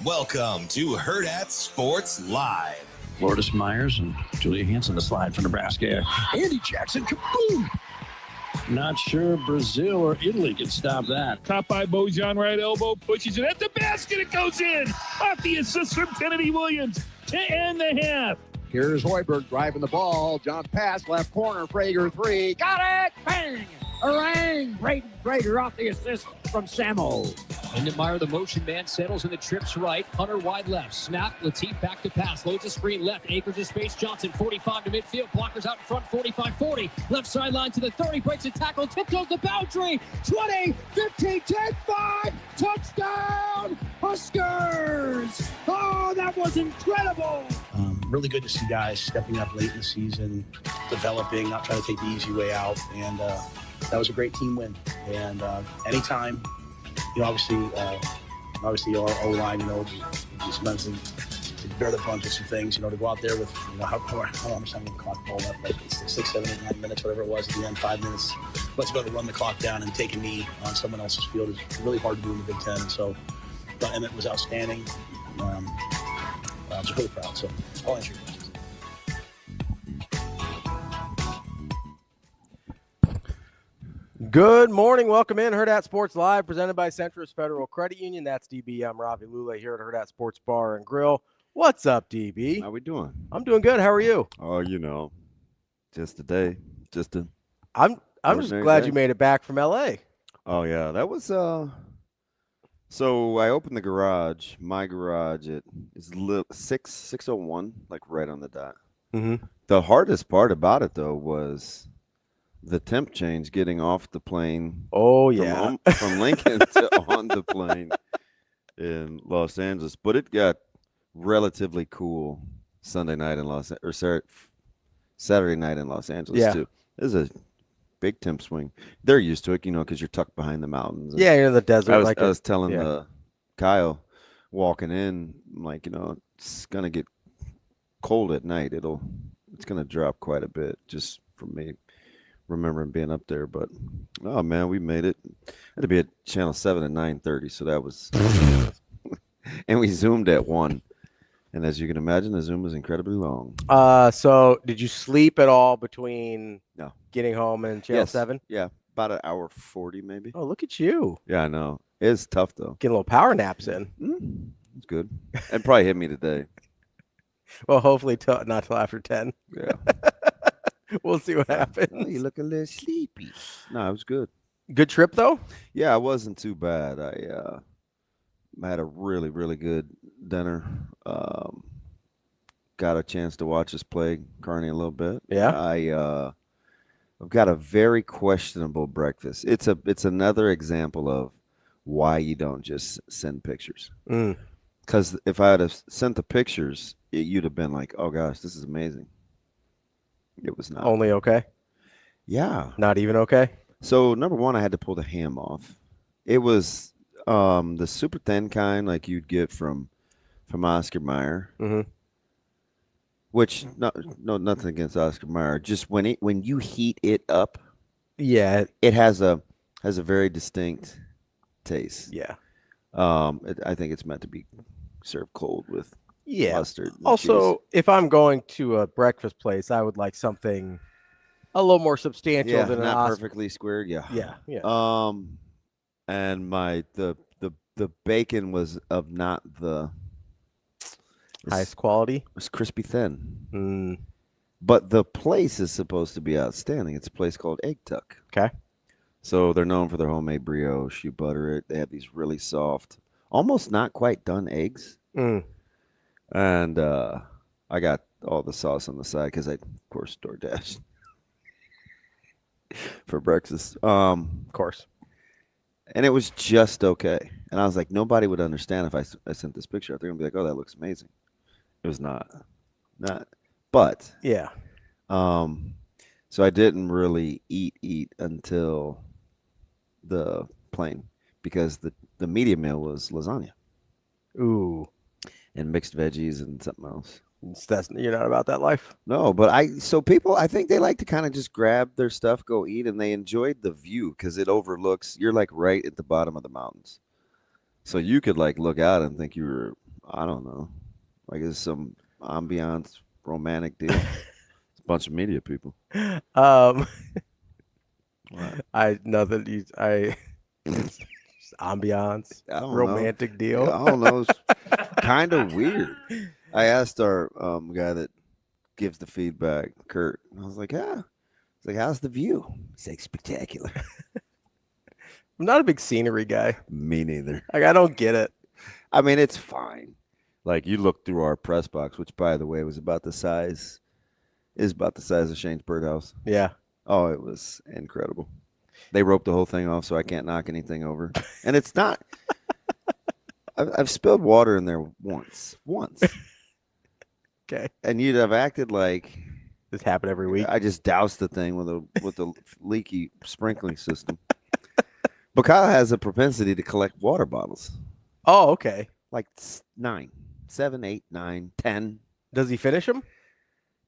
Welcome to Hurrdat Sports Live. Lourdes Myers and Julia Hansen to slide for Nebraska. Andy Jackson, kaboom! Not sure Brazil or Italy can stop that. Top by Bojan, right elbow, pushes it at the basket. It goes in. Off the assist from Kennedy Williams to end the half. Here's Hoiberg driving the ball. John pass, left corner, Frager three. Got it! Bang! Harangue! Braden Frager off the assist from Samo. Lindenmeyer, the motion man, settles in the trips right. Hunter wide left. Snap. Lateef back to pass. Loads a screen left. Acres of space. Johnson 45 to midfield. Blockers out in front. 45-40. Left sideline to the 30. Breaks a tackle. Tiptoes the boundary. 20, 15, 10, 5. Touchdown! Huskers! Oh, that was incredible! Really good to see guys stepping up late in the season, developing, not trying to take the easy way out. And that was a great team win. And anytime, obviously our O-line, is mentally to bear the brunt of some things, to go out there with, how much time the clock ball left, like 6, 7, 8, 9 minutes, whatever it was at the end, 5 minutes. Let's go to run the clock down and take a knee on someone else's field is really hard to do in the Big Ten. So, and it was outstanding. I was really proud. So I'll answer your questions. Good morning. Welcome in. Hurrdat Sports Live, presented by Centris Federal Credit Union. That's DB. I'm Ravi Lulla here at Hurrdat Sports Bar and Grill. What's up, DB? How we doing? I'm doing good. How are you? Oh, just a day. I'm just glad you made it back from LA. Oh yeah, that was So I opened the garage, my garage, it's 6:01, like right on the dot. Mm-hmm. The hardest part about it, though, was the temp change getting off the plane. Oh, yeah. From Lincoln to on the plane in Los Angeles. But it got relatively cool Saturday night in Los Angeles, too. There's a big temp swing. They're used to it, because you're tucked behind the mountains. Yeah, you're in the desert. I was telling Kyle walking in, I'm like, it's gonna get cold at night. It's gonna drop quite a bit, just from me remembering being up there. But oh man, we made it. I had to be at Channel 7 at 9:30, so that was. And we zoomed at 1. And as you can imagine, the Zoom was incredibly long. So did you sleep at all between getting home and Channel 7? Yeah, about an hour 40 maybe. Oh, look at you. Yeah, I know. It's tough, though. Getting little power naps in. It's good. It probably hit me today. Well, hopefully not till after 10. Yeah. We'll see what happens. Oh, you look a little sleepy. No, it was good. Good trip, though? Yeah, it wasn't too bad. I had a really, really good dinner. Got a chance to watch us play Kearney a little bit. Yeah. I've got a very questionable breakfast. It's another example of why you don't just send pictures. Because if I had have sent the pictures, you'd have been like, "Oh gosh, this is amazing." It was not. Only okay? Yeah. Not even okay? So number one, I had to pull the ham off. It was the super thin kind, like you'd get from Oscar Mayer. Mm-hmm. Which nothing against Oscar Mayer. Just when you heat it up, yeah, it has a very distinct taste. Yeah. I think it's meant to be served cold with mustard. Also, cheese. If I'm going to a breakfast place, I would like something a little more substantial than not perfectly squared. Yeah. Yeah. And the bacon was of not the highest quality. It was crispy thin. But the place is supposed to be outstanding. It's a place called Egg Tuck. Okay. So they're known for their homemade brioche. You butter it. They have these really soft, almost not quite done eggs. And I got all the sauce on the side because I, of course, DoorDash for breakfast. Of course. And it was just okay. And I was like, nobody would understand if I sent this picture out. They're going to be like, oh, that looks amazing. It was not. But. Yeah. So I didn't really eat until the plane because the media meal was lasagna. Ooh. And mixed veggies and something else. You're not about that life? No, but people, I think they like to kind of just grab their stuff, go eat, and they enjoyed the view because it overlooks, you're like right at the bottom of the mountains. So you could like look out and think you were I don't know. Like it's some ambiance romantic deal. It's a bunch of media people. What? It's Ambiance, I don't romantic know. deal. I don't know. It's kind of weird. I asked our guy that gives the feedback, Kurt. And I was like, yeah. He's like, how's the view? He's like, spectacular. I'm not a big scenery guy. Me neither. Like, I don't get it. I mean, it's fine. Like you look through our press box, which by the way is about the size of Shane's birdhouse. Yeah. Oh, it was incredible. They roped the whole thing off, so I can't knock anything over. And it's not. I've spilled water in there once. Okay. And you'd have acted like This happen every week. I just doused the thing with a leaky sprinkling system. But Kyle has a propensity to collect water bottles. Oh, okay. Like 9, 7, 8, 9, 10. Does he finish them?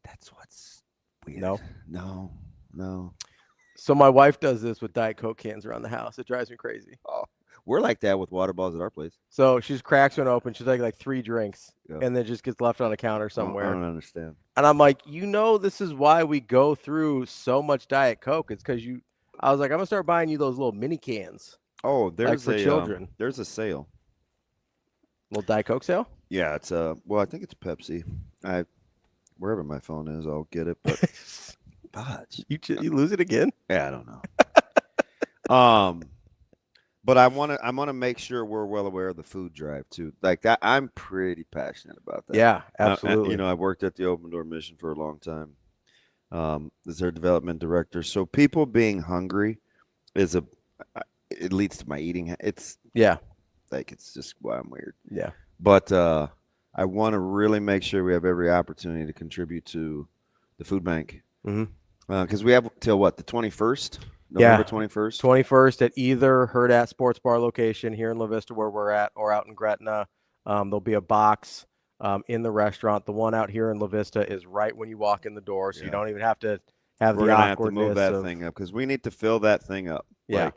That's what's weird. No. No. So my wife does this with Diet Coke cans around the house. It drives me crazy. Oh, we're like that with water bottles at our place. So she cracks one open. She's like 3 drinks, Yeah. and then just gets left on a counter somewhere. I don't understand. And I'm like, this is why we go through so much Diet Coke. It's because I was like, I'm gonna start buying you those little mini cans. Oh, there's for children. There's a sale. Little Diet Coke sale. Yeah, it's well, I think it's Pepsi. Wherever my phone is, I'll get it. But You lose it again? Yeah, I don't know. But I want to make sure we're well aware of the food drive too. Like that, I'm pretty passionate about that. Yeah, absolutely. I worked at the Open Door Mission for a long time. As their development director, so people being hungry it leads to my eating. It's just why I'm weird. Yeah. But I want to really make sure we have every opportunity to contribute to the food bank. Because we have till what, the 21st? November 21st? 21st at either Hurrdat Sports Bar location here in La Vista where we're at or out in Gretna. There'll be a box in the restaurant. The one out here in La Vista is right when you walk in the door, so you don't even have to have We're the gonna have to awkwardness move that thing up because we need to fill that thing up. Yeah. Like,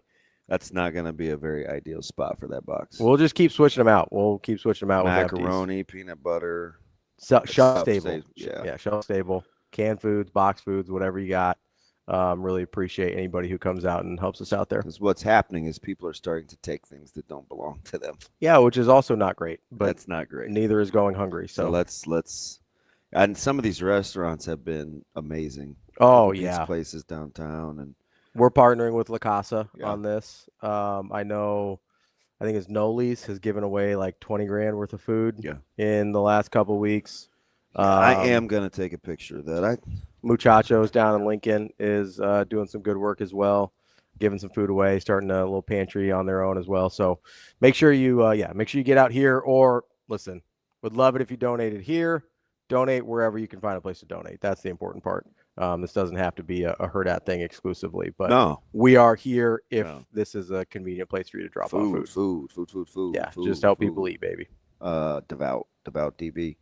that's not going to be a very ideal spot for that box. We'll just keep switching them out. We'll keep switching them out Macaroni, peanut butter. Shelf stable. Yeah, shelf stable. Canned foods, box foods, whatever you got. Really appreciate anybody who comes out and helps us out there. Because what's happening is people are starting to take things that don't belong to them. Yeah, which is also not great. But that's not great. Neither is going hungry. So let's. And some of these restaurants have been amazing. Oh, these yeah. places downtown. And we're partnering with La Casa on this. I think it's Noli's has given away like 20 grand worth of food in the last couple of weeks. I am going to take a picture of that. Muchachos down in Lincoln is doing some good work as well, giving some food away, starting a little pantry on their own as well. So make sure you get out here, or listen, would love it if you donated here. Donate wherever you can find a place to donate. That's the important part. This doesn't have to be a Hurrdat thing exclusively, but we are here if this is a convenient place for you to drop off food. Food. Yeah, just help people eat, baby. Devout DB.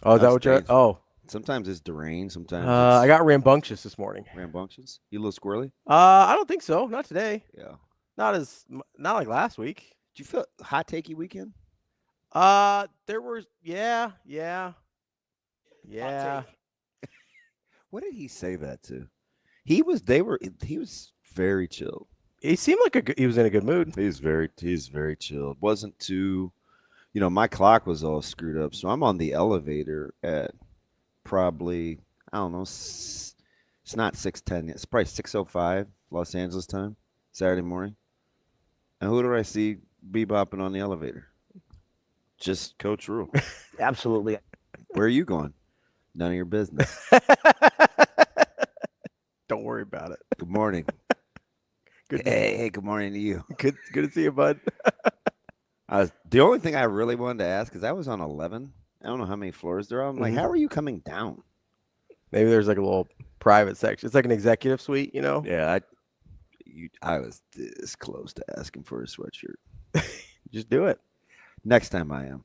Oh, is that what you're? Oh. Sometimes it's deranged. Sometimes I got rambunctious this morning. Rambunctious? You a little squirrely? I don't think so. Not today. Yeah. Not like last week. Did you feel hot takey weekend? There was yeah. What did he say that to? He was very chilled. He seemed like he was in a good mood. He's very chilled. Wasn't too, my clock was all screwed up. So I'm on the elevator at probably, I don't know, it's not 6:10 yet. It's probably 6:05 Los Angeles time, Saturday morning. And who do I see bebopping on the elevator? Just Coach Rule. Absolutely. Where are you going? None of your business. Don't worry about it. Good morning. Hey, good morning to you. Good to see you, bud. The only thing I really wanted to ask, because I was on 11. I don't know how many floors there are. I'm like, how are you coming down? Maybe there's like a little private section. It's like an executive suite, Yeah, I was this close to asking for a sweatshirt. Just do it. Next time I am.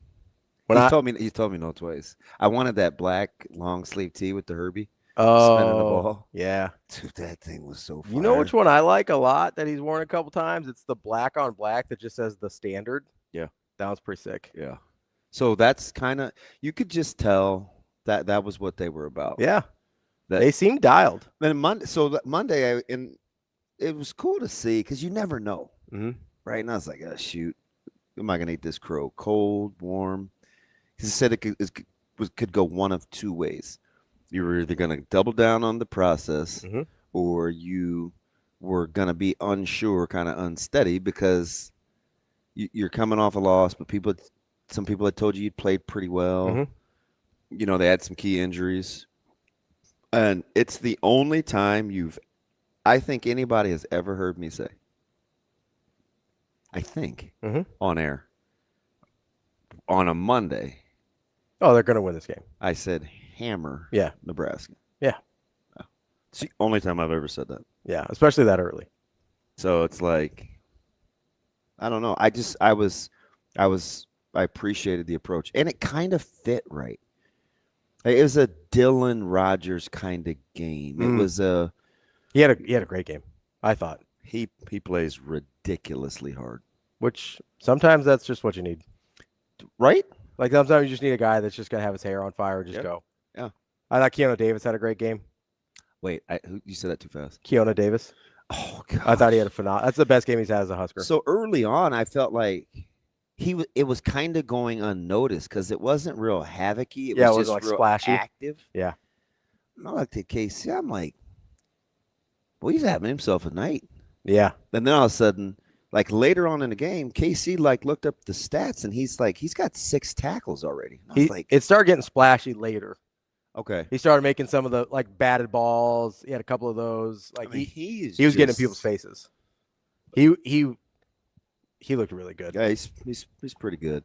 He's told me no twice. I wanted that black long sleeve tee with the Herbie. Spinning the ball. Yeah. Dude, that thing was so fire. You know which one I like a lot that he's worn a couple times? It's the black on black that just says the standard. Yeah. That was pretty sick. Yeah. So that's kind of, you could just tell that was what they were about. Yeah. That, they seemed dialed. And Monday, it was cool to see because you never know. Mm-hmm. Right? And I was like, oh, shoot. Am I going to eat this crow? Cold, warm? He said it could go one of two ways. You were either going to double down on the process or you were going to be unsure, kind of unsteady because you're coming off a loss, but some people had told you you'd played pretty well. You know, they had some key injuries. And it's the only time I think anybody has ever heard me say, I think, on air, on a Monday. Oh, they're going to win this game. I said hammer Nebraska. Yeah. It's the only time I've ever said that. Yeah, especially that early. So it's like, I don't know. I appreciated the approach, and it kind of fit right. It was a Dylan Rogers kind of game. It was he had a great game, I thought. He plays ridiculously hard, which sometimes that's just what you need, right? Like sometimes you just need a guy that's just gonna have his hair on fire and just go. Yeah, I thought Keanu Davis had a great game. Wait, you said that too fast. Keanu Davis. Oh God, I thought he had a phenomenal. That's the best game he's had as a Husker. So early on, I felt like it was kind of going unnoticed because it wasn't real havocy. It was just like real splashy, active. Yeah. I like the KC. I'm like, well, he's having himself a night. Yeah. And then all of a sudden, like later on in the game, KC looked up the stats and he's got 6 tackles already. It started getting splashy later. Okay. He started making some of the batted balls. He had a couple of those. Like he was getting in people's faces. He looked really good. Yeah, he's pretty good.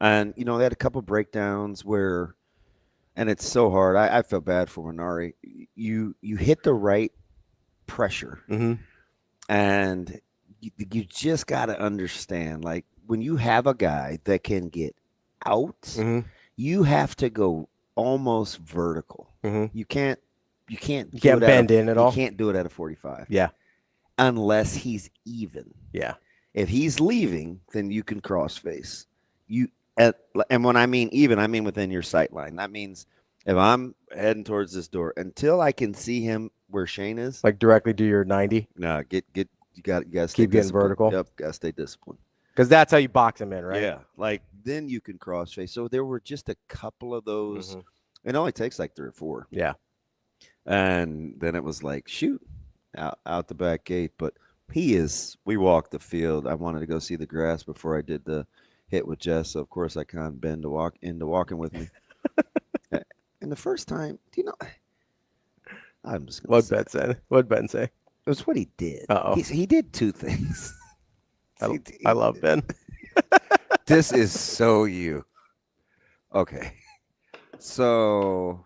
And they had a couple breakdowns and it's so hard. I felt bad for Minari. You hit the right pressure, and you just got to understand. Like when you have a guy that can get out, you have to go almost vertical. You can't bend in at all. You can't do it at a 45. Yeah, unless he's even. Yeah. If he's leaving, then you can cross face. And when I mean even, I mean within your sight line. That means if I'm heading towards this door, until I can see him where Shane is, like directly do your 90. No, you got to keep getting vertical. Yep, got to stay disciplined. Because that's how you box him in, right? Yeah, like then you can cross face. So there were just a couple of those. It only takes like 3 or 4. Yeah, and then it was like shoot out the back gate, but. We walked the field. I wanted to go see the grass before I did the hit with Jess. So of course I can't bend to walking with me. And the first time, I'm just going to say. What'd Ben say? It was what he did. Uh-oh. He did 2 things. I love Ben. This is so you. Okay. So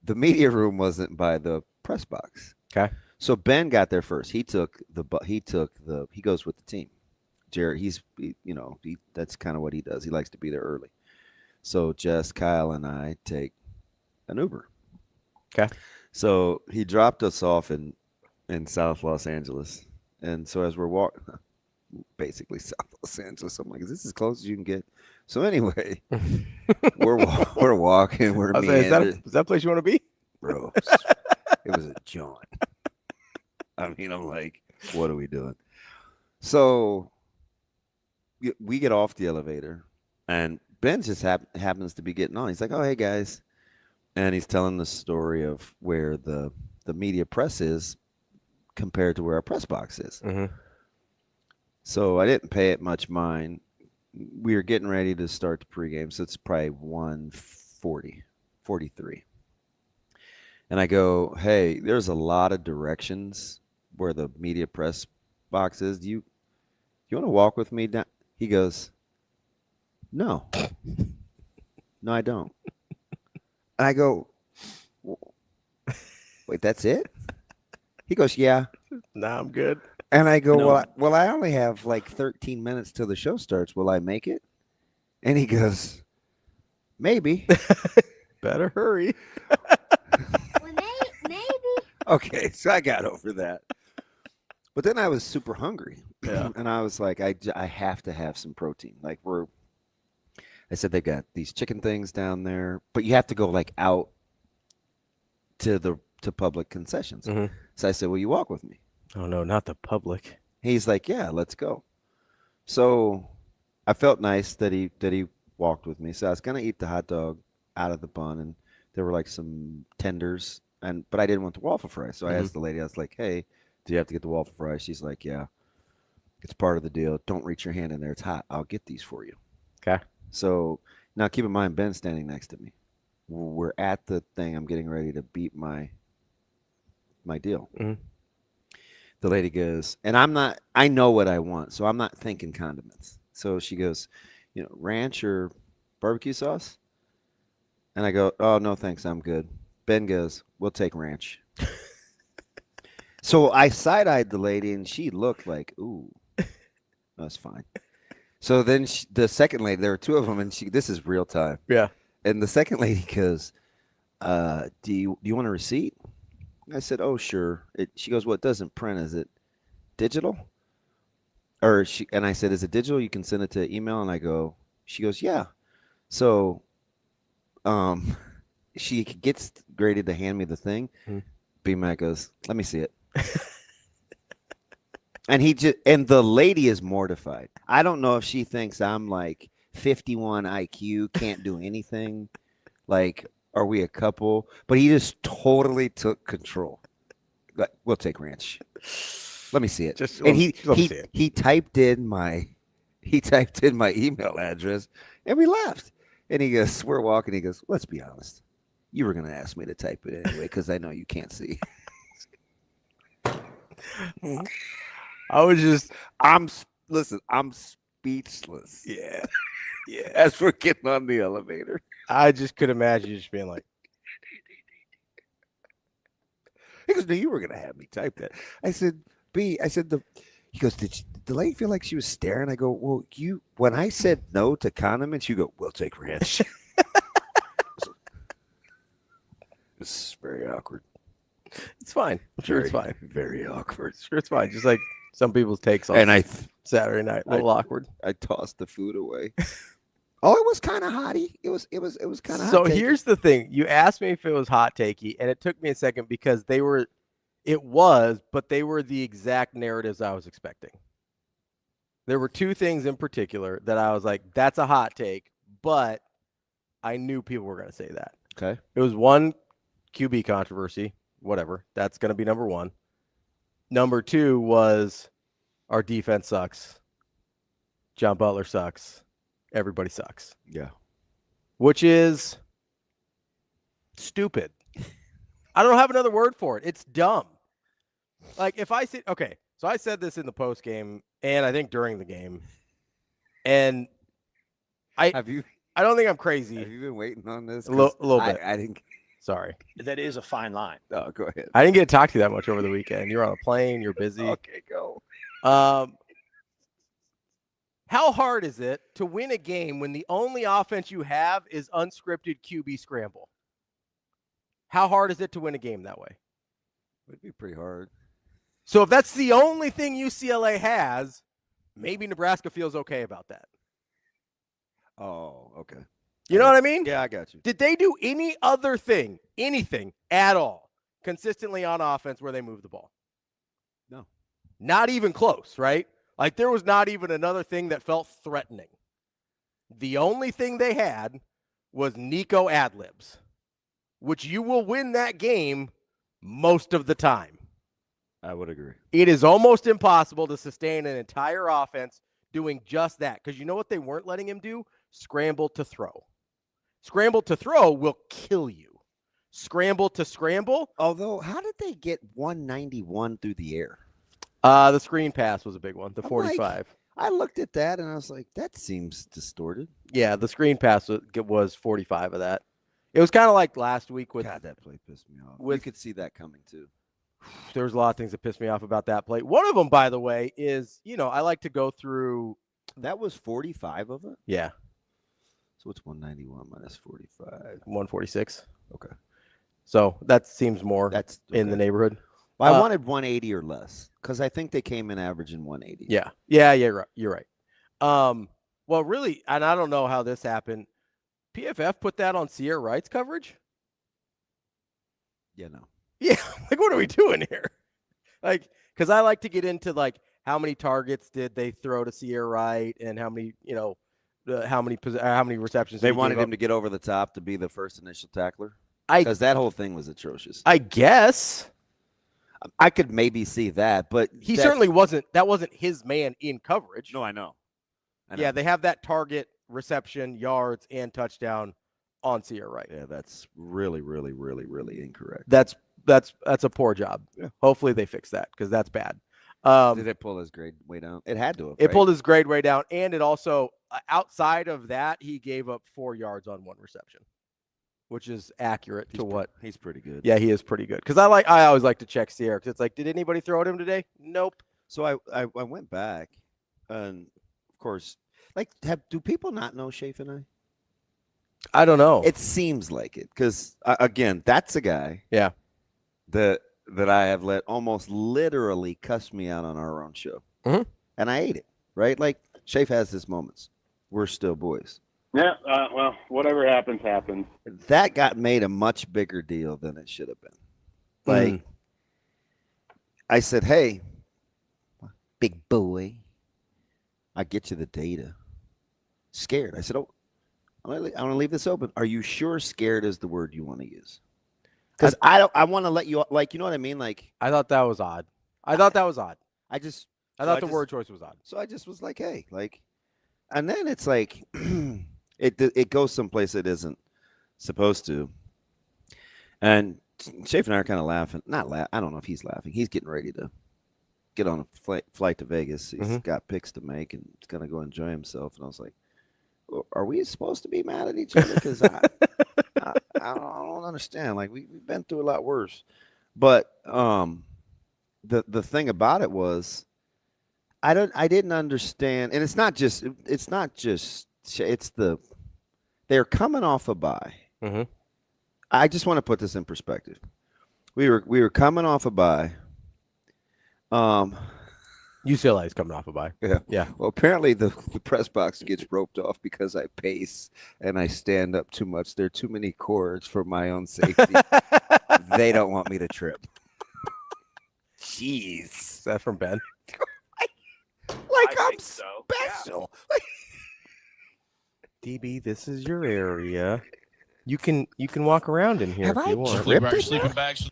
the media room wasn't by the press box. Okay. So Ben got there first. He goes with the team. Jared, that's kind of what he does. He likes to be there early. So Jess, Kyle, and I take an Uber. Okay. So he dropped us off in South Los Angeles. And so as we're walking, basically South Los Angeles, I'm like, is this as close as you can get? So anyway, we're walking. Is that a place you want to be? Bro, it was a jaunt. I mean, I'm like, what are we doing? So we get off the elevator, and Ben just happens to be getting on. He's like, oh, hey, guys. And he's telling the story of where the media press is compared to where our press box is. So I didn't pay it much mind. We were getting ready to start the pregame, so it's probably 1:43. And I go, hey, there's a lot of directions where the media press box is. Do you want to walk with me down? He goes, no. No, I don't. And I go, wait, that's it? He goes, yeah. Nah, I'm good. And I go, well, I only have like 13 minutes till the show starts. Will I make it? And he goes, maybe. Better hurry. Maybe. Okay, so I got over that. But then I was super hungry. Yeah. And I was like, I have to have some protein. Like we're I said, they've got these chicken things down there, but you have to go like out to public concessions. Mm-hmm. So I said, will you walk with me? Oh, no, not the public. He's like, yeah, let's go. So I felt nice that he walked with me. So I was going to eat the hot dog out of the bun, and there were like some tenders, but I didn't want the waffle fries. So I asked the lady, I was like, hey, do you have to get the waffle fries? She's like, yeah, it's part of the deal. Don't reach your hand in there. It's hot. I'll get these for you. Okay. So now keep in mind, Ben's standing next to me. We're at the thing. I'm getting ready to beat my deal. Mm-hmm. The lady goes, and I know what I want, so I'm not thinking condiments. So she goes, ranch or barbecue sauce? And I go, oh, no, thanks, I'm good. Ben goes, we'll take ranch. So I side-eyed the lady, and she looked like, ooh, that's fine. So then the second lady, there were two of them, and this is real time. Yeah. And the second lady goes, do you want a receipt? I said, oh, sure. She goes, well, it doesn't print. Is it digital? And I said, is it digital? You can send it to email. And she goes, yeah. So she gets ready to hand me the thing. B-Mac goes, let me see it. And the lady is mortified. I don't know if she thinks I'm like 51 IQ, can't do anything. Like, are we a couple? But he just totally took control. Like, we'll take ranch. Let me see it. He typed in my email address, and we left. And he goes, we're walking. He goes, let's be honest. You were going to ask me to type it anyway because I know you can't see. I'm speechless. Yeah. Yeah. As we're getting on the elevator. I just could imagine you just being like, he goes, no, you were going to have me type that. I said, he goes, did the lady feel like she was staring? I go, well, when I said no to condiments, you go, we'll take ranch. This is very awkward. it's fine. I'm sure it's fine. Very awkward. Sure, it's fine. Just like some people's takes on Saturday night. A little awkward. I tossed the food away. Oh, it was kind of hotty. It was kind of hot. So here's the thing. You asked me if it was hot takey, and it took me a second because but they were the exact narratives I was expecting. There were two things in particular that I was like, that's a hot take, but I knew people were going to say that. Okay. It was one, QB controversy, whatever. That's going to be number one. Number two was our defense sucks. John Butler sucks. Everybody sucks. Yeah. Which is stupid. I don't have another word for it. It's dumb. Like if I said, okay, so I said this in the post game and I think during the game. And I don't think I'm crazy. Have you been waiting on this? A little bit. I didn't. Sorry. That is a fine line. Oh, go ahead. I didn't get to talk to you that much over the weekend. You're on a plane. You're busy. Okay, go. How hard is it to win a game when the only offense you have is unscripted QB scramble? How hard is it to win a game that way? It'd be pretty hard. So if that's the only thing UCLA has, maybe Nebraska feels okay about that. Oh, okay. You know what I mean? Yeah, I got you. Did they do any other thing, anything at all, consistently on offense where they move the ball? No. Not even close, right? Like there was not even another thing that felt threatening. The only thing they had was Nico ad-libs, which you will win that game most of the time. I would agree. It is almost impossible to sustain an entire offense doing just that because you know what they weren't letting him do? Scramble to throw. Scramble to throw will kill you. Scramble to scramble. Although, how did they get 191 through the air? The screen pass was a big one, the 45. I looked at that and I was like, that seems distorted. Yeah, the screen pass was 45 of that. It was kind of like last week with. God, that play pissed me off. We could see that coming too. There's a lot of things that pissed me off about that play. One of them, by the way, is, I like to go through. That was 45 of it? Yeah. So it's 191 minus 45. 146. Okay. So that seems more in the neighborhood. Well, I wanted 180 or less because I think they came in averaging 180. Yeah. You're right. One Well, really, and I don't know how this happened. PFF put that on Sierra Wright's coverage? Yeah, no. Yeah, like what are we doing here? Like, because I like to get into like how many targets did they throw to Sierra Wright and how many, how many receptions They wanted him to get over the top to be the first initial tackler. Because that whole thing was atrocious. I guess I could maybe see that, but he certainly wasn't. That wasn't his man in coverage. No, I know. Yeah, they have that target, reception, yards, and touchdown on Sierra Wright. Yeah, that's really, really, really, really incorrect. That's a poor job. Yeah. Hopefully they fix that because that's bad. Did it pull his grade way down? It had to have. It pulled his grade way down, and it also outside of that he gave up 4 yards on 1 reception, which is accurate to what he's pretty good. Yeah, he is pretty good because I always like to check Sierra because it's like, did anybody throw at him today? Nope. So I went back, and of course, like, do people not know Shafe and I? I don't know. It seems like it because again, that's a guy. Yeah. That I have let almost literally cuss me out on our own show, and I ate it. Right, like Shafe has his moments. We're still boys. Yeah. Well, whatever happens, happens. That got made a much bigger deal than it should have been. Like, I said, "Hey, big boy, I get you the data." Scared. I said, "Oh, I want to leave this open. Are you sure scared is the word you want to use? Because I want to let you, like, you know what I mean? Like, I thought that was odd. I thought the word choice was odd. So I just was like, hey, like, and then it's like, it goes someplace it isn't supposed to. And Shafe and I are kind of laughing. I don't know if he's laughing. He's getting ready to get on a flight to Vegas. He's got picks to make and he's going to go enjoy himself. And I was like, are we supposed to be mad at each other? Because I don't understand. Like, we've been through a lot worse. But the thing about it was, I didn't understand, and it's they're coming off a bye. I just want to put this in perspective. We were coming off a bye. UCLA is coming off a bye. Yeah. Well, apparently the press box gets roped off because I pace and I stand up too much. There are too many cords for my own safety. They don't want me to trip. Jeez. Is that from Ben? Like I'm special. Yeah. DB, this is your area. You can walk around in here if you want. Sleeping bags.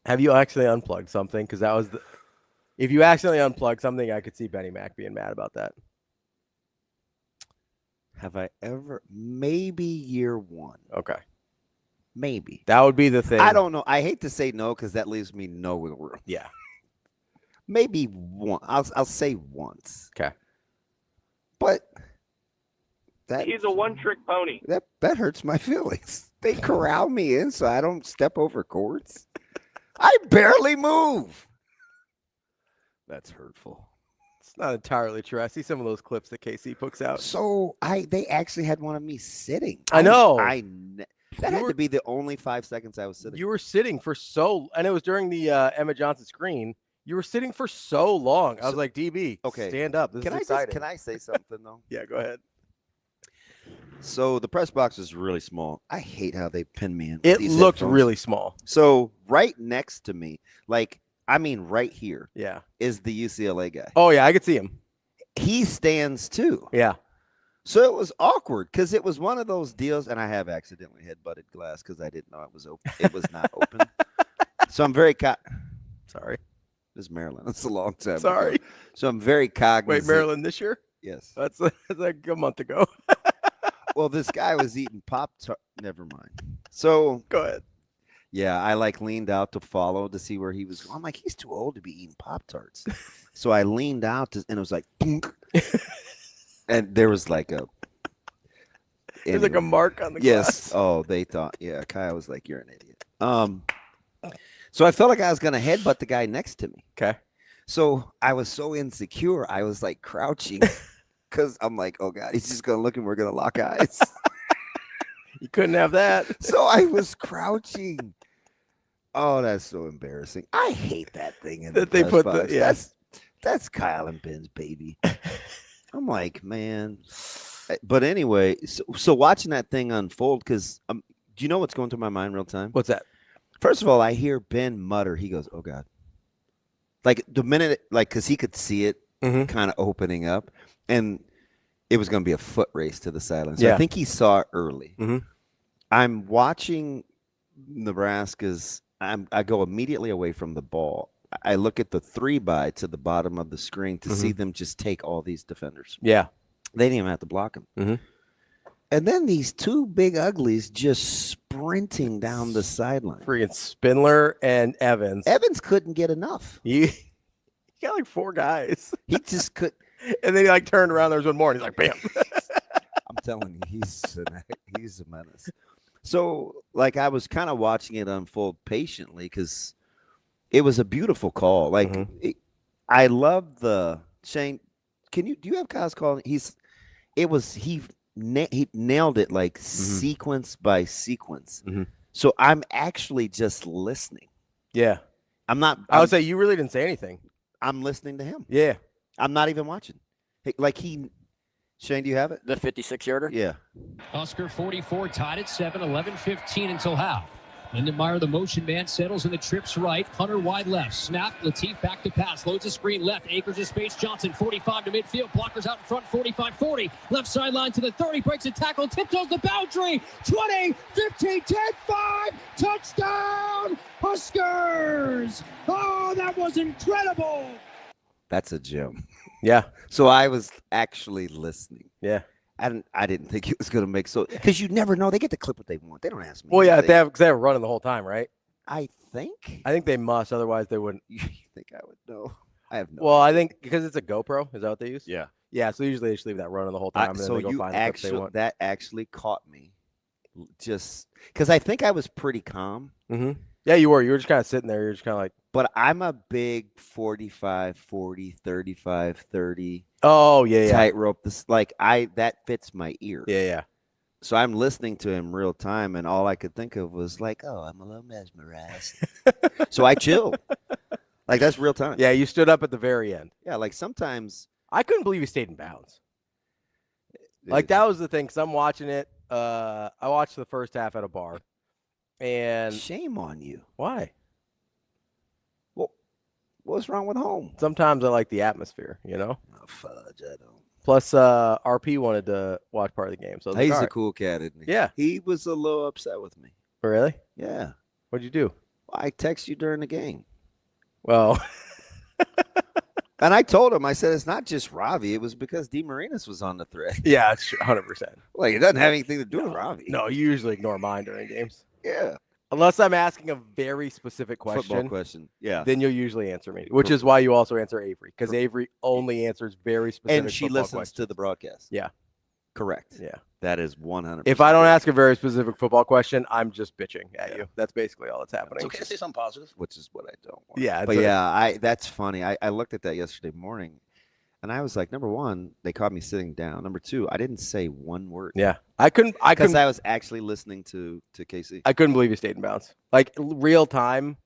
Have you actually unplugged something? Because that was if you accidentally unplug something, I could see Benny Mac being mad about that. Have I ever? Maybe year 1. Okay. Maybe. That would be the thing. I don't know. I hate to say no because that leaves me no wiggle room. Yeah. Maybe one. I'll say once. Okay. But he's a one-trick pony. That hurts my feelings. They corral me in so I don't step over cords. I barely move. That's hurtful. It's not entirely true. I see some of those clips that KC puts out. So they actually had one of me sitting. I know. That had to be the only 5 seconds I was sitting. You were sitting for and it was during the Emma Johnson screen. You were sitting for so long. I was like, DB, okay, stand up. This is exciting. Can I say something, though? Yeah, go ahead. So the press box is really small. I hate how they pin me in. It looked really small. So right next to me, right here, is the UCLA guy. Oh, yeah, I could see him. He stands, too. Yeah. So it was awkward because it was one of those deals, and I have accidentally head-butted glass because I didn't know it was open. It was not open. So I'm very sorry. This is Maryland. That's a long time Sorry. ago. So I'm very cognizant. Wait, Maryland this year? Yes. That's like a month ago. Well, this guy was eating Pop-Tart. Never mind. So go ahead. Yeah, I leaned out to follow to see where he was going. I'm like, he's too old to be eating Pop-Tarts. So I leaned out and it was like, and there was like there's like a mark on the glass. Oh, they thought, Kyle was like, you're an idiot. So I felt like I was going to headbutt the guy next to me. Okay. So I was so insecure. I was like crouching because I'm like, oh God, he's just going to look and we're going to lock eyes. You couldn't have that. So I was crouching. Oh, that's so embarrassing. I hate that thing in that they put box. Yes. That's Kyle and Ben's baby. I'm like, man. But anyway, so watching that thing unfold, because do you know what's going through my mind real time? What's that? First of all, I hear Ben mutter. He goes, "Oh God!" Like the minute, like, because he could see it kind of opening up, and it was going to be a foot race to the sideline. So I think he saw it early. I'm watching Nebraska's. I go immediately away from the ball. I look at the 3-by to the bottom of the screen to see them just take all these defenders. Yeah. They didn't even have to block them. And then these two big uglies just sprinting down the sideline. Freaking Spindler and Evans. Evans couldn't get enough. He got like 4 guys. He just could. And then he like turned around. There was one more, and he's like, bam. I'm telling you, he's a menace. So, like, I was kind of watching it unfold patiently because it was a beautiful call. Like, I love the Shane. Do you have Kyle's call? He nailed it like sequence by sequence. So I'm actually just listening. Yeah. I would say you really didn't say anything. I'm listening to him. Yeah. I'm not even watching. Shane, do you have it? The 56-yarder? Yeah. Husker 44, tied at 7, 11-15 until half. Lindenmeyer, the motion man, settles in the trips right. Hunter wide left. Snap. Lateef back to pass. Loads a screen left. Acres of space. Johnson 45 to midfield. Blockers out in front. 45-40. Left sideline to the 30. Breaks a tackle. Tiptoes the boundary. 20, 15, 10, 5. Touchdown, Huskers. Oh, that was incredible. That's a gem. Yeah. So I was actually listening. Yeah. I didn't think it was going to make because you never know. They get to clip what they want. They don't ask me. Well, yeah, they have running the whole time, right? I think they must. Otherwise, they wouldn't. You think I would know? I have no. Well, I think because it's a GoPro. Is that what they use? Yeah. Yeah. So usually they just leave that running the whole time. And so then they go you find actually that actually caught me, just because I think I was pretty calm. Yeah, you were. You were just kind of sitting there. You're just kind of like. But I'm a big 45, 40, 35, 30. Oh, yeah. Tightrope. That fits my ear. Yeah. So I'm listening to him real time, and all I could think of was like, oh, I'm a little mesmerized. So I chilled. Like, that's real time. Yeah, you stood up at the very end. Yeah, like sometimes. I couldn't believe he stayed in bounds. Like, that was the thing, because I'm watching it. I watched the first half at a bar. And shame on you. Why? What's wrong with home? Sometimes I like the atmosphere, you know? Oh, fudge, I don't. Plus, RP wanted to watch part of the game. So he's a cool cat, isn't he? Yeah. He was a little upset with me. Really? Yeah. What'd you do? Well, I texted you during the game. Well. And I told him, I said, it's not just Ravi. It was because DeMarinis was on the thread. Yeah, it's 100%. Like, it doesn't have anything to do with Ravi. No, you usually ignore mine during games. Yeah. Unless I'm asking a very specific question. Football question. Yeah. Then you'll usually answer me, which is why you also answer Avery, because Avery only answers very specific and she listens questions. to the broadcast. Yeah. Correct. Yeah. That is 100%. If I don't ask a very specific football question, I'm just bitching at you. That's basically all that's happening. It's okay to say something positive. Which is what I don't want. Yeah. But that's funny. I looked at that yesterday morning, and I was like, number one, they caught me sitting down. Number two, I didn't say one word. Yeah. I couldn't. Because I was actually listening to Casey. I couldn't believe he stayed in bounds. Like, real time,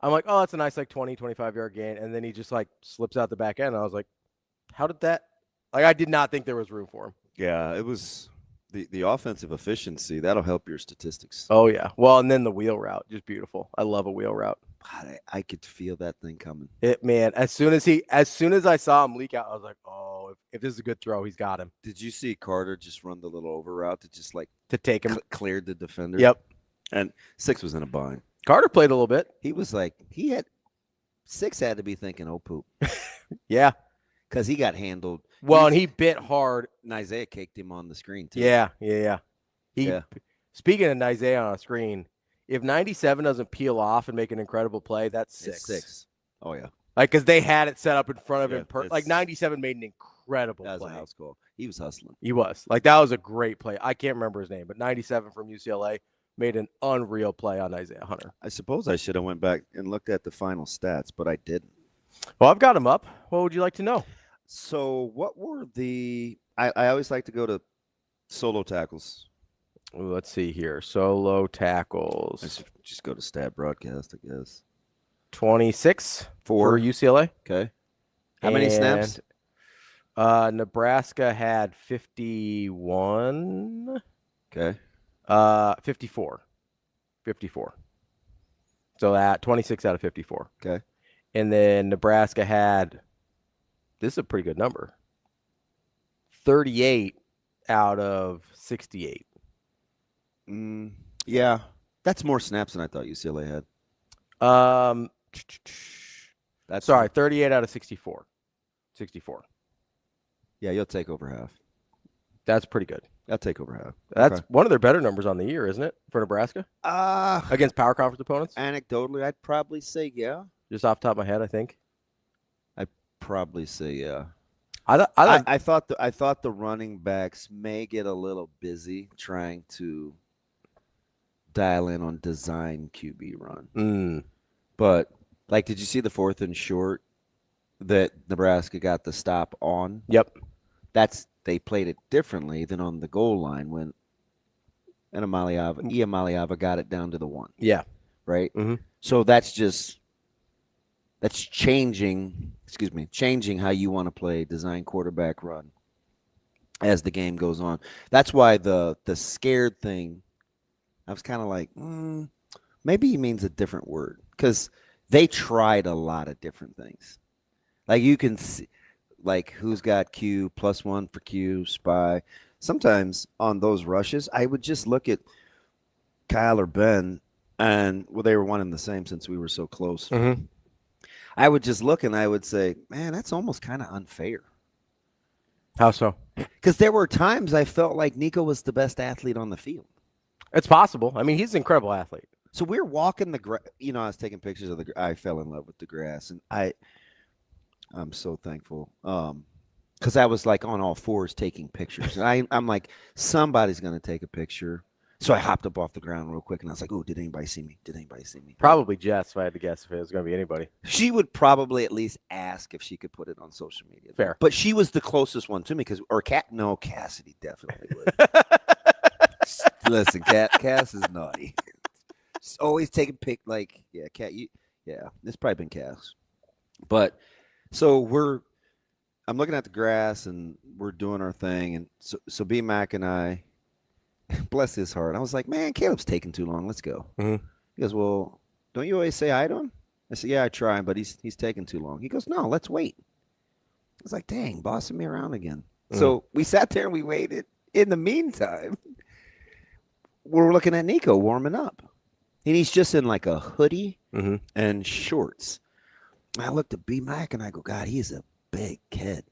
I'm like, oh, that's a nice, like, 20, 25-yard gain. And then he just, like, slips out the back end. And I was like, how did that? Like, I did not think there was room for him. Yeah, it was the offensive efficiency. That'll help your statistics. Oh, yeah. Well, and then the wheel route, just beautiful. I love a wheel route. God, I could feel that thing coming. Man, as soon as I saw him leak out, I was like, oh, if this is a good throw, he's got him. Did you see Carter just run the little over route to just like to take him? Cleared the defender. Yep. And 6 was in a bind. Carter played a little bit. He was like, 6 had to be thinking, oh, poop. Yeah. Because he got handled. Well, and he bit hard. And Isaiah caked him on the screen, too. Yeah. Speaking of Isaiah on a screen, if 97 doesn't peel off and make an incredible play, that's 6. It's 6. Oh, yeah. Like, because they had it set up in front of him. Like, 97 made an incredible play. That was a house call. He was hustling. He was. Like, that was a great play. I can't remember his name, but 97 from UCLA made an unreal play on Isaiah Hunter. I suppose I should have went back and looked at the final stats, but I didn't. Well, I've got him up. What would you like to know? So what were I always like to go to solo tackles. Ooh, let's see here. Solo tackles. I should just go to stat broadcast, I guess. 26 for UCLA. Okay. How many snaps? Nebraska had 51. Okay. 54. So that 26 out of 54. Okay. And then Nebraska had, this is a pretty good number, 38 out of 68. Yeah, that's more snaps than I thought UCLA had. That's 38 out of 64. 64. Yeah, you'll take over half. That's pretty good. I'll take over half. That's one of their better numbers on the year, isn't it, for Nebraska? Against power conference opponents? Anecdotally, I'd probably say yeah. Just off the top of my head, I think. I'd probably say yeah. I thought the running backs may get a little busy trying to dial in on design QB run. But like, did you see the 4th and short that Nebraska got the stop on? Yep. They played it differently than on the goal line when Iamaleava got it down to the 1. Yeah. Right? Mm-hmm. So that's changing how you want to play design quarterback run as the game goes on. That's why the scared thing, I was kind of like, maybe he means a different word, because they tried a lot of different things. Like, you can see, like, who's got Q, +1 for Q, spy. Sometimes on those rushes, I would just look at Kyle or Ben, and they were one and the same since we were so close. Mm-hmm. I would just look and I would say, man, that's almost kind of unfair. How so? Because there were times I felt like Nico was the best athlete on the field. It's possible. I mean, he's an incredible athlete. So we're walking the grass. I was taking pictures of I fell in love with the grass, and I'm so thankful. Because I was like on all fours taking pictures. And I'm like, somebody's going to take a picture. So I hopped up off the ground real quick, and I was like, oh, did anybody see me? Probably Jess, if I had to guess, if it was going to be anybody. She would probably at least ask if she could put it on social media. Fair. But she was the closest one to me, Cassidy definitely would. Listen, Cass is naughty. She's always taking it's probably been Cass. But so I'm looking at the grass and we're doing our thing, and so B Mac and I, bless his heart, I was like, man, Caleb's taking too long. Let's go. Mm-hmm. He goes, well, don't you always say hi to him? I said, yeah, I try, but he's taking too long. He goes, no, let's wait. I was like, dang, bossing me around again. Mm-hmm. So we sat there and we waited. In the meantime, we're looking at Nico warming up. And he's just in like a hoodie and shorts. I looked at B Mac and I go, God, he's a big kid.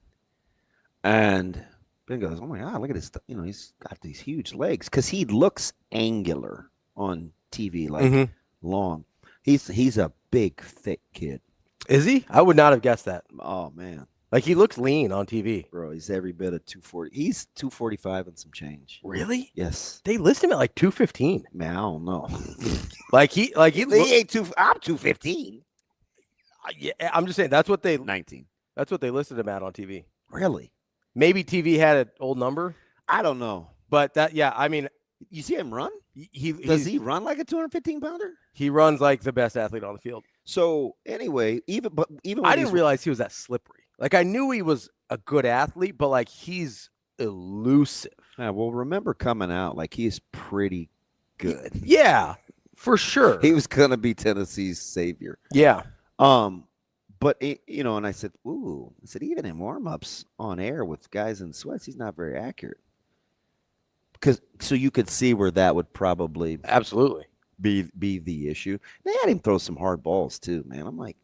And Ben goes, oh my God, look at his, he's got these huge legs, because he looks angular on TV, like long. He's a big, thick kid. Is he? I would not have guessed that. Oh man, like, he looks lean on TV. Bro, he's every bit of 240. He's 245 and some change. Really? Yes. They list him at like 215. Man, I don't know. he ain't two. I'm 215. Yeah, I'm just saying that's what they 19. That's what they listed him at on TV. Really? Maybe TV had an old number. I don't know. But I mean, you see him run? Does he run like a 215-pounder? He runs like the best athlete on the field. So anyway, even I didn't realize he was that slippery. Like, I knew he was a good athlete, but like, he's elusive. Yeah, well, remember coming out, like, he's pretty good. Yeah, for sure. He was gonna be Tennessee's savior. Yeah. But and I said, even in warm-ups on air with guys in sweats, he's not very accurate. So you could see where that would probably absolutely be the issue. They had him throw some hard balls too, man. I'm like,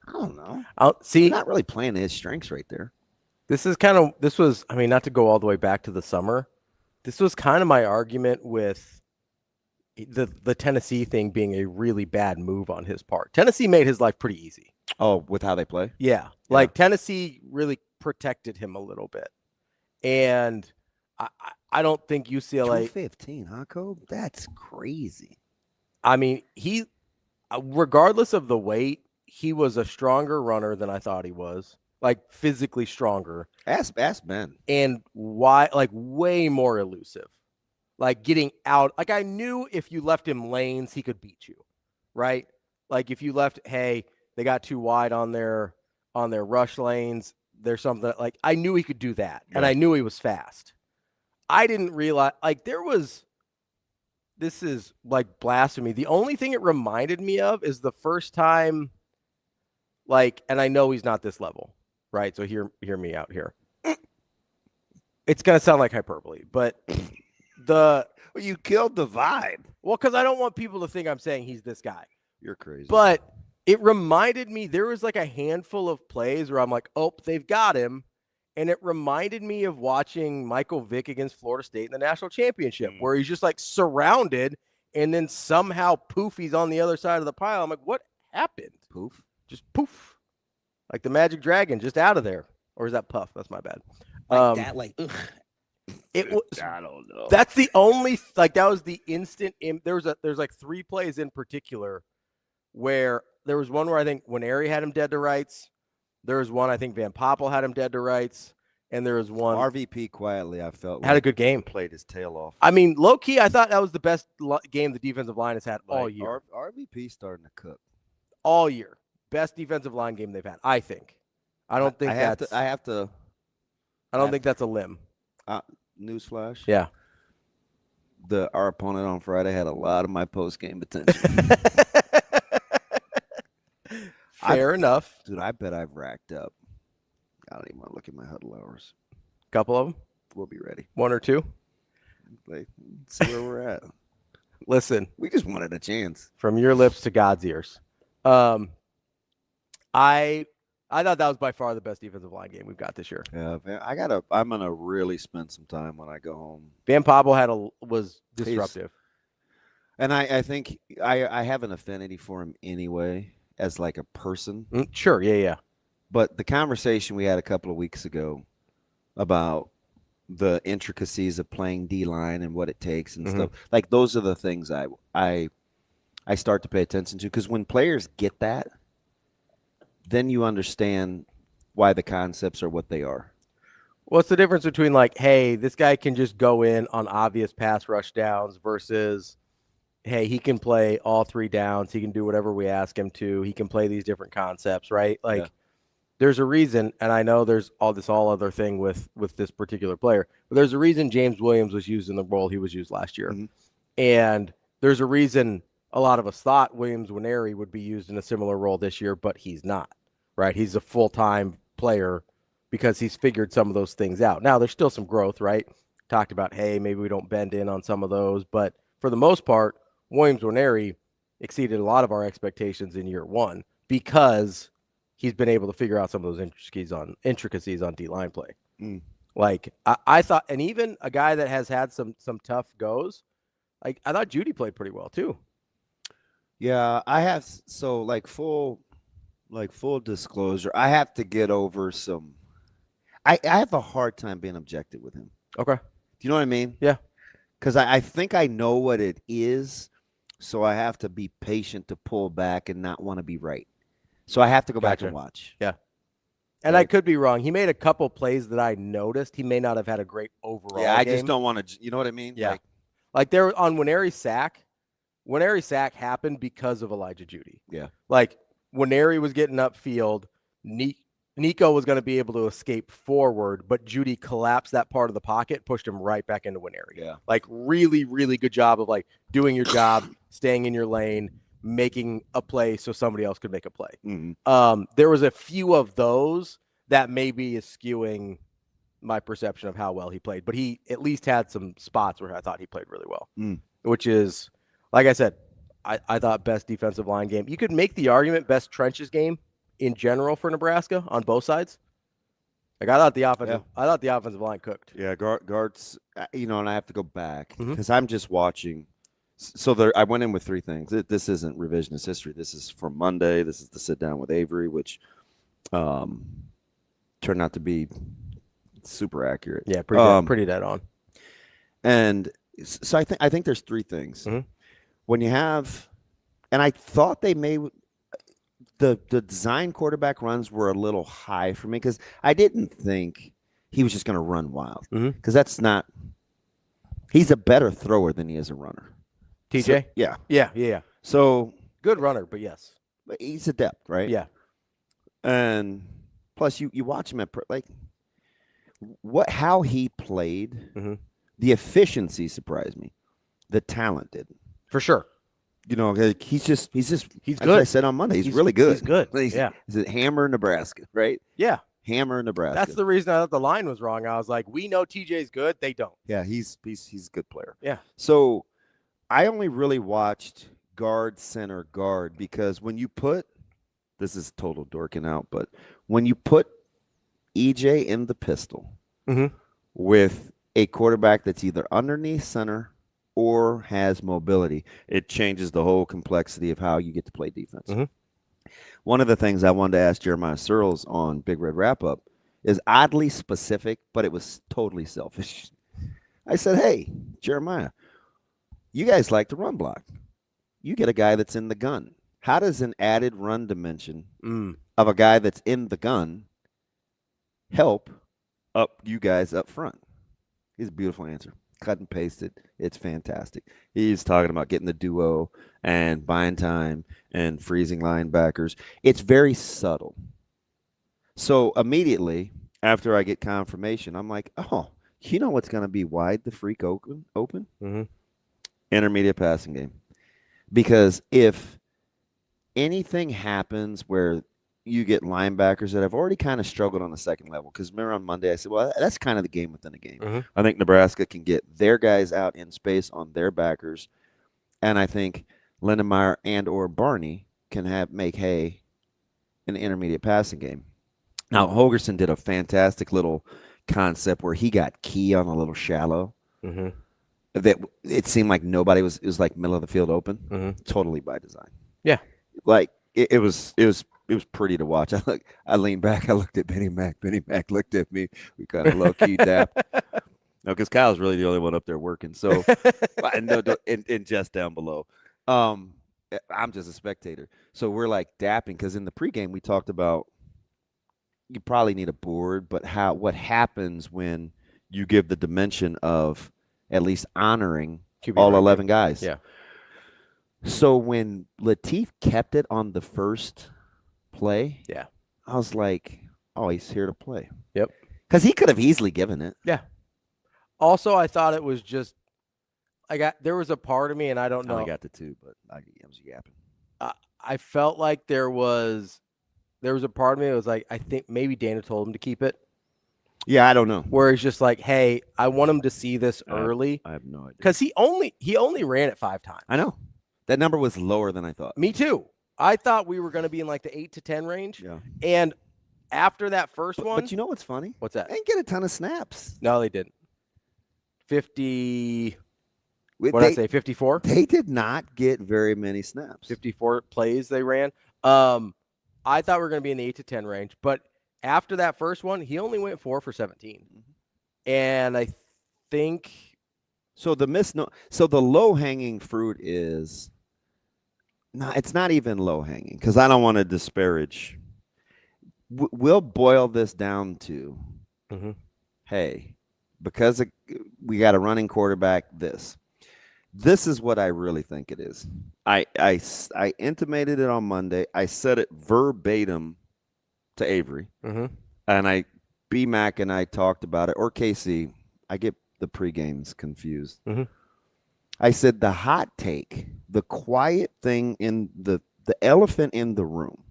I don't know. See, not really playing his strengths right there. This was, I mean, not to go all the way back to the summer, this was kind of my argument with the Tennessee thing being a really bad move on his part. Tennessee made his life pretty easy. Oh, with how they play? Yeah. Like, Tennessee really protected him a little bit. And I don't think UCLA 215, huh, Cole? That's crazy. I mean, he, regardless of the weight, he was a stronger runner than I thought he was. Like, physically stronger. Ask Ben. And way more elusive. Like, getting out. Like, I knew if you left him lanes, he could beat you, right? Like, if you left, hey, they got too wide on their rush lanes, there's something like I knew he could do that, and I knew he was fast. I didn't realize like this is like blasphemy. The only thing it reminded me of is the first time, like, and I know he's not this level, right? So hear me out here. It's gonna sound like hyperbole, but you killed the vibe. Well, because I don't want people to think I'm saying he's this guy. You're crazy. But it reminded me, there was like a handful of plays where I'm like, oh, they've got him. And it reminded me of watching Michael Vick against Florida State in the national championship, where he's just like surrounded and then somehow poof, he's on the other side of the pile. I'm like, what happened? Poof? Just poof. Like the Magic Dragon, just out of there. Or is that Puff? That's my bad. Like that, like, it was, I don't know. That's the only, like, that was the instant. There's like 3 plays in particular where there was one where I think Winery had him dead to rights. There was one I think Van Poppel had him dead to rights, and there was one RVP quietly. I felt had a good game. Played his tail off. I mean, low key, I thought that was the best game the defensive line has had all year. RVP starting to cook all year. Best defensive line game they've had. I think. I don't think that's. I don't think that's a limb. Newsflash. Yeah. Our opponent on Friday had a lot of my post game attention. Fair enough. Dude, I bet I've racked up. I don't even want to look at my huddle hours. Couple of them? We'll be ready. 1 or 2? Like, see where we're at. Listen. We just wanted a chance. From your lips to God's ears. I thought that was by far the best defensive line game we've got this year. Yeah, I'm gonna really spend some time when I go home. Van Poppel was disruptive. And I think I have an affinity for him anyway. As like a person. Sure, yeah. But the conversation we had a couple of weeks ago about the intricacies of playing D-line and what it takes and stuff, like those are the things I start to pay attention to, because when players get that, then you understand why the concepts are what they are. What's the difference between like, hey, this guy can just go in on obvious pass rush downs versus hey, he can play all 3 downs. He can do whatever we ask him to. He can play these different concepts, right? Like, there's a reason, and I know there's all other thing with this particular player, but there's a reason James Williams was used in the role he was used last year. And there's a reason a lot of us thought Williams Winery would be used in a similar role this year, but he's not, right? He's a full-time player because he's figured some of those things out. Now, there's still some growth, right? Talked about, hey, maybe we don't bend in on some of those, but for the most part, Williams Winery exceeded a lot of our expectations in year 1 because he's been able to figure out some of those intricacies on D-line play. Like I thought, and even a guy that has had some tough goes, like I thought Judy played pretty well too. Yeah, I have. So like full disclosure, I have to get over some. I have a hard time being objective with him. Okay. Do you know what I mean? Yeah. Because I think I know what it is. So I have to be patient to pull back and not want to be right. So I have to go back and watch. Yeah. And I could be wrong. He made a couple plays that I noticed. He may not have had a great overall I game. just don't want to, you know what I mean? Yeah. Like there on Winery's sack. Winery's sack happened because of Elijah Judy. Yeah. Like Winery was getting upfield. Nico was going to be able to escape forward, but Judy collapsed that part of the pocket, pushed him right back into Winery. Yeah. Like really, really good job of like doing your job, staying in your lane, making a play so somebody else could make a play. There was a few of those that maybe is skewing my perception of how well he played, but he at least had some spots where I thought he played really well, which is, like I said, I thought best defensive line game. You could make the argument best trenches game in general for Nebraska on both sides. Like I thought the offensive line cooked. Yeah, guards, and I have to go back because I'm just watching. So I went in with 3 things. This isn't revisionist history. This is from Monday. This is the sit down with Avery, which turned out to be super accurate. Yeah, pretty dead on. And so I think there's 3 things. When you have, and I thought they may. The design quarterback runs were a little high for me because I didn't think he was just going to run wild because that's not – he's a better thrower than he is a runner. T.J.? So, Yeah. So good runner, but yes. But he's adept, right? Yeah. And Plus, you watch him at how he played. Mm-hmm. The efficiency surprised me. The talent didn't. For sure. You know, he's good. As I said on Monday, he's really good. He's good. Yeah. Is it Hammer, Nebraska, right? Yeah. Hammer, Nebraska. That's the reason I thought the line was wrong. I was like, we know TJ's good. They don't. Yeah, he's a good player. Yeah. So I only really watched guard, center, guard, because when you put – this is total dorking out, but when you put EJ in the pistol with a quarterback that's either underneath center or has mobility, it changes the whole complexity of how you get to play defense. One of the things I wanted to ask Jeremiah Searles on Big Red Wrap-Up is oddly specific, but it was totally selfish. I said, hey, Jeremiah, you guys like to run block. You get a guy that's in the gun. How does an added run dimension of a guy that's in the gun help up you guys up front? He's a beautiful answer. Cut and pasted. It's fantastic. He's talking about getting the duo and buying time and freezing linebackers. It's very subtle. So immediately after I get confirmation, I'm like, oh, you know what's going to be wide the freak open? Intermediate passing game. Because if anything happens where you get linebackers that have already kind of struggled on the second level, because remember on Monday I said, well, that's kind of the game within a game. I think Nebraska can get their guys out in space on their backers, and I think Lindenmeyer and or Barney can make hay in the intermediate passing game. Now, Holgerson did a fantastic little concept where he got key on a little shallow. That it seemed like nobody was. It was like middle of the field open, totally by design. Yeah, like it was pretty to watch. I leaned back. I looked at Benny Mac. Benny Mac looked at me. We kind of low key dapped. No, because Kyle's really the only one up there working. So, and Jess down below. I'm just a spectator. So we're like dapping because in the pregame we talked about you probably need a board, but what happens when you give the dimension of at least honoring all 11 guys. Yeah. So when Lateef kept it on the first play, I was like, oh, he's here to play. Yep. Because he could have easily given it. Yeah. Also, I thought it was just there was a part of me, and I don't know. I got the two, but I was yapping. I felt like there was a part of me that was like, I think maybe Dana told him to keep it. Yeah, I don't know. Where he's just like, hey, I want him to see this early. I have no idea. Because he only ran it 5 times. I know. That number was lower than I thought. Me too. I thought we were going to be in like the 8 to 10 range. Yeah. And after that first one. But you know what's funny? What's that? They didn't get a ton of snaps. No, they didn't. 50. What did I say? 54? They did not get very many snaps. 54 plays they ran. I thought we were going to be in the 8 to 10 range. But after that first one, he only went 4 for 17. And I think. So the low-hanging fruit is. No, it's not even low-hanging because I don't want to disparage. We'll boil this down to, hey, because we got a running quarterback, this is what I really think it is. I intimated it on Monday. I said it verbatim to Avery, and B-Mac and I talked about it, or KC. I get the pregames confused. I said the hot take, the quiet thing in the elephant in the room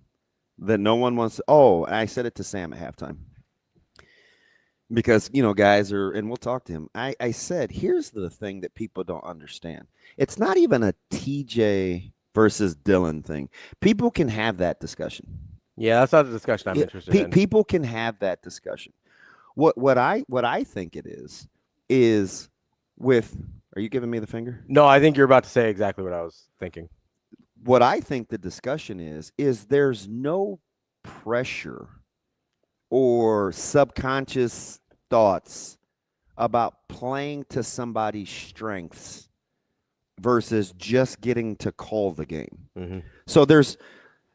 that no one wants to, and I said it to Sam at halftime. Because, guys and we'll talk to him. I said, here's the thing that people don't understand. It's not even a TJ versus Dylan thing. People can have that discussion. Yeah, that's not the discussion I'm interested in. People can have that discussion. What I think it is with. Are you giving me the finger? No, I think you're about to say exactly what I was thinking. What I think the discussion is there's no pressure or subconscious thoughts about playing to somebody's strengths versus just getting to call the game. So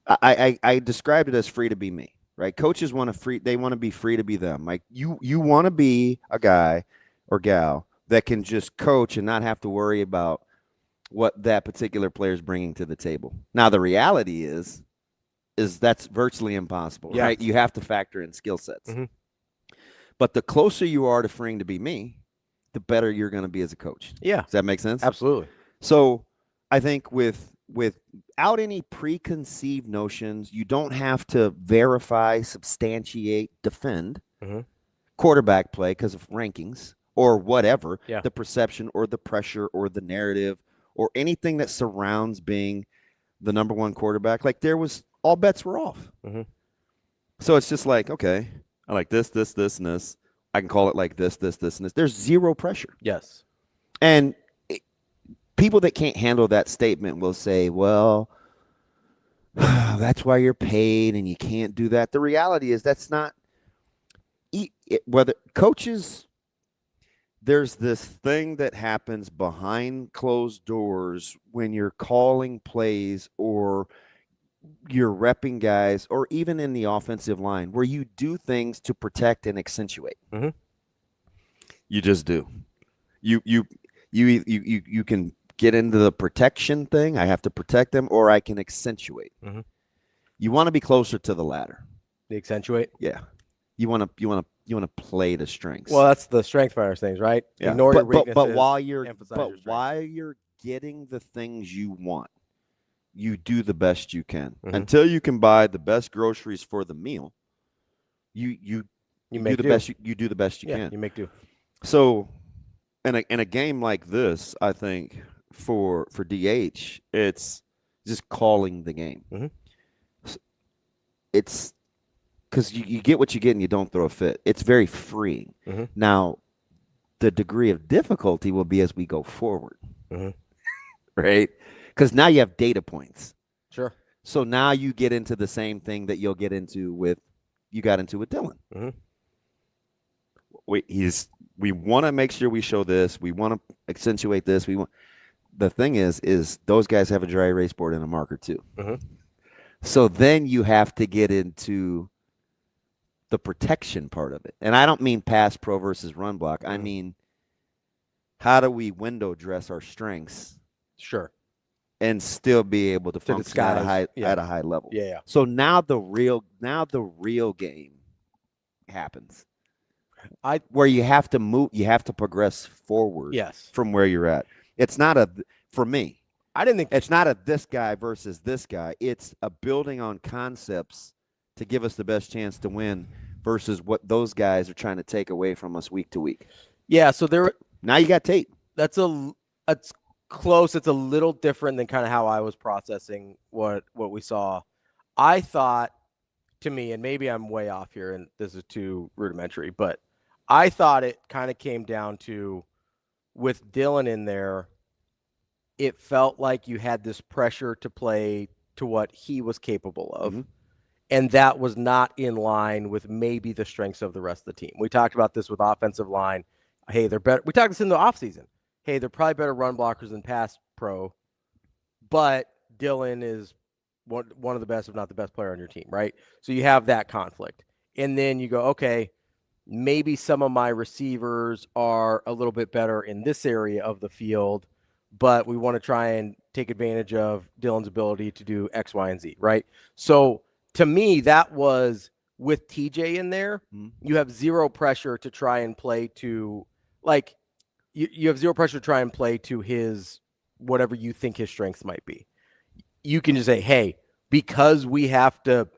I described it as free to be me, right? Coaches they want to be free to be them. Like you want to be a guy or gal that can just coach and not have to worry about what that particular player is bringing to the table. Now, the reality is that's virtually impossible, Yeah. right? You have to factor in skill sets. Mhm. But the closer you are to freeing to be me, the better you're going to be as a coach. Yeah. Does that make sense? Absolutely. So I think without any preconceived notions, you don't have to verify, substantiate, defend quarterback play because of rankings or whatever, the perception or the pressure or the narrative or anything that surrounds being the number one quarterback. Like all bets were off. So it's just like, okay, I like this, and this. I can call it like this, and this. There's zero pressure. Yes. And people that can't handle that statement will say, well, that's why you're paid and you can't do that. The reality is that's not whether coaches, there's this thing that happens behind closed doors when you're calling plays or you're repping guys or even in the offensive line where you do things to protect and accentuate. You just do. You can get into the protection thing. I have to protect them, or I can accentuate. You want to be closer to the latter. The accentuate. Yeah. You want to play the strengths. Well, that's the strength finders things, right? Yeah. Ignore your weaknesses. But while you're getting the things you want, you do the best you can. Until you can buy the best groceries for the meal, you do the best you do the best you can. You make do. So, in a game like this, I think for DH, it's just calling the game. It's because you get what you get and you don't throw a fit. It's very freeing. Now, the degree of difficulty will be as we go forward, right? Because now you have data points. Sure. So now you get into the same thing that you got into with Dylan. We want to make sure we show this. We want to accentuate this. The thing is those guys have a dry erase board and a marker too. So then you have to get into the protection part of it. And I don't mean pass pro versus run block. I mean, how do we window dress our strengths? Sure. And still be able to function at a high level. Yeah. So now the real game happens. Where you have to move, you have to progress forward. Yes. From where you're at. It's not for me. I didn't think it's not this guy versus this guy. It's a building on concepts to give us the best chance to win versus what those guys are trying to take away from us week to week. Yeah. So now you got tape. That's close. It's a little different than kind of how I was processing what we saw. I thought, to me, and maybe I'm way off here and this is too rudimentary, but I thought it kind of came down to, with Dylan in there, it felt like you had this pressure to play to what he was capable of. And that was not in line with maybe the strengths of the rest of the team. We talked about this with offensive line. Hey, they're better. We talked this in the offseason. Hey, they're probably better run blockers than pass pro, but Dylan is one of the best, if not the best player on your team, right? So you have that conflict. And then you go, okay, maybe some of my receivers are a little bit better in this area of the field, but we want to try and take advantage of Dylan's ability to do X, Y, and Z, right? So to me, that was, with TJ in there, you have zero pressure to try and play to, like, you have zero pressure to try and play to his, whatever you think his strengths might be. You can just say, hey, because we have to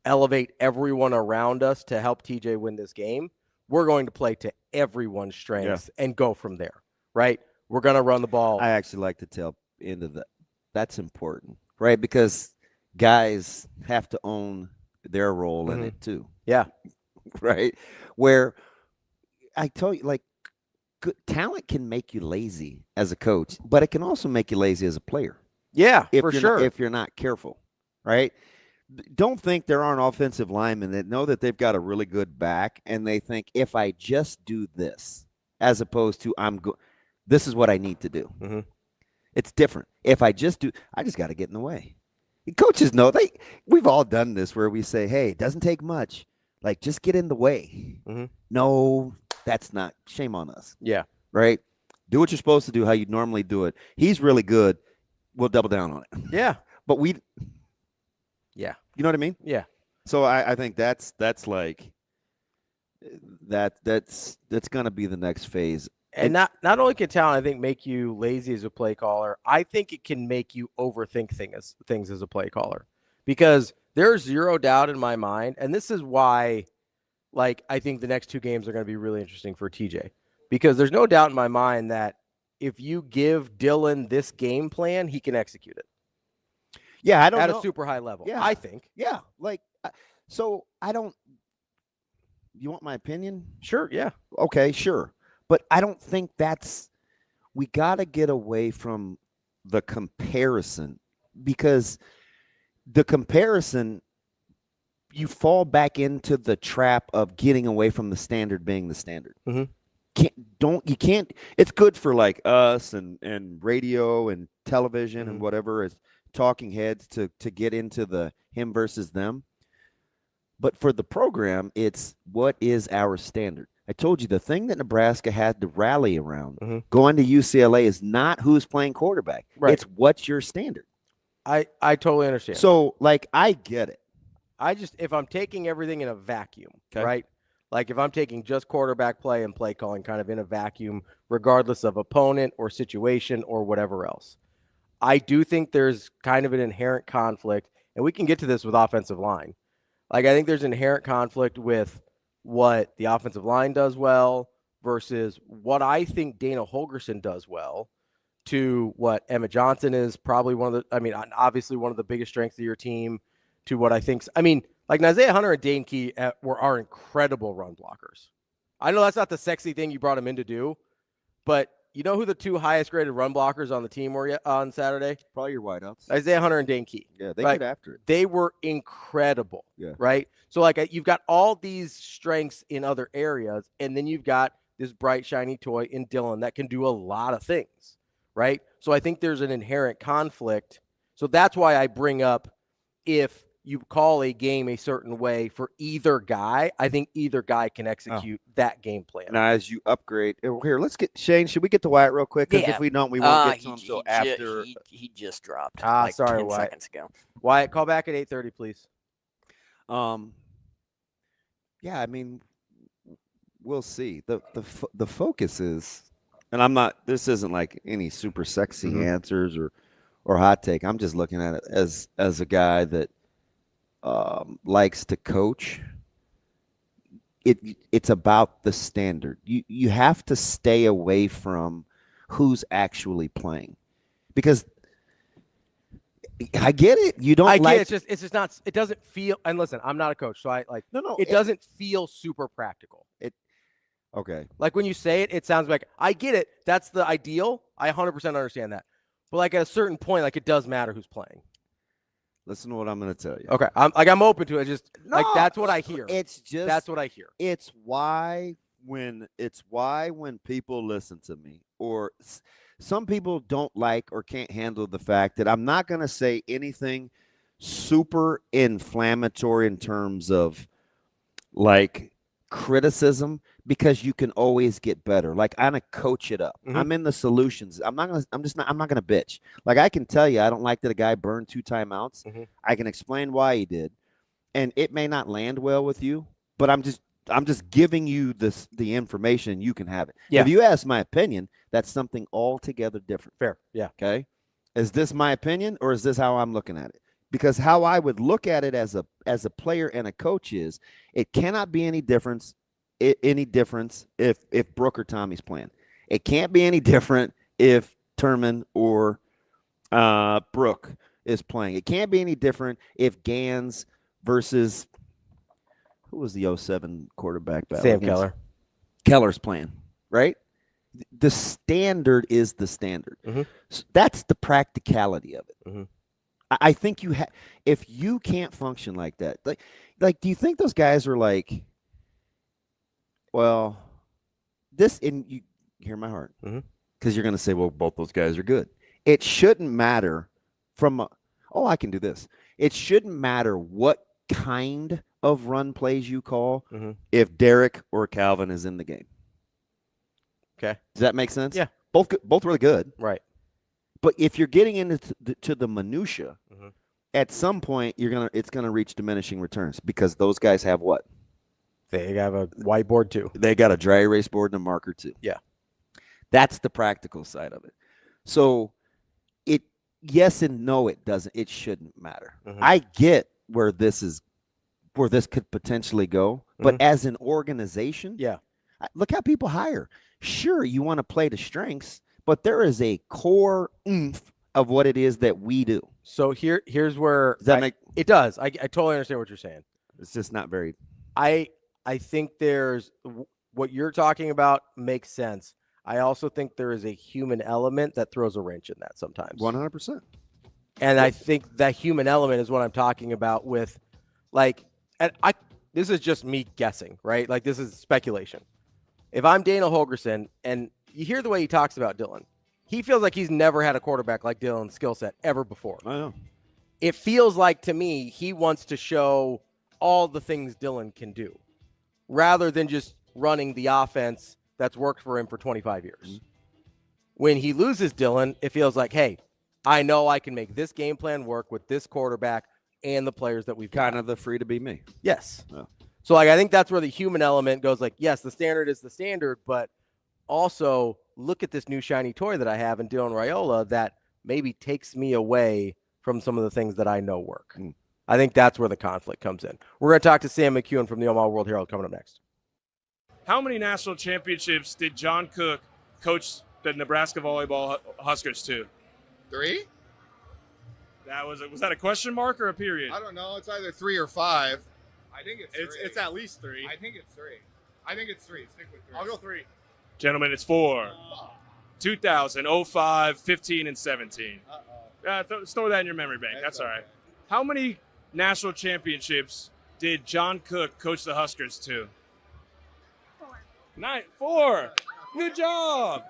elevate everyone around us to help TJ win this game, we're going to play to everyone's strengths and go from there, right? We're going to run the ball. I actually like to tell into that. That's important, right? Because guys have to own their role in it too. Yeah. Right? Where I tell you, like, good talent can make you lazy as a coach, but it can also make you lazy as a player. Yeah, for sure. If you're not careful, right? Don't think there aren't offensive linemen that know that they've got a really good back, and they think, if I just do this, as opposed to this is what I need to do. It's different. If I just got to get in the way. Coaches know we've all done this where we say, hey, it doesn't take much. Like, just get in the way. No, that's not. Shame on us. Yeah. Right? Do what you're supposed to do, how you normally do it. He's really good. We'll double down on it. Yeah. But You know what I mean? Yeah. So I think that's like that's going to be the next phase. And not only can talent, I think, make you lazy as a play caller, I think it can make you overthink things as a play caller. Because there's zero doubt in my mind, and this is why, like, I think the next 2 games are going to be really interesting for TJ. Because there's no doubt in my mind that if you give Dylan this game plan, he can execute it. Yeah, I don't at know. a super high level. Yeah. I think. Yeah, like so I don't. You want my opinion? Sure. Yeah. Okay, sure. But I don't think that's. We got to get away from the comparison, because the comparison, you fall back into the trap of getting away from the standard being the standard. Mm-hmm. You can't. It's good for like us and radio and television Mm-hmm. and whatever as talking heads to get into the him versus them. But for the program, it's what is our standard. I told you the thing that Nebraska had to rally around going to UCLA is not who's playing quarterback. Right. It's what's your standard. I totally understand. So, like, I get it. I just, if I'm taking everything in a vacuum, right? Like if I'm taking just quarterback play and play calling kind of in a vacuum, regardless of opponent or situation or whatever else, I do think there's kind of an inherent conflict, and we can get to this with offensive line. Like, I think there's inherent conflict with what the offensive line does well versus what I think Dana Holgorsen does well to what Emmett Johnson is probably obviously one of the biggest strengths of your team to what I think. I mean, like Isaiah Hunter and Dane Key are incredible run blockers. I know that's not the sexy thing you brought him in to do, but you know who the 2 highest graded run blockers on the team were on Saturday? Probably your wideouts. Isaiah Hunter and Dane Key. Yeah, they get after it. They were incredible. Yeah. Right? So, like, you've got all these strengths in other areas, and then you've got this bright, shiny toy in Dylan that can do a lot of things, right? So I think there's an inherent conflict. So that's why I bring up if you call a game a certain way for either guy, I think either guy can execute that game plan. Now, as you upgrade, here, let's get Shane. Should we get to Wyatt real quick? Because if we don't, we won't get to him until after. He just dropped. Sorry, 10 Wyatt. seconds ago. Wyatt, call back at 8:30, please. Yeah, I mean, we'll see. The focus is, and I'm not. This isn't like any super sexy answers or hot take. I'm just looking at it as a guy that likes to coach. It's about the standard. You have to stay away from who's actually playing, because I get it. You don't like it. It's just not. It doesn't feel. And listen, I'm not a coach, so no. It doesn't feel super practical. Okay. Like when you say it, it sounds like I get it. That's the ideal. I 100% understand that. But like at a certain point, like it does matter who's playing. Listen to what I'm going to tell you. Okay, I'm open to it. Just that's what I hear. That's what I hear. It's why when people listen to me, or some people don't like or can't handle the fact that I'm not going to say anything super inflammatory in terms of like criticism, because you can always get better. Like, I'm gonna coach it up. I'm in the solutions. I'm not gonna bitch. Like, I can tell you I don't like that a guy burned 2 timeouts. I can explain why he did, and it may not land well with you, but I'm just giving you the information. You can have it. Yeah. If you ask my opinion, that's something altogether different. Fair. Yeah. Okay. Is this my opinion, or is this how I'm looking at it? Because how I would look at it as a player and a coach is, it cannot be any difference if Brooke or Tommy's playing. It can't be any different if Turman or Brooke is playing. It can't be any different if Gans versus who was the 07 quarterback battle? Sam Keller. Keller's playing, right? The standard is the standard. So that's the practicality of it. I think if you can't function like that, like, do you think those guys are like, well, this, and you hear my heart, because you're going to say, well, both those guys are good. It shouldn't matter I can do this. It shouldn't matter what kind of run plays you call if Derek or Calvin is in the game. Okay. Does that make sense? Yeah. Both really good. Right. But if you're getting into the minutia at some point it's gonna reach diminishing returns because those guys have what? They have a whiteboard too. They got a dry erase board and a marker too. Yeah. That's the practical side of it. So yes and no, it shouldn't matter. Mm-hmm. I get where this could potentially go, but as an organization, look how people hire. Sure, you want to play to strengths, but there is a core oomph of what it is that we do. So here's where it does. I totally understand what you're saying. It's just not very. I think there's what you're talking about makes sense. I also think there is a human element that throws a wrench in that sometimes. 100%. And I think that human element is what I'm talking about with, like, and this is just me guessing, right? Like, this is speculation. If I'm Daniel Holgorsen and you hear the way he talks about Dylan, he feels like he's never had a quarterback like Dylan's skill set ever before. I know. It feels like to me he wants to show all the things Dylan can do rather than just running the offense that's worked for him for 25 years. Mm-hmm. When he loses Dylan, it feels like, hey, I know I can make this game plan work with this quarterback and the players that we've got. Kind of the free to be me. Yes. Oh. So, like, I think that's where the human element goes, like, yes, the standard is the standard, but also look at this new shiny toy that I have in Dylan Raiola that maybe takes me away from some of the things that I know work. Mm. I think that's where the conflict comes in. We're going to talk to Sam McKewon from the Omaha World Herald coming up next. How many national championships did John Cook coach the Nebraska volleyball Huskers to? 3? Was that a question mark or a period? I don't know. It's either 3 or 5. I think it's 3. It's at least 3. I think it's 3. I think it's 3. Stick with 3. I'll go 3. Gentlemen, it's 4. 2000, 05, 15, and 17. Store that in your memory bank. That's all right. How many national championships did John Cook coach the Huskers to? 4. Good job.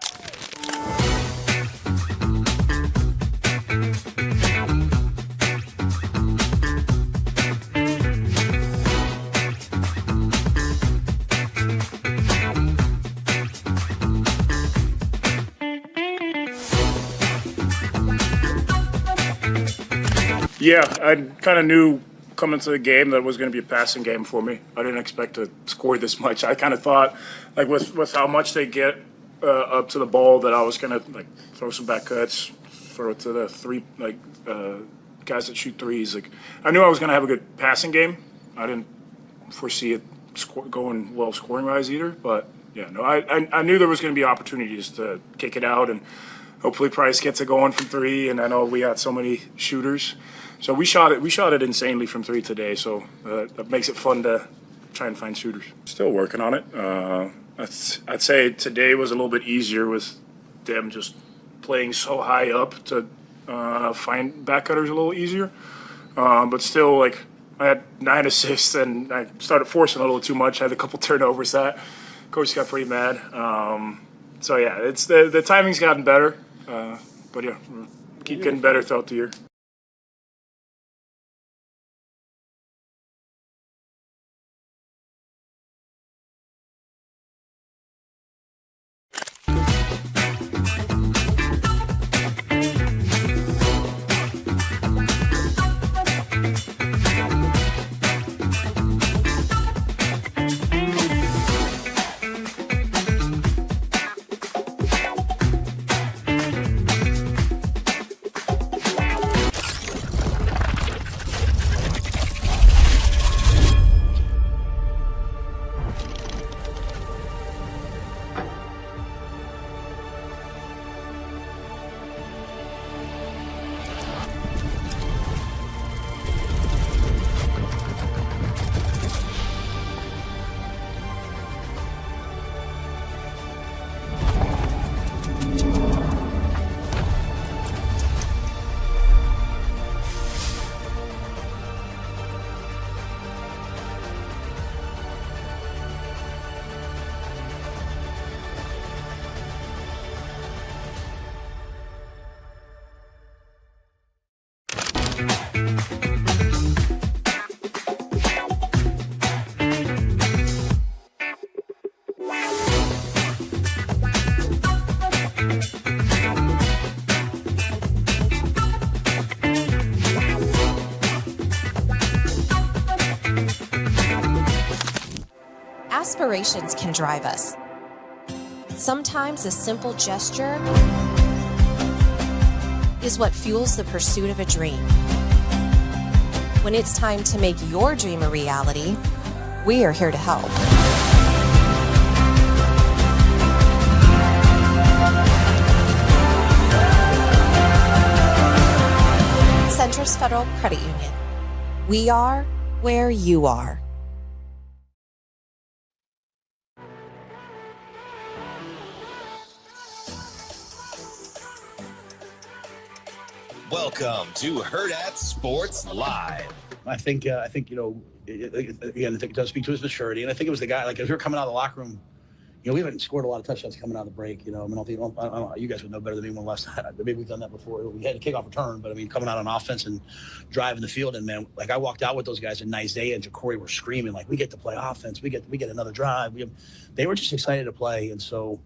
Yeah, I kind of knew coming to the game that it was going to be a passing game for me. I didn't expect to score this much. I kind of thought, like with how much they get up to the ball, that I was going to like throw some back cuts, throw it to the guys that shoot threes. Like I knew I was going to have a good passing game. I didn't foresee it going well scoring wise either. But yeah, no, I knew there was going to be opportunities to kick it out, and hopefully Price gets it going from 3. And I know we had so many shooters. So we shot it insanely from 3 today, so that makes it fun to try and find shooters. Still working on it. I'd say today was a little bit easier with them just playing so high up to find back cutters a little easier. But still, like, I had 9 assists, and I started forcing a little too much. I had a couple turnovers that coach got pretty mad. So, yeah, it's the timing's gotten better. But, yeah, keep getting better throughout the year. Aspirations can drive us. Sometimes a simple gesture is what fuels the pursuit of a dream. When it's time to make your dream a reality, we are here to help. Centris Federal Credit Union. We are where you are. Welcome to Hurrdat Sports Live. I think again, I think it does speak to his maturity, and I think it was the guy. Like as we were coming out of the locker room, we haven't scored a lot of touchdowns coming out of the break. I don't know, you guys would know better than me when last time. Maybe we've done that before. We had a kickoff return, but coming out on offense and driving the field, and man, like I walked out with those guys, and Isaiah and Jacory were screaming like, "We get to play offense. We get another drive." They were just excited to play, and so.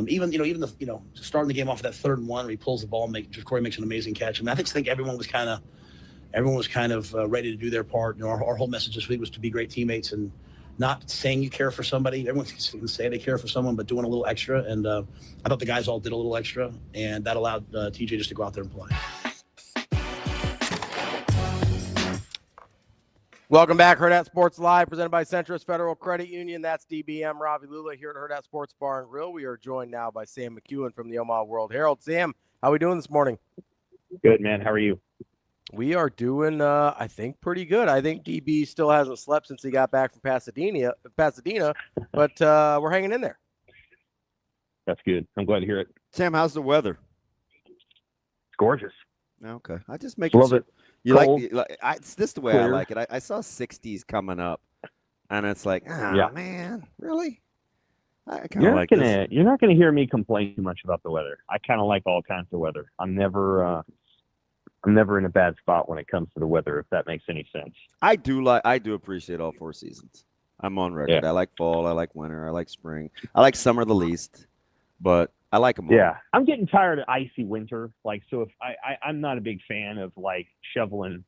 Even the starting the game off of that 3rd and 1 where he pulls the ball, Jacory makes an amazing catch. I think everyone was kind of ready to do their part. Our whole message this week was to be great teammates and not saying you care for somebody. Everyone can say they care for someone, but doing a little extra. And I thought the guys all did a little extra, and that allowed T.J. just to go out there and play. Welcome back, Hurrdat Sports Live, presented by Centris Federal Credit Union. That's DBM Ravi Lulla here at Hurrdat Sports Bar and Grill. We are joined now by Sam McKewon from the Omaha World Herald. Sam, how are we doing this morning? Good, man. How are you? We are doing, I think, pretty good. I think DB still hasn't slept since he got back from Pasadena, but we're hanging in there. That's good. I'm glad to hear it. Sam, how's the weather? It's gorgeous. Okay. I just make Love it. It's this the way clear. I like it. I saw 60s coming up, and it's like, man, really? I kind of like this. You're not gonna hear me complain too much about the weather. I kind of like all kinds of weather. I'm never in a bad spot when it comes to the weather, if that makes any sense. I do appreciate all 4 seasons. I'm on record. Yeah. I like fall. I like winter. I like spring. I like summer the least, but I like them all. Yeah, I'm getting tired of icy winter. So if I'm not a big fan of shoveling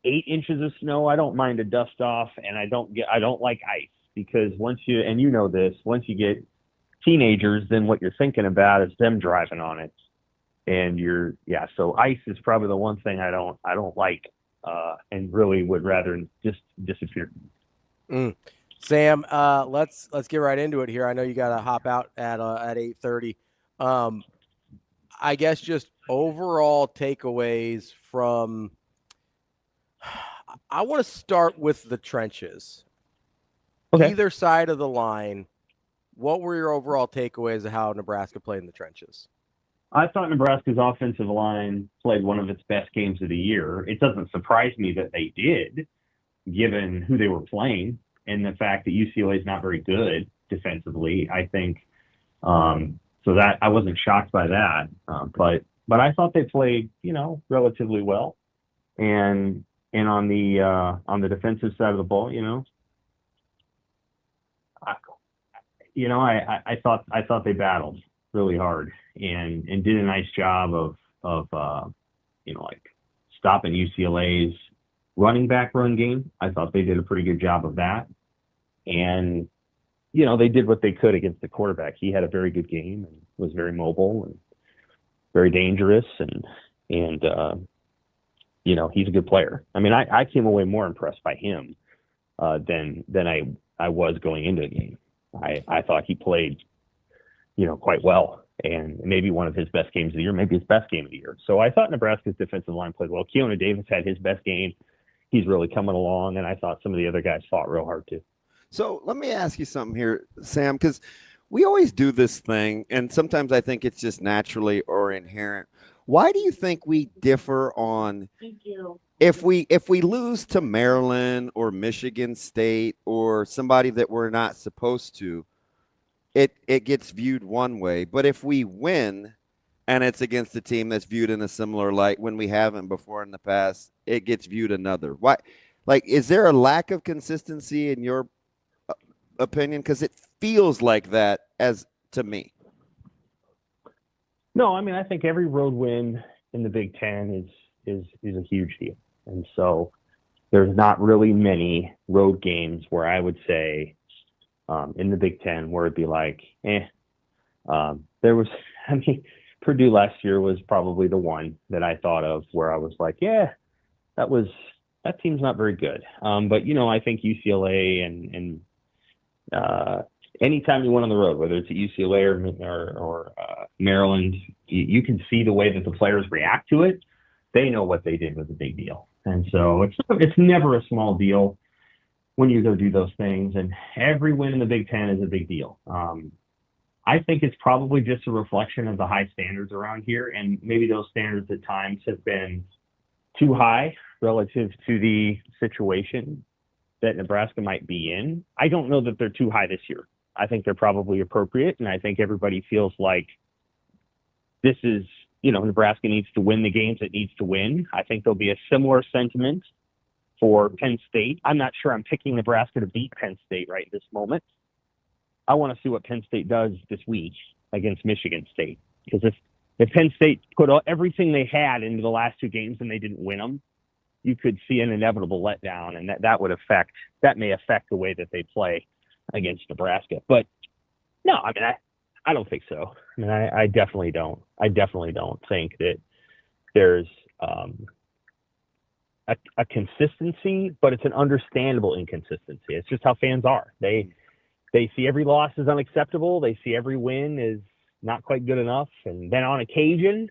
8 inches of snow. I don't mind a dust off, and I don't like ice because once you get teenagers, then what you're thinking about is them driving on it, and so ice is probably the one thing I don't like, and really would rather just disappear. Sam, let's get right into it here. I know you got to hop out at 8:30. I guess just overall takeaways from. I want to start with the trenches. Okay. Either side of the line. What were your overall takeaways of how Nebraska played in the trenches? I thought Nebraska's offensive line played one of its best games of the year. It doesn't surprise me that they did, given who they were playing. And the fact that UCLA is not very good defensively, I think, so that I wasn't shocked by that. But I thought they played, relatively well. And on the defensive side of the ball, I thought they battled really hard and did a nice job of stopping UCLA's running back run game. I thought they did a pretty good job of that. And, they did what they could against the quarterback. He had a very good game and was very mobile and very dangerous. And he's a good player. I mean, I came away more impressed by him than I was going into the game. I thought he played, quite well. And maybe one of his best games of the year, maybe his best game of the year. So I thought Nebraska's defensive line played well. Keona Davis had his best game. He's really coming along, and I thought some of the other guys fought real hard too. So let me ask you something here, Sam, because we always do this thing, and sometimes I think it's just naturally or inherent. Why do you think we differ on if we lose to Maryland or Michigan State or somebody that we're not supposed to, it gets viewed one way, but if we win and it's against a team that's viewed in a similar light when we haven't before in the past, it gets viewed another. Why? Is there a lack of consistency in your opinion? Because it feels like that as to me. No, I mean, I think every road win in the Big Ten is a huge deal. And so there's not really many road games where I would say in the Big Ten where it'd be like, there was, I mean, Purdue last year was probably the one that I thought of where I was like, yeah, that team's not very good. But, you know, I think UCLA and anytime you went on the road, whether it's at UCLA or Maryland, you can see the way that the players react to it. They know what they did was a big deal. And so it's never a small deal when you go do those things. And every win in the Big Ten is a big deal. I think it's probably just a reflection of the high standards around here. And maybe those standards at times have been too high relative to the situation that Nebraska might be in. I don't know that they're too high this year. I think they're probably appropriate. And I think everybody feels like this is, you know, Nebraska needs to win the games it needs to win. I think there'll be a similar sentiment for Penn State. I'm not sure I'm picking Nebraska to beat Penn State right this moment. I want to see what Penn State does this week against Michigan State. Because if Penn State put everything they had into the last two games and they didn't win them, you could see an inevitable letdown, and that may affect the way that they play against Nebraska. But no, I mean, I don't think so. I mean, I definitely don't. I definitely don't think that there's a consistency, but it's an understandable inconsistency. It's just how fans are. They see every loss as unacceptable. They see every win as not quite good enough. And then on occasion,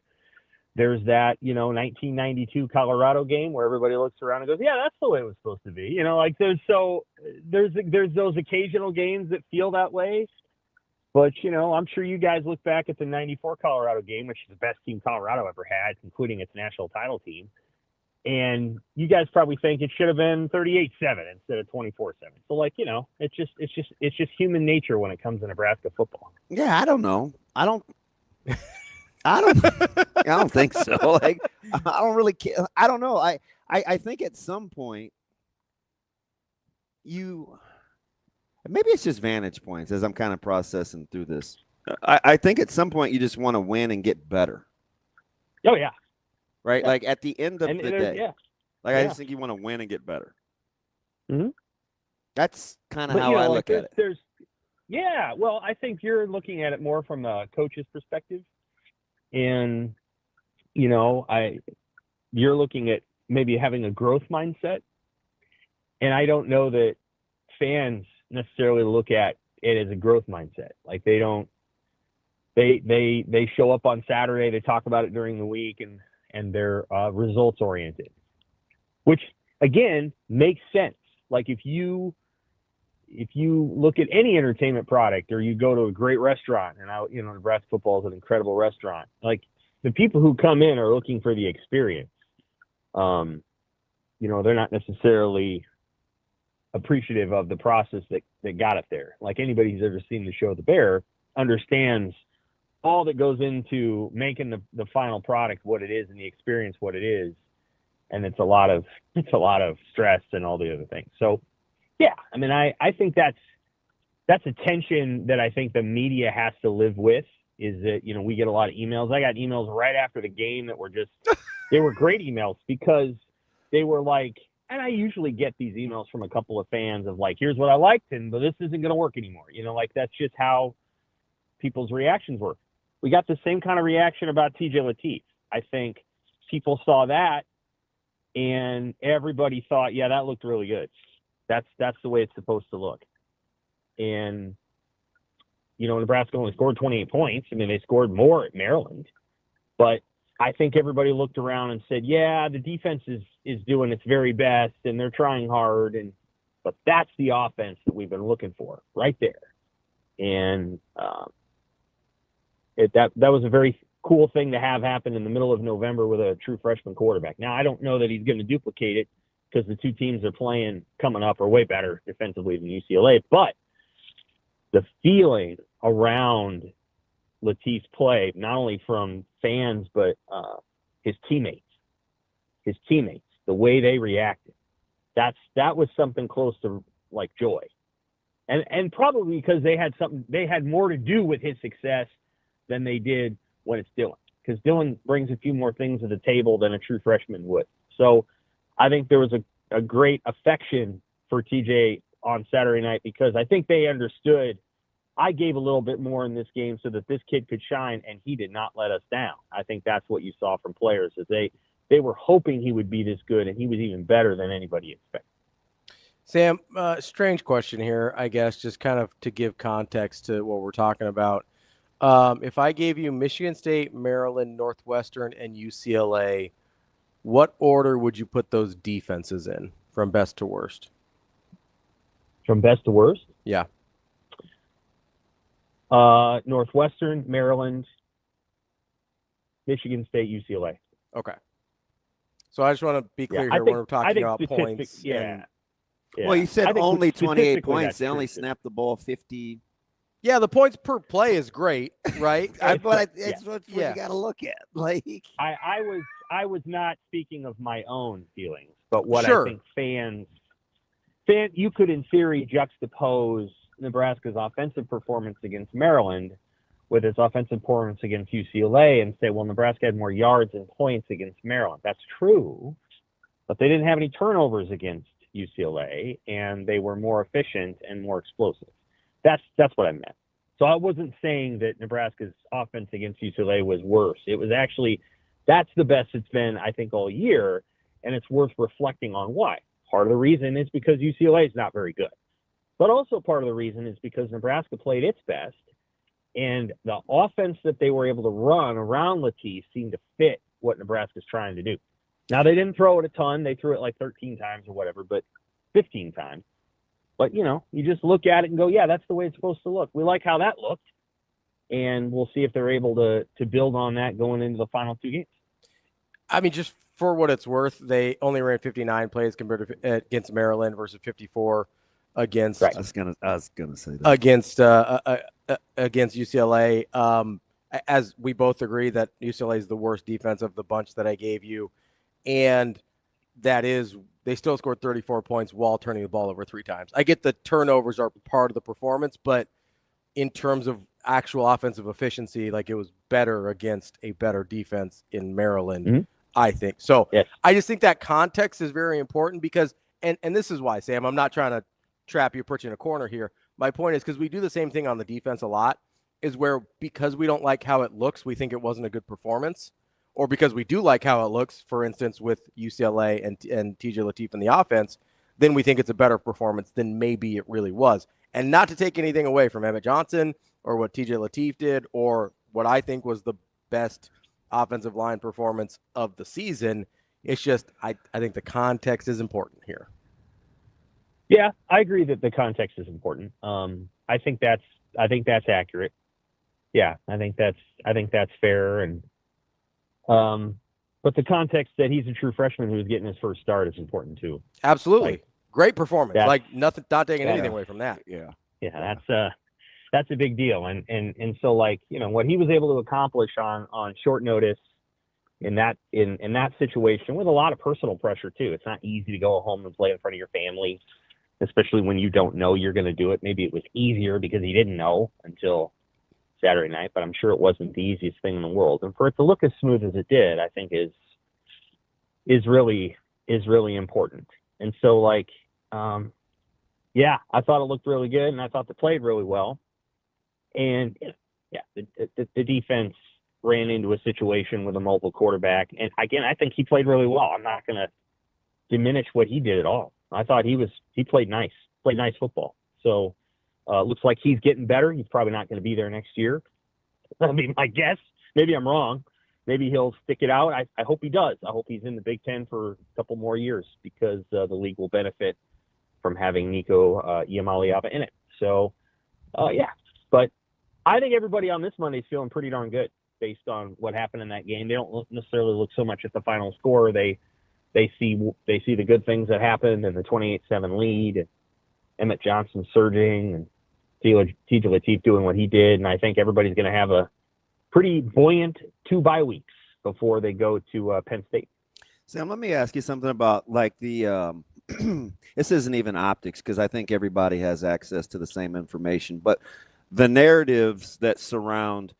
there's that, you know, 1992 Colorado game where everybody looks around and goes, yeah, that's the way it was supposed to be. You know, like there's those occasional games that feel that way. But, you know, I'm sure you guys look back at the 94 Colorado game, which is the best team Colorado ever had, including its national title team. And you guys probably think it should have been 38-7 instead of 24-7. So, like, you know, it's just human nature when it comes to Nebraska football. Yeah, I don't know. I don't think so. Like, I don't really care. I don't know. I think at some point maybe it's just vantage points as I'm kind of processing through this. I think at some point you just want to win and get better. Oh, yeah. Right? Yeah. Like at the end of the day. Yeah. Like, I just think you want to win and get better. Mm-hmm. That's kind of how I look at it. Yeah, well, I think you're looking at it more from a coach's perspective. And, you know, you're looking at maybe having a growth mindset. And I don't know that fans necessarily look at it as a growth mindset. Like they show up on Saturday, they talk about it during the week, and they're results oriented, which again makes sense. Like if you look at any entertainment product, or you go to a great restaurant, and Nebraska football is an incredible restaurant. Like the people who come in are looking for the experience. You know, they're not necessarily appreciative of the process that got it there. Like anybody who's ever seen the show The Bear understands all that goes into making the final product what it is and the experience what it is. And it's a lot of stress and all the other things. So yeah, I mean, I think that's a tension that I think the media has to live with, is that, you know, we get a lot of emails. I got emails right after the game that were they were great emails, because they were like, and I usually get these emails from a couple of fans of like, here's what I liked, but this isn't going to work anymore. You know, like that's just how people's reactions were. We got the same kind of reaction about T.J. Lateef. I think people saw that and everybody thought, yeah, that looked really good. That's the way it's supposed to look. And, you know, Nebraska only scored 28 points. I mean, they scored more at Maryland. But I think everybody looked around and said, yeah, the defense is doing its very best and they're trying hard. But that's the offense that we've been looking for right there. And that was a very cool thing to have happen in the middle of November with a true freshman quarterback. Now, I don't know that he's going to duplicate it, because the two teams they're playing coming up are way better defensively than UCLA. But the feeling around Lateef's play, not only from fans, but his teammates, the way they reacted, that was something close to like joy. And probably because they had more to do with his success than they did when it's Dylan. Because Dylan brings a few more things to the table than a true freshman would. So I think there was a great affection for TJ on Saturday night because I think they understood I gave a little bit more in this game so that this kid could shine, and he did not let us down. I think that's what you saw from players, is they were hoping he would be this good, and he was even better than anybody expected. Sam, strange question here, I guess, just kind of to give context to what we're talking about. If I gave you Michigan State, Maryland, Northwestern, and UCLA, what order would you put those defenses in from best to worst? From best to worst? Yeah. Northwestern, Maryland, Michigan State, UCLA. Okay. So I just want to be clear here when we're talking about points. Yeah. Well, you said only 28 points. They true, only too. snapped the ball 50. Yeah, the points per play is great, right? But it's what you got to look at. Like I was not speaking of my own feelings, but what Sure. I think fans, you could in theory juxtapose Nebraska's offensive performance against Maryland with its offensive performance against UCLA and say, well, Nebraska had more yards and points against Maryland. That's true, but they didn't have any turnovers against UCLA, and they were more efficient and more explosive. That's what I meant. So I wasn't saying that Nebraska's offense against UCLA was worse. It was actually, that's the best it's been, I think, all year, and it's worth reflecting on why. Part of the reason is because UCLA is not very good. But also part of the reason is because Nebraska played its best, and the offense that they were able to run around Lateef seemed to fit what Nebraska's trying to do. Now, they didn't throw it a ton. They threw it like 13 times or whatever, but 15 times. But, you just look at it and go, yeah, that's the way it's supposed to look. We like how that looked, and we'll see if they're able to build on that going into the final two games. I mean, just for what it's worth, they only ran 59 plays compared to against Maryland versus 54 against. I was gonna say that against UCLA. As we both agree that UCLA is the worst defense of the bunch that I gave you, and that is they still scored 34 points while turning the ball over 3 times. I get the turnovers are part of the performance, but in terms of actual offensive efficiency, like it was better against a better defense in Maryland. Mm-hmm. I think so. Yes. I just think that context is very important because, and this is why, Sam, I'm not trying to trap you, put you in a corner here. My point is because we do the same thing on the defense a lot, is where because we don't like how it looks, we think it wasn't a good performance, or because we do like how it looks, for instance, with UCLA and T.J. Lateef in the offense, then we think it's a better performance than maybe it really was. And not to take anything away from Emmett Johnson or what T.J. Lateef did or what I think was the best offensive line performance of the season. It's just I think the context is important here. Yeah, I agree that the context is important. I think that's accurate. Yeah, I think that's fair. And but the context that he's a true freshman who was getting his first start is important too. Absolutely, great performance. Like nothing, not taking anything away from that. Yeah, that's a big deal. And so what he was able to accomplish on short notice in that situation with a lot of personal pressure too. It's not easy to go home and play in front of your family, especially when you don't know you're going to do it. Maybe it was easier because he didn't know until Saturday night, but I'm sure it wasn't the easiest thing in the world. And for it to look as smooth as it did, I think is really important. And so I thought it looked really good, and I thought they played really well. And the defense ran into a situation with a mobile quarterback. And again, I think he played really well. I'm not going to diminish what he did at all. I thought he played nice football. So looks like he's getting better. He's probably not going to be there next year. That'll be my guess. Maybe I'm wrong. Maybe he'll stick it out. I hope he does. I hope he's in the Big Ten for a couple more years because the league will benefit from having Nico Iamaleava in it. So, but I think everybody on this Monday is feeling pretty darn good based on what happened in that game. They don't necessarily look so much at the final score. They see the good things that happened and the 28-7 lead, and Emmett Johnson surging, and T.J. Lateef doing what he did. And I think everybody's going to have a pretty buoyant 2 bye weeks before they go to Penn State. Sam, let me ask you something about the this isn't even optics because I think everybody has access to the same information, but the narratives that surround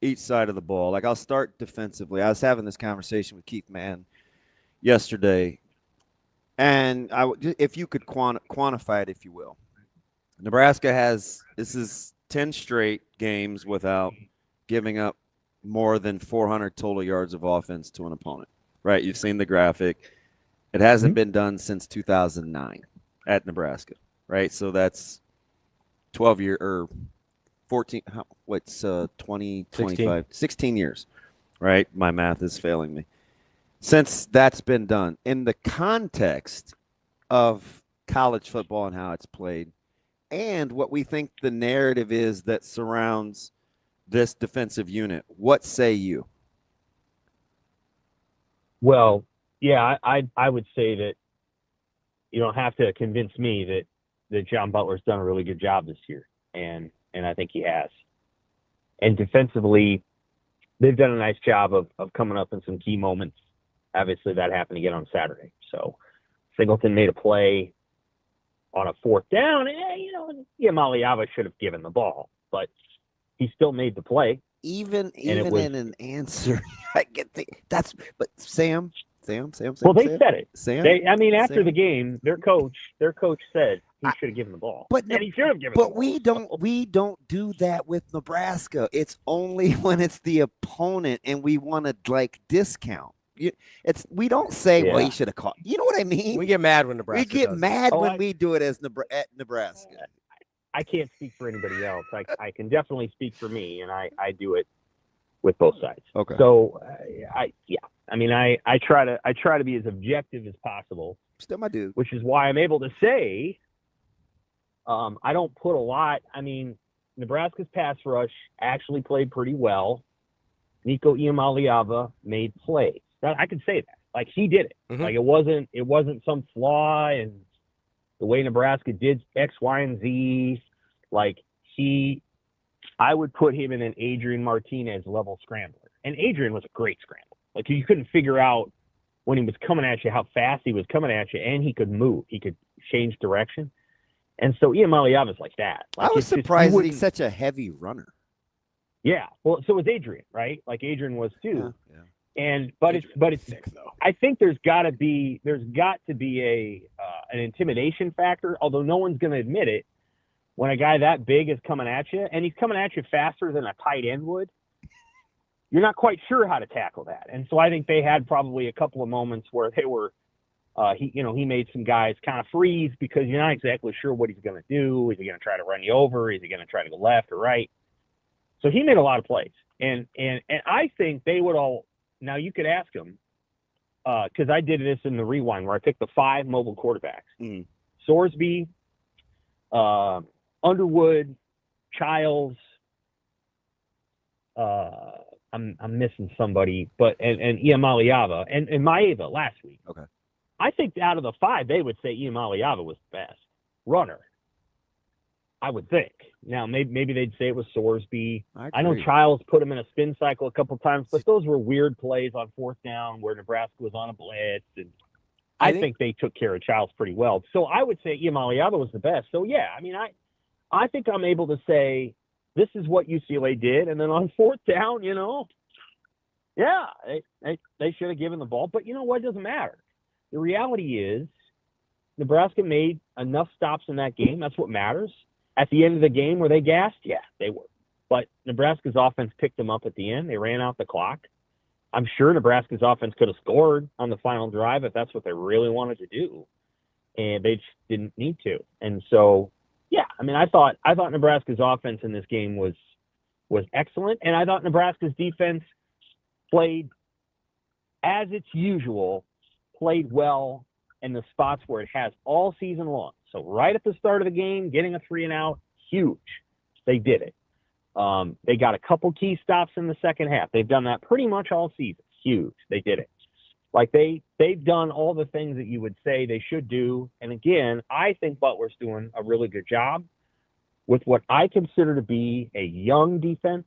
each side of the ball. Like I'll start defensively. I was having this conversation with Keith Mann yesterday, And if you could quantify it, if you will, Nebraska this is 10 straight games without giving up more than 400 total yards of offense to an opponent, right? You've seen the graphic. It hasn't been done since 2009 at Nebraska, right? So that's 12 year or 14. What's 20, 25, 16 years, right? My math is failing me. Since that's been done in the context of college football and how it's played, and what we think the narrative is that surrounds this defensive unit, what say you? Well, yeah, I would say that you don't have to convince me that John Butler's done a really good job this year, and I think he has. And defensively, they've done a nice job of coming up in some key moments. Obviously, that happened again on Saturday. So Singleton made a play on a 4th down. Maliava should have given the ball, but he still made the play. Even in an answer, I get but Sam. Well, they said it. Sam. After the game, their coach said he should have given the ball. And he should have given the ball. We don't do that with Nebraska. It's only when it's the opponent and we want to discount. We don't say, well, he should have caught. You know what I mean? We get mad when Nebraska. We get mad when we do it at Nebraska. I can't speak for anybody else. I can definitely speak for me, and I do it with both sides. Okay. So I try to be as objective as possible. Still my dude. Which is why I'm able to say I don't put a lot. Nebraska's pass rush actually played pretty well. Nico Iamaleava made plays. I can say that. He did it. Mm-hmm. It wasn't some flaw in the way Nebraska did X, Y, and Z. I would put him in an Adrian Martinez level scrambler. And Adrian was a great scrambler. You couldn't figure out when he was coming at you how fast he was coming at you, and he could move. He could change direction. And so Iamaleava's like that. I was surprised that he's such a heavy runner. Yeah, well, so was Adrian, right? Adrian was too. Yeah. But it's thick, though. I think there's got to be an intimidation factor, although no one's going to admit it. When a guy that big is coming at you, and he's coming at you faster than a tight end would, you're not quite sure how to tackle that. And so I think they had probably a couple of moments where they were, he made some guys kind of freeze because you're not exactly sure what he's going to do. Is he going to try to run you over? Is he going to try to go left or right? So he made a lot of plays, and I think they would all. Now you could ask him, because I did this in the rewind where I picked the 5 mobile quarterbacks: Sorsby, Underwood, Childs. I'm missing somebody, but and Iamaleava and Maeva last week. Okay. I think out of the 5, they would say Iamaleava was the best runner. I would think. Now, maybe they'd say it was Sorsby. I know Childs put him in a spin cycle a couple times, but those were weird plays on 4th down where Nebraska was on a blitz, and I think they took care of Childs pretty well. So I would say Iamaleava was the best. So yeah, I think I'm able to say this is what UCLA did, and then on 4th down, they should have given the ball. But you know what? It doesn't matter. The reality is Nebraska made enough stops in that game. That's what matters. At the end of the game, were they gassed? Yeah, they were. But Nebraska's offense picked them up at the end. They ran out the clock. I'm sure Nebraska's offense could have scored on the final drive if that's what they really wanted to do, and they just didn't need to. And so, yeah, I thought Nebraska's offense in this game was excellent, and I thought Nebraska's defense played as it's usual, played well in the spots where it has all season long. So right at the start of the game, getting a 3-and-out, huge. They did it. They got a couple key stops in the second half. They've done that pretty much all season. Huge. They did it. They've done all the things that you would say they should do. And again, I think Butler's doing a really good job with what I consider to be a young defense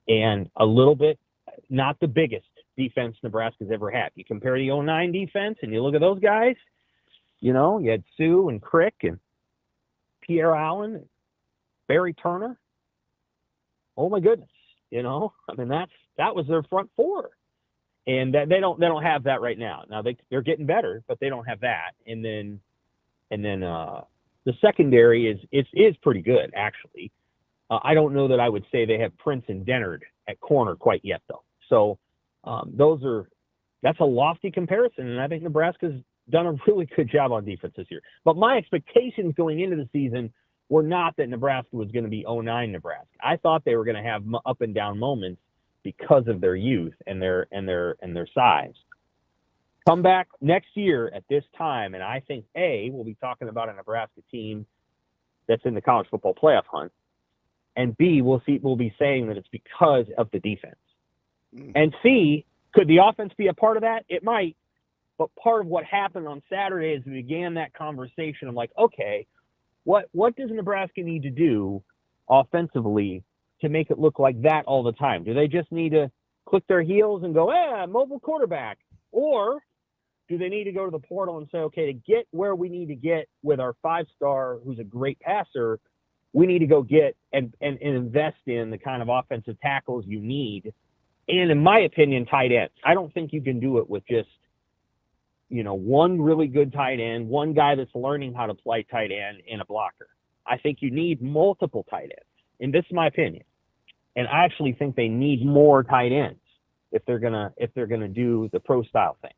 and a little bit, not the biggest defense Nebraska's ever had. You compare the 2009 defense and you look at those guys, you had Sue and Crick and Pierre Allen and Barry Turner. Oh my goodness. That was their front 4. And that they don't have that right now. Now they're getting better, but they don't have that. And then the secondary is pretty good, actually. I don't know that I would say they have Prince and Dennard at corner quite yet, though. So that's a lofty comparison, and I think Nebraska's done a really good job on defense this year. But my expectations going into the season were not that Nebraska was going to be 09 Nebraska. I thought they were going to have up and down moments because of their youth and their size. Come back next year at this time, and I think we'll be talking about a Nebraska team that's in the college football playoff hunt, and B, we'll be saying that it's because of the defense. And C, could the offense be a part of that? It might, but part of what happened on Saturday is we began that conversation of like, okay, what does Nebraska need to do offensively to make it look like that all the time? Do they just need to click their heels and go, mobile quarterback? Or do they need to go to the portal and say, okay, to get where we need to get with our 5-star who's a great passer, we need to go get and invest in the kind of offensive tackles you need. And in my opinion, tight ends. I don't think you can do it with just, one really good tight end, one guy that's learning how to play tight end, and a blocker. I think you need multiple tight ends. And this is my opinion. And I actually think they need more tight ends if they're gonna do the pro style thing.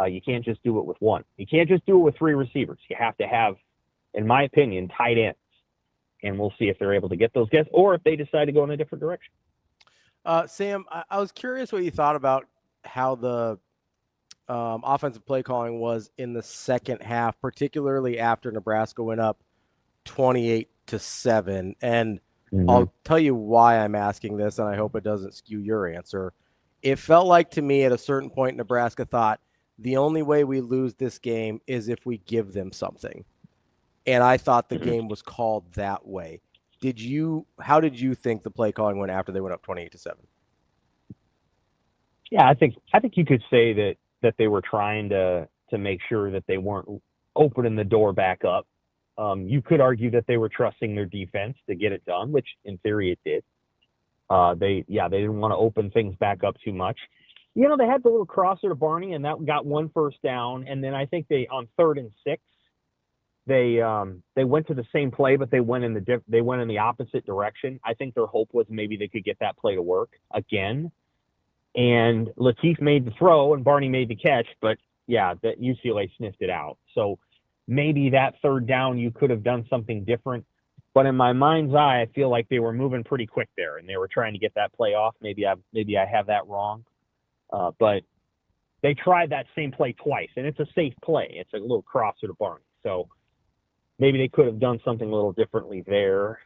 You can't just do it with one. You can't just do it with 3 receivers. You have to have, in my opinion, tight ends. And we'll see if they're able to get those guys or if they decide to go in a different direction. Sam, I was curious what you thought about how the offensive play calling was in the second half, particularly after Nebraska went up 28-7. And I'll tell you why I'm asking this, and I hope it doesn't skew your answer. It felt like to me at a certain point, Nebraska thought the only way we lose this game is if we give them something. And I thought the game was called that way. How did you think the play calling went after they went up 28-7? Yeah, I think you could say that they were trying to make sure that they weren't opening the door back up. You could argue that they were trusting their defense to get it done, which in theory it did. They didn't want to open things back up too much. They had the little crosser to Barney, and that got 1 first down. And then I think they on 3rd and 6, they went to the same play, but they went in the opposite direction. I think their hope was maybe they could get that play to work again. And Lateef made the throw, and Barney made the catch. But that UCLA sniffed it out. So maybe that 3rd down you could have done something different. But in my mind's eye, I feel like they were moving pretty quick there, and they were trying to get that play off. Maybe I have that wrong. But they tried that same play twice, and it's a safe play. It's a little crosser to Barney. So maybe they could have done something a little differently there.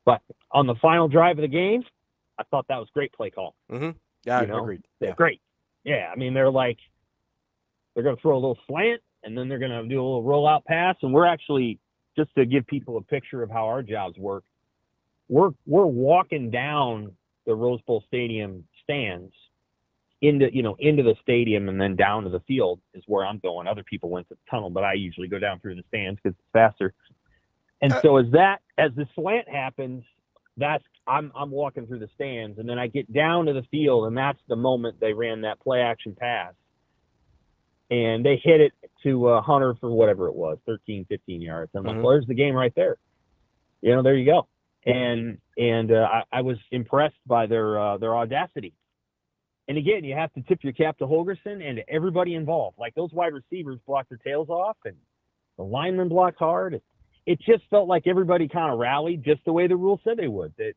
But on the final drive of the game, I thought that was great play call. Mm-hmm. Yeah, I agreed. Yeah. Great. Yeah, I mean, they're going to throw a little slant, and then they're going to do a little rollout pass, and we're actually, just to give people a picture of how our jobs work, we're walking down the Rose Bowl Stadium stands into the stadium and then down to the field is where I'm going. Other people went to the tunnel, but I usually go down through the stands because it's faster. And so as the slant happens, I'm walking through the stands, and then I get down to the field, and that's the moment they ran that play action pass. And they hit it to Hunter for whatever it was, 13, 15 yards. I'm like, well, there's the game right there. There you go. And I was impressed by their audacity. And again, you have to tip your cap to Holgerson and to everybody involved. Like those wide receivers blocked their tails off, and the linemen blocked hard. It just felt like everybody kind of rallied just the way the rule said they would. That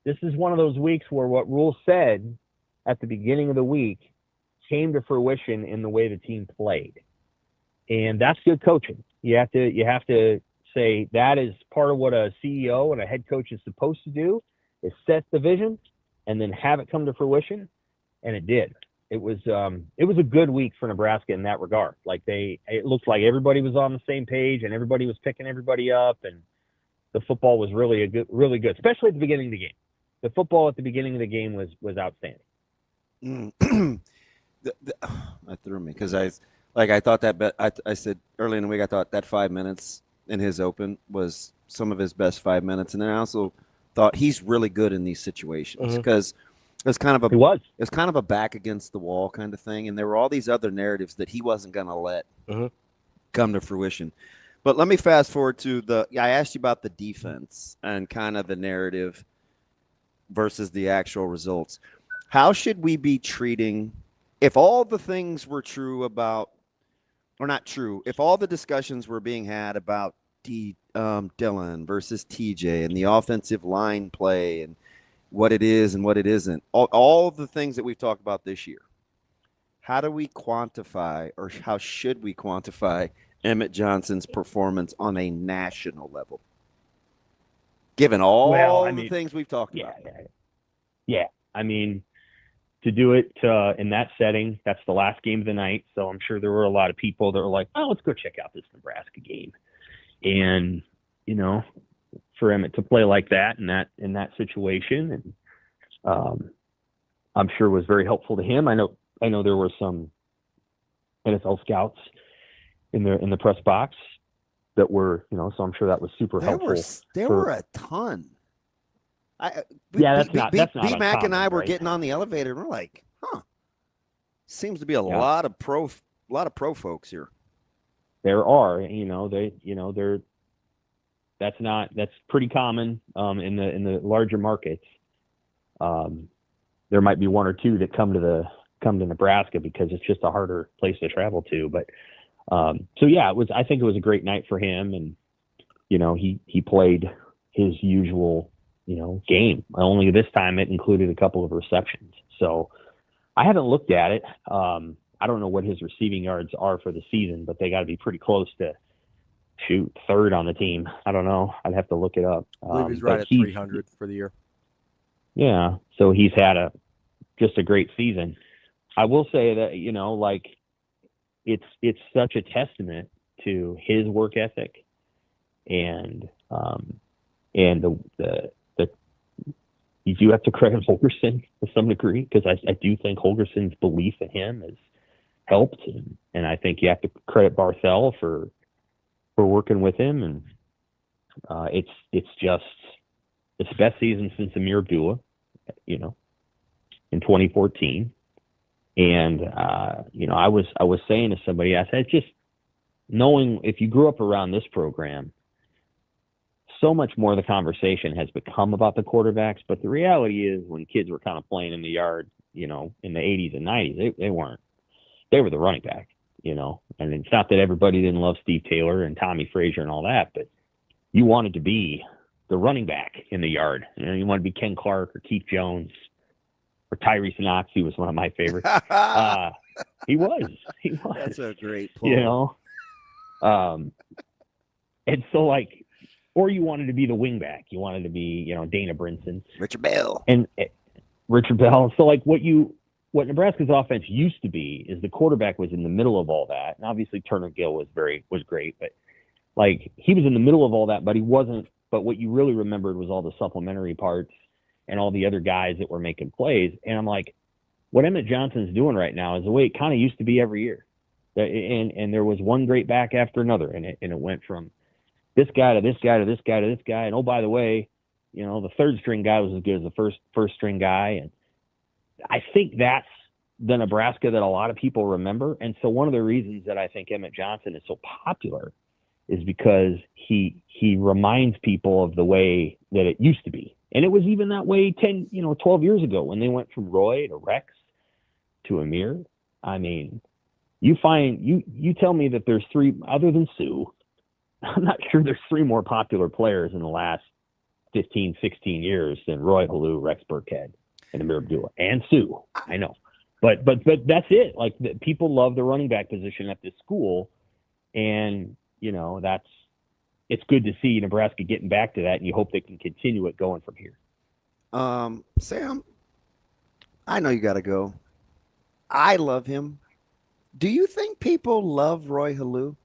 this is one of those weeks where what rule said at the beginning of the week came to fruition in the way the team played. And that's good coaching. You have to say that is part of what a CEO and a head coach is supposed to do, is set the vision and then have it come to fruition. And it did. It was a good week for Nebraska in that regard. Like it looked like everybody was on the same page and everybody was picking everybody up, and the football was really good, especially at the beginning of the game. The football at the beginning of the game was outstanding. That threw me because I thought that I said early in the week I thought that 5 minutes in his open was some of his best 5 minutes, and then I also thought he's really good in these situations because It's kind of a It was. It's kind of a back against the wall kind of thing, and there were all these other narratives that he wasn't going to let come to fruition. But let me fast forward to I asked you about the defense and kind of the narrative versus the actual results. How should we be treating, if all the things were true about, or not true, if all the discussions were being had about Dylan versus TJ and the offensive line play and what it is and what it isn't, all the things that we've talked about this year, how do we quantify, or how should we quantify Emmett Johnson's performance on a national level, given all the things we've talked about? Yeah. I mean, to do it in that setting, that's the last game of the night. So I'm sure there were a lot of people that were like, oh, let's go check out this Nebraska game. And, for Emmett to play like that in that situation, and I'm sure was very helpful to him. I know there were some NFL scouts in the press box that were, so I'm sure that was super helpful. There were a ton. That's not B-Mac and I were right? getting on the elevator, and we're like, seems to be a lot of pro folks here. There are, that's pretty common in the larger markets. There might be one or two that come to Nebraska because it's just a harder place to travel to. But I think it was a great night for him, and he played his usual game. Only this time it included a couple of receptions. So I haven't looked at it. I don't know what his receiving yards are for the season, but they got to be pretty close to third on the team. I don't know. I'd have to look it up. I believe he's right at 300 for the year. Yeah. So he's had just a great season. I will say that, it's such a testament to his work ethic and you do have to credit Holgorsen to some degree, because I do think Holgorsen's belief in him has helped, and I think you have to credit Barthel for working with him, and it's the best season since Amir Abdullah, in 2014, and I was saying to somebody, I said, just knowing if you grew up around this program, so much more of the conversation has become about the quarterbacks, but the reality is when kids were kind of playing in the yard, in the 80s and 90s, they weren't. They were the running back, and it's not that everybody didn't love Steve Taylor and Tommy Frazier and all that, but you wanted to be the running back in the yard. You wanted to be Ken Clark or Keith Jones or Tyrese Knox. He was one of my favorites. He was. That's a great pull. And so or you wanted to be the wingback. You wanted to be, Dana Brinson. Richard Bell. And Richard Bell. So what Nebraska's offense used to be is the quarterback was in the middle of all that. And obviously Turner Gill was great, but he was in the middle of all that, but he wasn't. But what you really remembered was all the supplementary parts and all the other guys that were making plays. And I'm like, what Emmett Johnson's doing right now is the way it kind of used to be every year. And there was one great back after another, and it went from this guy to this guy to this guy to this guy. And oh, by the way, the third string guy was as good as the first string guy. And I think that's the Nebraska that a lot of people remember. And so one of the reasons that I think Emmett Johnson is so popular is because he reminds people of the way that it used to be. And it was even that way 12 years ago when they went from Roy to Rex to Amir. I mean, you tell me that there's three, other than Sue, I'm not sure there's three more popular players in the last 15, 16 years than Roy Halou, Rex Burkhead, and Amir Abdullah, and Sue. I know. But that's it. People love the running back position at this school, and it's good to see Nebraska getting back to that, and you hope they can continue it going from here. Sam, I know you got to go. I love him. Do you think people love Roy Halou?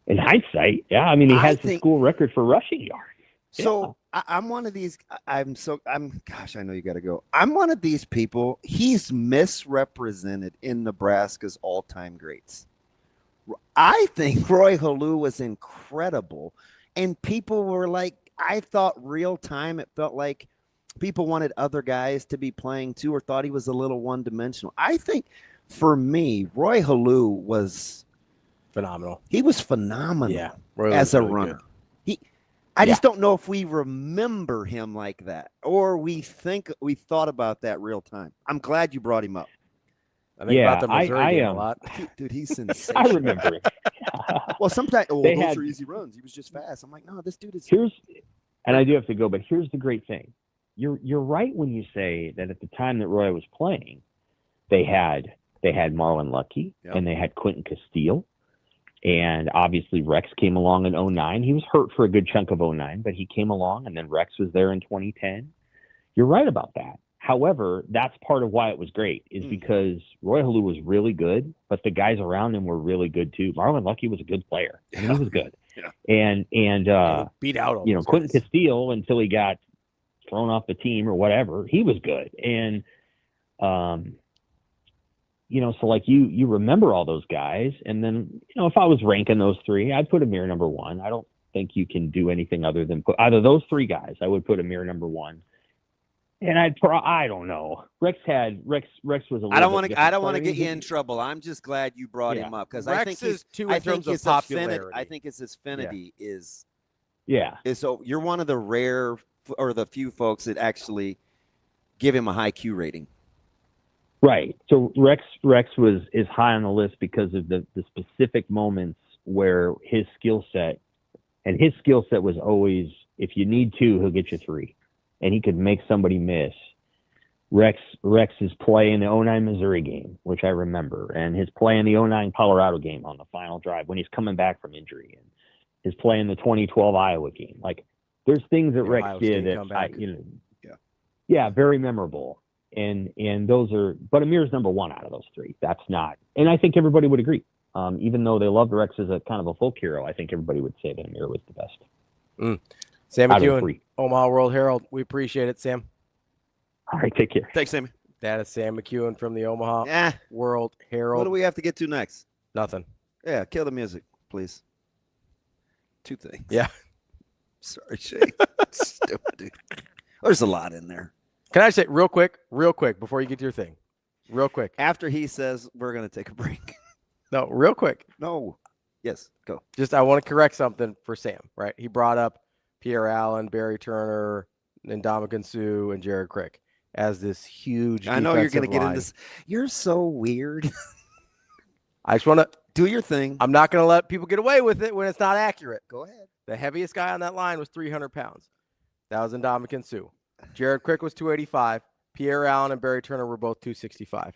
In hindsight, yeah. I mean, he has the school record for rushing yards. So I'm one of these. Gosh, I know you got to go. I'm one of these people. He's misrepresented in Nebraska's all-time greats. I think Roy Halou was incredible, and people were like, I thought real time. It felt like people wanted other guys to be playing too, or thought he was a little one-dimensional. I think, for me, Roy Halou was phenomenal. He was phenomenal. Yeah, as a runner. Good. I just don't know if we remember him like that, or we thought about that real time. I'm glad you brought him up. I think about the Missouri game a lot. Dude, he's sensational. I remember it. Well, sometimes They those had- are easy runs. He was just fast. I'm like, no, this dude is. And I do have to go, but here's the great thing. You're right when you say that at the time that Roy was playing, they had Marlon Lucky and they had Quentin Castile. And obviously Rex came along in 2009. He was hurt for a good chunk of 2009, but he came along, and then Rex was there in 2010. You're right about that. However, that's part of why it was great, is because Roy Halou was really good, but the guys around him were really good too. Marlon Lucky was a good player. I mean, he was good. Yeah. And beat out all those Quentin guys. Castile, until he got thrown off the team or whatever, he was good. And so like you remember all those guys, and then if I was ranking those three, I'd put Amir number one. I don't think you can do anything other than put either those three guys. I would put Amir number one. And I don't know. Rex was a little I don't want to get you in trouble. I'm just glad you brought him up, because I think is two in terms of popularity. I think his affinity is. Yeah. So you're one of the rare or the few folks that actually give him a high Q rating. Right. So Rex is high on the list because of the specific moments where his skill set was always, if you need two, he'll get you three. And he could make somebody miss. Rex's play in the 2009 Missouri game, which I remember, and his play in the 2009 Colorado game on the final drive when he's coming back from injury, and his play in the 2012 Iowa game. Like, there's things that Rex did that very memorable. And those are, but Amir's number one out of those three. That's not, and I think everybody would agree. Even though they loved Rex as a kind of a folk hero, I think everybody would say that Amir was the best. Sam McKewon, Omaha World Herald. We appreciate it, Sam. All right, take care. Thanks, Sammy. That is Sam McKewon from the Omaha World Herald. What do we have to get to next? Nothing. Yeah, kill the music, please. Two things. Yeah. Sorry, Shay. Stupid, dude. There's a lot in there. Can I say real quick, before you get to your thing? Real quick. After he says we're going to take a break. No, real quick. No. Yes, go. I want to correct something for Sam, right? He brought up Pierre Allen, Barry Turner, and Ndamukong Suh, and Jared Crick as this huge I know you're going to get line. into this. You're so weird. I just want to do your thing. I'm not going to let people get away with it when it's not accurate. Go ahead. The heaviest guy on that line was 300 pounds. That was Ndamukong Suh. Jared Crick was 285. Pierre Allen and Barry Turner were both 265.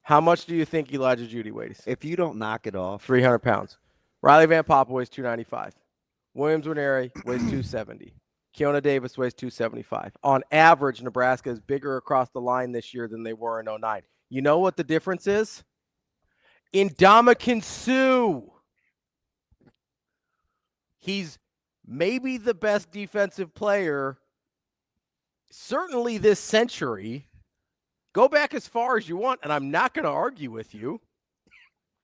How much do you think Elijah Judy weighs? If you don't knock it off. 300 pounds. Riley Van Poppel weighs 295. Williams Winery weighs 270. Keona Davis weighs 275. On average, Nebraska is bigger across the line this year than they were in 2009. You know what the difference is? Ndamukong Suh. He's maybe the best defensive player, certainly this century. Go back as far as you want, and I'm not going to argue with you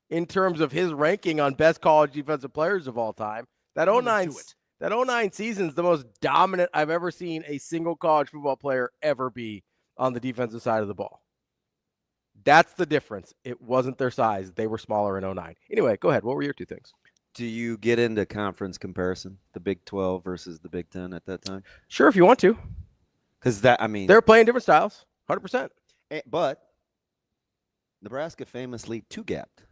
in terms of his ranking on best college defensive players of all time. That 09 season is the most dominant I've ever seen a single college football player ever be on the defensive side of the ball. That's the difference. It wasn't their size. They were smaller in 09. Anyway, go ahead. What were your two things? Do you get into conference comparison, the Big 12 versus the Big 10 at that time? Sure, if you want to. Because they're playing different styles, 100%. But Nebraska famously two-gapped.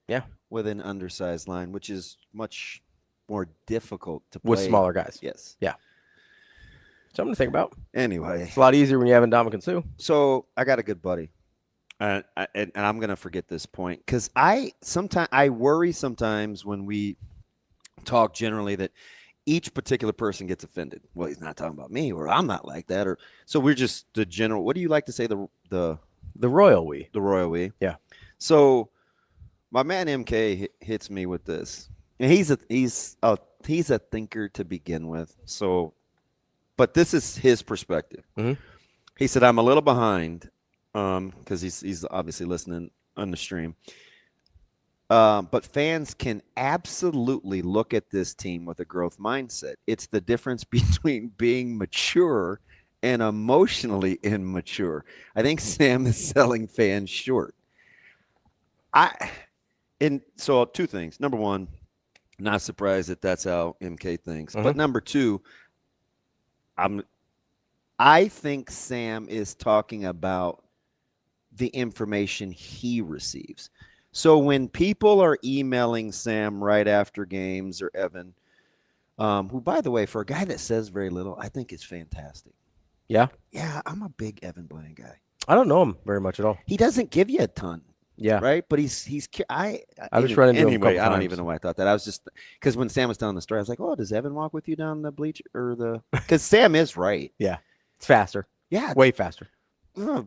Yeah. With an undersized line, which is much more difficult to play. With smaller guys. Yes. Yeah. Something to think about. Anyway. It's a lot easier when you have Ndamukong Suh. So I got a good buddy. And I'm going to forget this point because I worry sometimes when we talk generally that each particular person gets offended. Well, he's not talking about me, or I'm not like that, or so we're just the general. What do you like to say? The royal we. The royal we. Yeah. So my man MK hits me with this, and he's a thinker to begin with. So, but this is his perspective. Mm-hmm. He said, "I'm a little behind." Because he's obviously listening on the stream. But fans can absolutely look at this team with a growth mindset. It's the difference between being mature and emotionally immature. I think Sam is selling fans short. So two things. Number one, not surprised that that's how MK thinks. But number two, I think Sam is talking about the information he receives. So when people are emailing Sam right after games, or Evan, who, by the way, for a guy that says very little, I think is fantastic. Yeah? Yeah, I'm a big Evan Bland guy. I don't know him very much at all. He doesn't give you a ton. Yeah. Right? But I was running into him a anyway, couple I don't times. even know why I thought that. I was just, because when Sam was telling the story, I was like, oh, does Evan walk with you down the bleach or the, because Sam is right. Yeah. It's faster. Yeah. Way faster.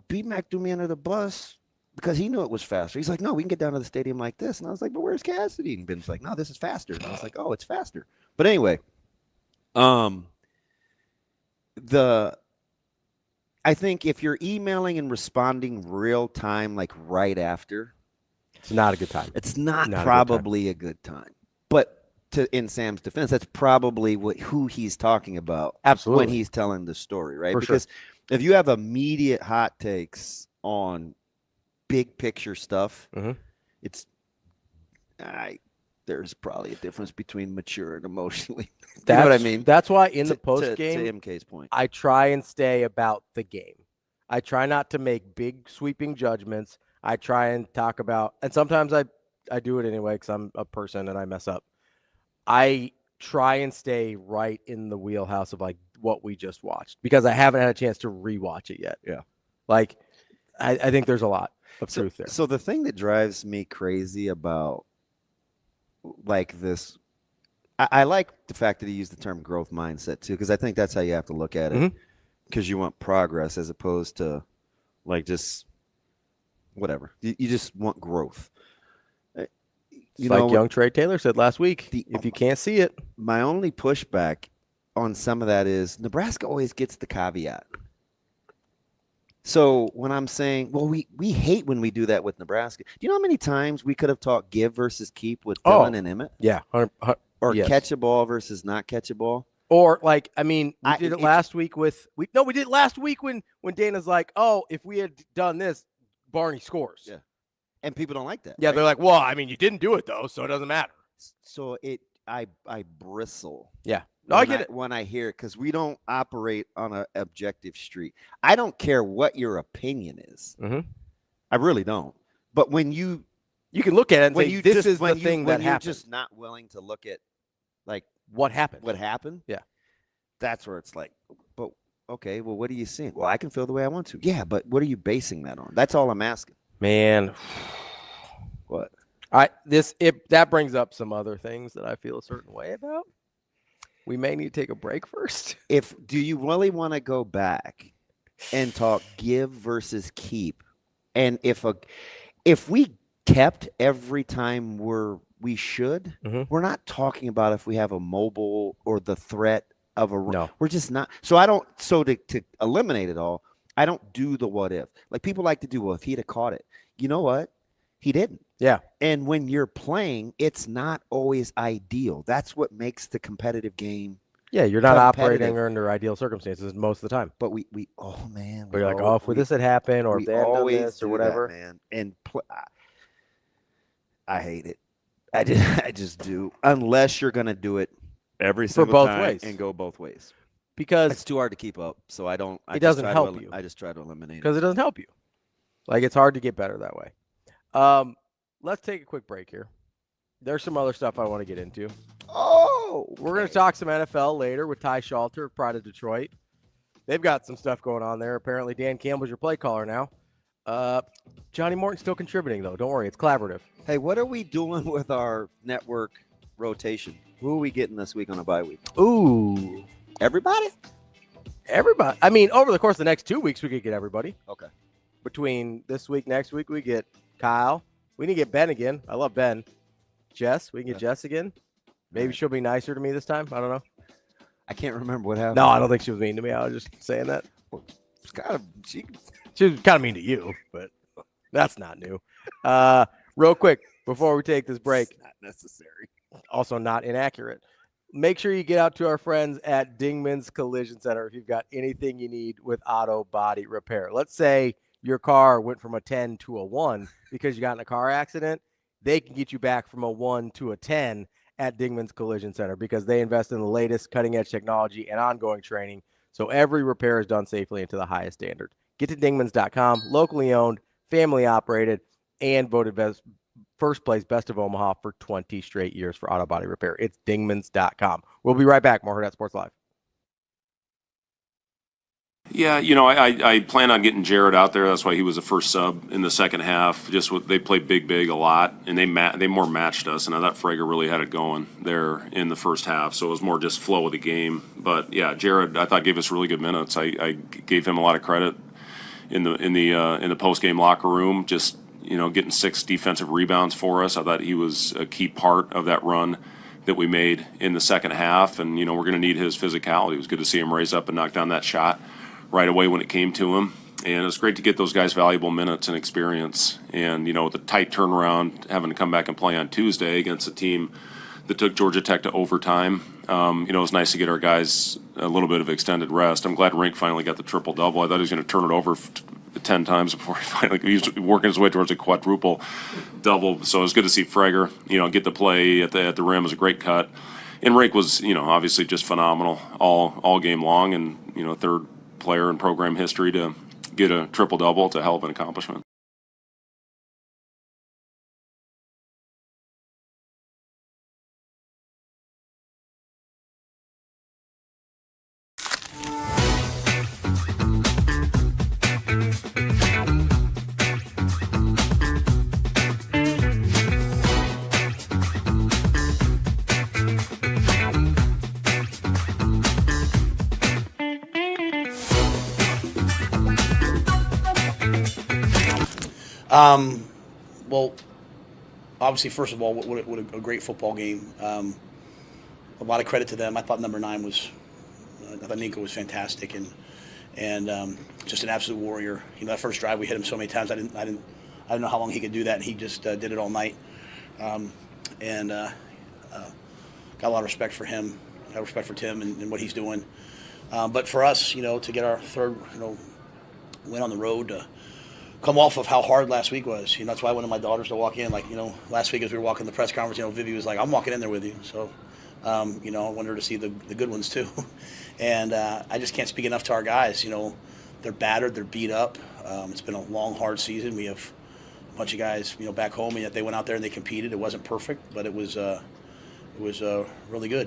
B-Mac threw me under the bus because he knew it was faster. He's like, no, we can get down to the stadium like this. And I was like, but where's Cassidy? And Ben's like, no, this is faster. And I was like, oh, it's faster. But anyway, I think if you're emailing and responding real time, like right after, it's not a good time. It's not probably a good time. But in Sam's defense, that's probably who he's talking about. Absolutely. When he's telling the story, right? For Because if you have immediate hot takes on big picture stuff, there's probably a difference between mature and emotionally. You know what I mean? That's why in the post game, to MK's point, I try and stay about the game. I try not to make big sweeping judgments. I try and talk about, and sometimes I do it anyway because I'm a person and I mess up. I try and stay right in the wheelhouse of like what we just watched because I haven't had a chance to rewatch it yet. Yeah. Like I think there's a lot of truth there. So the thing that drives me crazy about like this, I like the fact that he used the term growth mindset too, because I think that's how you have to look at it, because you want progress as opposed to like just whatever. You just want growth. Like young Trey Taylor said last week, if you can't see it. My only pushback on some of that is Nebraska always gets the caveat. So when I'm saying, well, we hate when we do that with Nebraska. Do you know how many times we could have talked give versus keep with Dylan and Emmett? Yeah. Or catch a ball versus not catch a ball? Or like, I mean, we did it last week with we did it last week when Dana's like, oh, if we had done this, Barney scores. Yeah. And people don't like that. Yeah, right? they're like, well, I mean, you didn't do it though, so it doesn't matter. So I bristle. Yeah. No, I get it. When I hear it, because we don't operate on an objective street. I don't care what your opinion is. I really don't. But when you can look at it and say, this is the thing that happened. You're just not willing to look at like what happened. What happened? Yeah. That's where it's like, but okay, well, what are you seeing? Well, I can feel the way I want to. Yeah, but what are you basing that on? That's all I'm asking. Man. What? That brings up some other things that I feel a certain way about. We may need to take a break first. Do you really want to go back and talk give versus keep? And if we kept every time we should, we're not talking about if we have a mobile or the threat of a run. No. We're just not. So to eliminate it all, I don't do the what if. Like people like to do, well, if he'd have caught it. You know what? He didn't. Yeah. And when you're playing, it's not always ideal. That's what makes the competitive game. Yeah, you're not operating under ideal circumstances most of the time. But oh man, you're like, oh, if this had happened, or if they had done this, or whatever, man. And I hate it. I just do. Unless you're gonna do it every single both time ways. and go both ways, because it's too hard to keep up. So I don't. It doesn't help you. I just try to eliminate it because it doesn't help you. Like it's hard to get better that way. Let's take a quick break here. There's some other stuff I want to get into. Oh, okay. We're going to talk some NFL later with Ty Shalter of Pride of Detroit. They've got some stuff going on there. Apparently, Dan Campbell's your play caller now. Johnny Morton's still contributing, though. Don't worry. It's collaborative. Hey, what are we doing with our network rotation? Who are we getting this week on a bye week? Ooh. Everybody? Everybody. I mean, over the course of the next 2 weeks, we could get everybody. Okay. Between this week, next week, we get Kyle. We need to get Ben again. I love Ben. Jess. We can get Jess again. Maybe she'll be nicer to me this time. I don't know. I can't remember what happened. No, I don't think she was mean to me. I was just saying that. She was kind of mean to you, but that's not new. Real quick, before we take this break. It's not necessary. Also not inaccurate. Make sure you get out to our friends at Dingman's Collision Center if you've got anything you need with auto body repair. Let's say your car went from a 10 to a 1 because you got in a car accident. They can get you back from a 1 to a 10 at Dingman's Collision Center because they invest in the latest cutting-edge technology and ongoing training, so every repair is done safely and to the highest standard. Get to dingmans.com, locally owned, family operated, and voted first place best of Omaha for 20 straight years for auto body repair. It's dingmans.com. We'll be right back. More Hurrdat Sports Live. Yeah, I plan on getting Jared out there. That's why he was the first sub in the second half. They played big a lot, and they more matched us. And I thought Frager really had it going there in the first half. So it was more just flow of the game. But yeah, Jared, I thought gave us really good minutes. I gave him a lot of credit in the post game locker room. Just getting 6 defensive rebounds for us. I thought he was a key part of that run that we made in the second half. And we're going to need his physicality. It was good to see him raise up and knock down that shot right away when it came to him. And it was great to get those guys valuable minutes and experience. And, with a tight turnaround, having to come back and play on Tuesday against a team that took Georgia Tech to overtime, it was nice to get our guys a little bit of extended rest. I'm glad Rink finally got the triple-double. I thought he was going to turn it over 10 times before he was working his way towards a quadruple-double. So it was good to see Frager, get the play at the rim. It was a great cut. And Rink was, obviously just phenomenal all game long. And, third player in program history to get a triple-double. It's a hell of an accomplishment. Well, obviously, first of all, what a great football game. A lot of credit to them. I thought number 9 I thought Nico was fantastic and just an absolute warrior. That first drive we hit him so many times. I didn't know how long he could do that, and he just did it all night. Got a lot of respect for him. Got respect for Tim and what he's doing. But for us, to get our third, win on the road, to come off of how hard last week was. That's why I wanted my daughters to walk in. Last week as we were walking the press conference, Vivi was like, "I'm walking in there with you." So, I wanted her to see the good ones too. And I just can't speak enough to our guys. They're battered, they're beat up. It's been a long, hard season. We have a bunch of guys, back home, and yet they went out there and they competed. It wasn't perfect, but it was really good.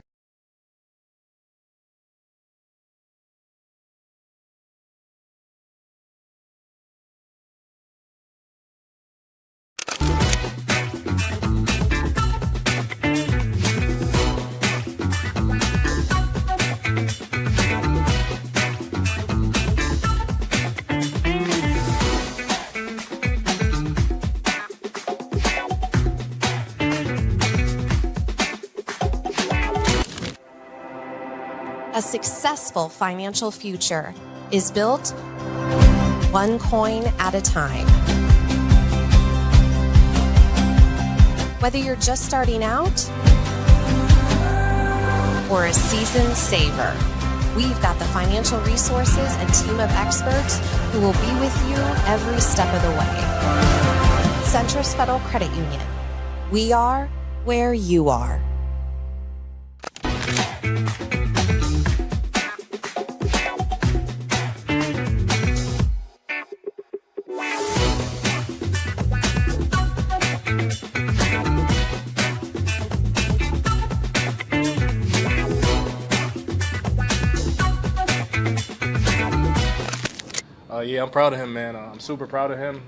A successful financial future is built one coin at a time. Whether you're just starting out or a seasoned saver, we've got the financial resources and team of experts who will be with you every step of the way. Centris Federal Credit Union. We are where you are. Yeah, I'm proud of him, man. I'm super proud of him.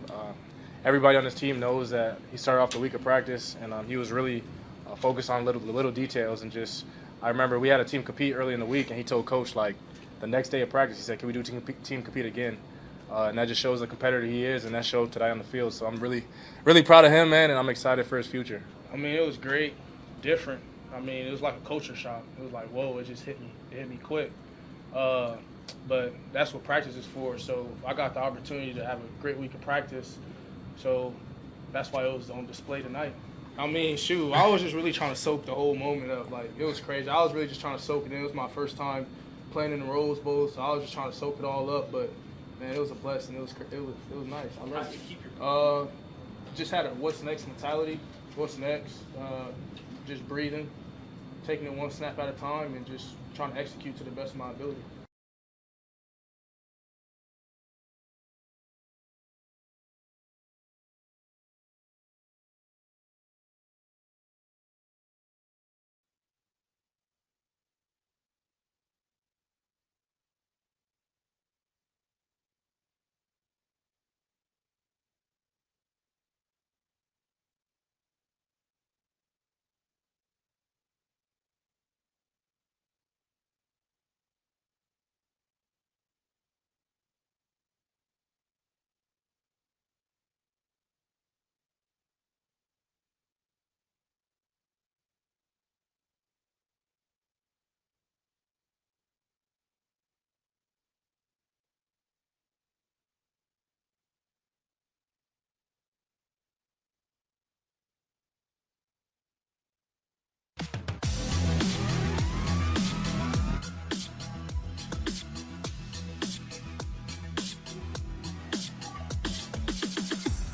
Everybody on this team knows that he started off the week of practice, and he was really focused on the little details. And just, I remember we had a team compete early in the week, and he told Coach, the next day of practice, he said, "Can we do team compete again?" And that just shows the competitor he is, and that showed today on the field. So I'm really, really proud of him, man, and I'm excited for his future. I mean, it was great, different. I mean, it was like a culture shock. It was like, whoa, it just hit me. It hit me quick. But that's what practice is for. So I got the opportunity to have a great week of practice. So that's why it was on display tonight. I mean, shoot, I was just really trying to soak the whole moment up. Like, it was crazy. I was really just trying to soak it in. It was my first time playing in the Rose Bowl, so I was just trying to soak it all up. But man, it was a blessing. It was nice. How did you keep your just had a what's next mentality. What's next? Just breathing, taking it one snap at a time, and just trying to execute to the best of my ability.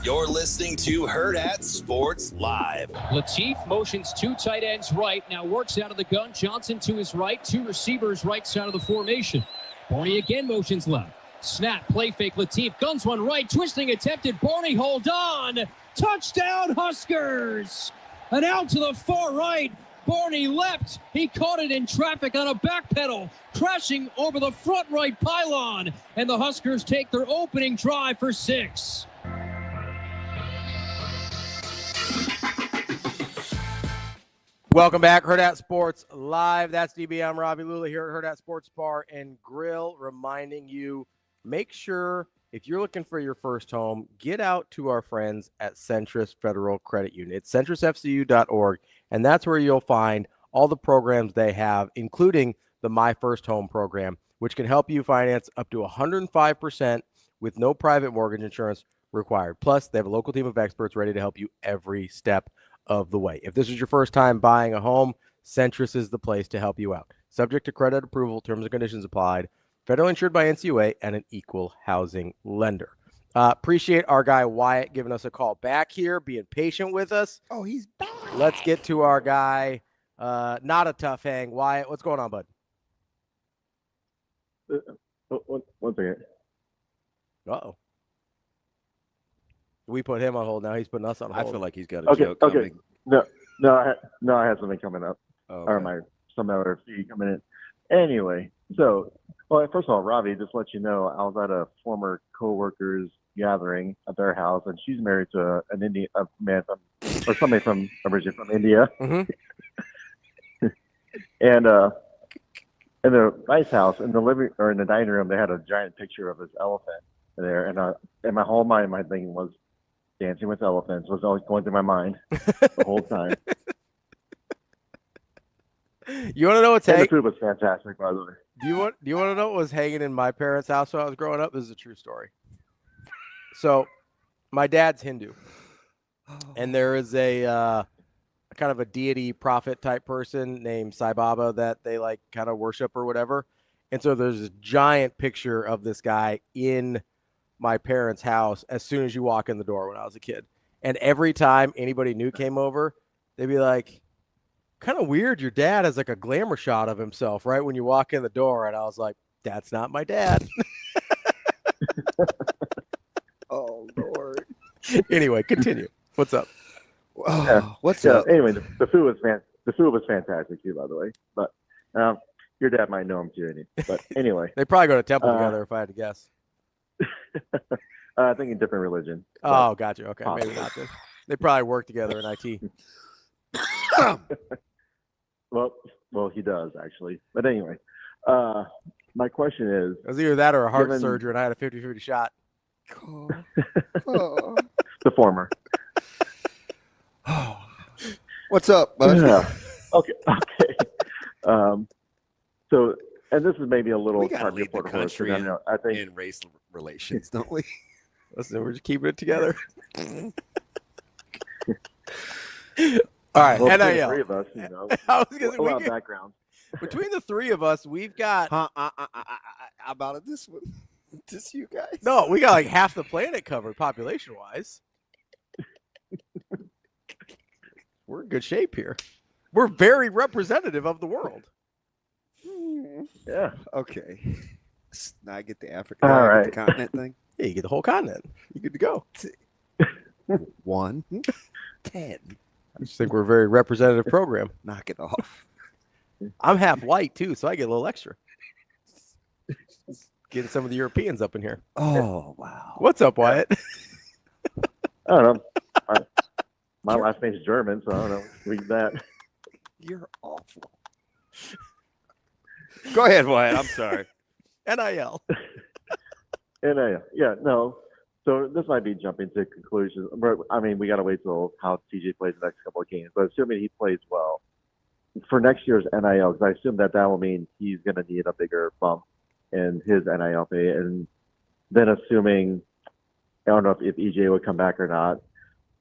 You're listening to Hurrdat Sports Live. Lateef motions 2 tight ends right, now works out of the gun. Johnson to his right, 2 receivers right side of the formation. Barney again motions left. Snap, play fake, Lateef guns one right, twisting attempted. Barney hold on. Touchdown Huskers! And out to the far right. Barney left. He caught it in traffic on a back pedal, crashing over the front right pylon. And the Huskers take their opening drive for 6. Welcome back, Hurrdat Sports Live. That's DB. I'm Ravi. Lulla here at Hurrdat Sports Bar and Grill, reminding you, make sure if you're looking for your first home, get out to our friends at Centris Federal Credit Union. It's centrisfcu.org, and that's where you'll find all the programs they have, including the My First Home program, which can help you finance up to 105% with no private mortgage insurance required. Plus, they have a local team of experts ready to help you every step of the way. If this is your first time buying a home, Centris is the place to help you out. Subject to credit approval, terms and conditions applied. Federally insured by NCUA and an equal housing lender. Appreciate our guy Wyatt giving us a call back here, being patient with us. Oh, he's back. Let's get to our guy. Not a tough hang. Wyatt, what's going on, bud? One second. Uh-oh. We put him on hold. Now he's putting us on hold. I feel like he's got a joke coming. No, I had something coming up. Oh, Or some other fee coming in. Anyway, so, well, first of all, Ravi, just to let you know, I was at a former coworker's gathering at their house, and she's married to an Indian man or somebody originally from India. Mm-hmm. And in the nice house, in the dining room, they had a giant picture of this elephant there, and in my whole mind, my thing was Dancing with Elephants was always going through my mind the whole time. You want to know what's hanging? The food was fantastic, by the way. Do you want to know what was hanging in my parents' house when I was growing up? This is a true story. So, my dad's Hindu, and there is a kind of a deity prophet type person named Sai Baba that they like kind of worship or whatever. And so there's a giant picture of this guy in my parents' house as soon as you walk in the door when I was a kid. And every time anybody new came over, they'd be like, kind of weird, your dad has like a glamour shot of himself right when you walk in the door. And I was like, that's not my dad. Oh, Lord. Anyway, continue. What's up? What's up? Anyway, the food was fantastic too, by the way. But your dad might know him too. But anyway, they probably go to temple together, if I had to guess. I think in different religion. Oh, gotcha. Okay, maybe not. Then. They probably work together in IT. Well, he does actually. But anyway, my question is: it was either that or a heart surgery, and I had a 50-50 shot. The former. What's up, bud? Yeah. Okay. So, and this is maybe a little we gotta lead the country I think in race relations, don't we? Listen, we're just keeping it together. All right, Well, between the NIL. three of us, you know, I was gonna say, a we lot of could- background. Between the three of us, we've got. How about it this one? Just you guys. No, we got like half the planet covered population-wise. We're in good shape here. We're very representative of the world. Yeah. Okay. Now I get the Africa, All I get right. the continent thing. Yeah, you get the whole continent. You're good to go. 1, 10. I just think we're a very representative program. Knock it off. I'm half white too, so I get a little extra. Getting some of the Europeans up in here. Oh, wow. What's up, Wyatt? I don't know. My last name's German, so I don't know. Read that. You're awful. Go ahead, Wyatt. I'm sorry. NIL. Yeah, no. So this might be jumping to conclusions. But, I mean, we got to wait till how TJ plays the next couple of games. But assuming he plays well, for next year's NIL, because I assume that will mean he's going to need a bigger bump in his NIL pay. And then assuming, I don't know if EJ would come back or not.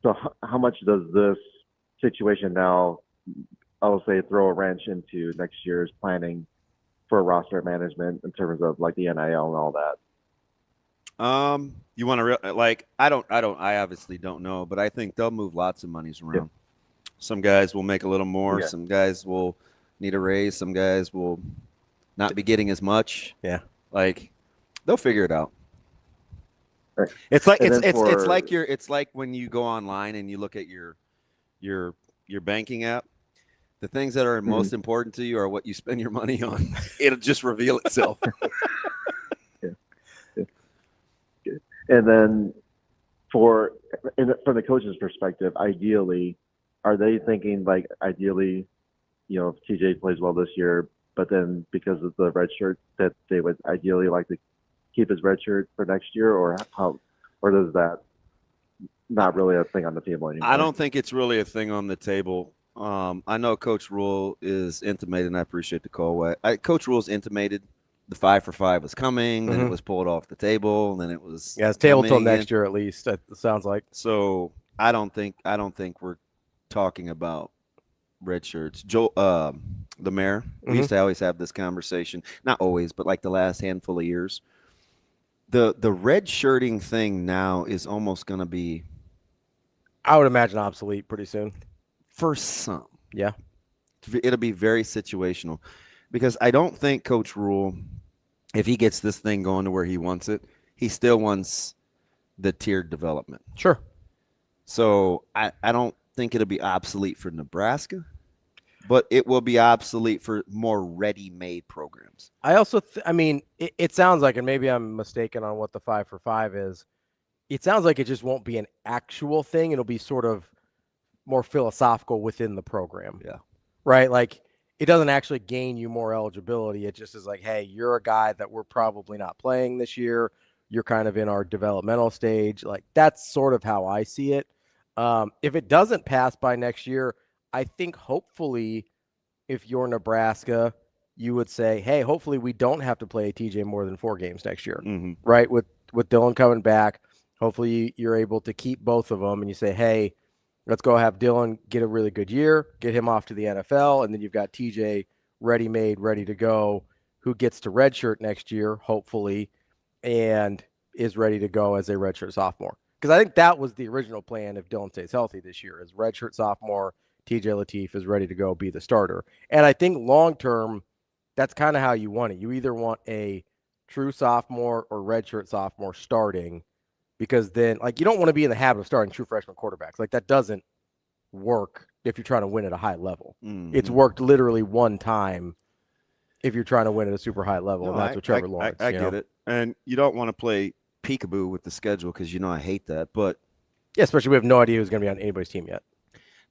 So how much does this situation now, I will say, throw a wrench into next year's planning for roster management in terms of like the NIL and all that? You want to I obviously don't know, but I think they'll move lots of monies around. Yeah. Some guys will make a little more. Yeah. Some guys will need a raise. Some guys will not be getting as much. Yeah. Like they'll figure it out. Right. It's like And it's like when you go online and you look at your banking app. The things that are most important to you are what you spend your money on. It'll just reveal itself. And then from the coach's perspective, ideally, are they thinking like ideally, you know, if TJ plays well this year, but then because of the red shirt that they would ideally like to keep his red shirt for next year, or does that not really a thing on the table anymore? I don't think it's really a thing on the table. I know Coach Rule is intimated, and I appreciate the call. Coach Rule's intimated the 5 for 5 was coming, then it was pulled off the table, and then it was it's table till next year at least. It sounds like. So I don't think we're talking about red shirts. Joe, the mayor, we used to always have this conversation. Not always, but like the last handful of years. The red shirting thing now is almost going to be, I would imagine, obsolete pretty soon. For some. Yeah. It'll be very situational because I don't think Coach Rule, if he gets this thing going to where he wants it, he still wants the tiered development. Sure. So I don't think it'll be obsolete for Nebraska, but it will be obsolete for more ready-made programs. I also, it sounds like, and maybe I'm mistaken on what the 5 for 5 is. It sounds like it just won't be an actual thing. It'll be sort of more philosophical within the program. Yeah. Right? Like, it doesn't actually gain you more eligibility. It just is like, hey, you're a guy that we're probably not playing this year. You're kind of in our developmental stage. Like, that's sort of how I see it. If it doesn't pass by next year, I think hopefully if you're Nebraska, you would say, hey, hopefully we don't have to play TJ more than 4 games next year. Right? With Dylan coming back, hopefully you're able to keep both of them and you say, hey, let's go have Dylan get a really good year, get him off to the NFL, and then you've got TJ ready-made, ready to go, who gets to redshirt next year, hopefully, and is ready to go as a redshirt sophomore. Because I think that was the original plan if Dylan stays healthy this year, is redshirt sophomore, TJ Lateef is ready to go be the starter. And I think long-term, that's kind of how you want it. You either want a true sophomore or redshirt sophomore starting, because then, like, you don't want to be in the habit of starting true freshman quarterbacks. Like, that doesn't work if you're trying to win at a high level. It's worked literally one time if you're trying to win at a super high level, and that's what Trevor Lawrence. I get it. And you don't want to play peekaboo with the schedule because, I hate that. But yeah, especially we have no idea who's going to be on anybody's team yet.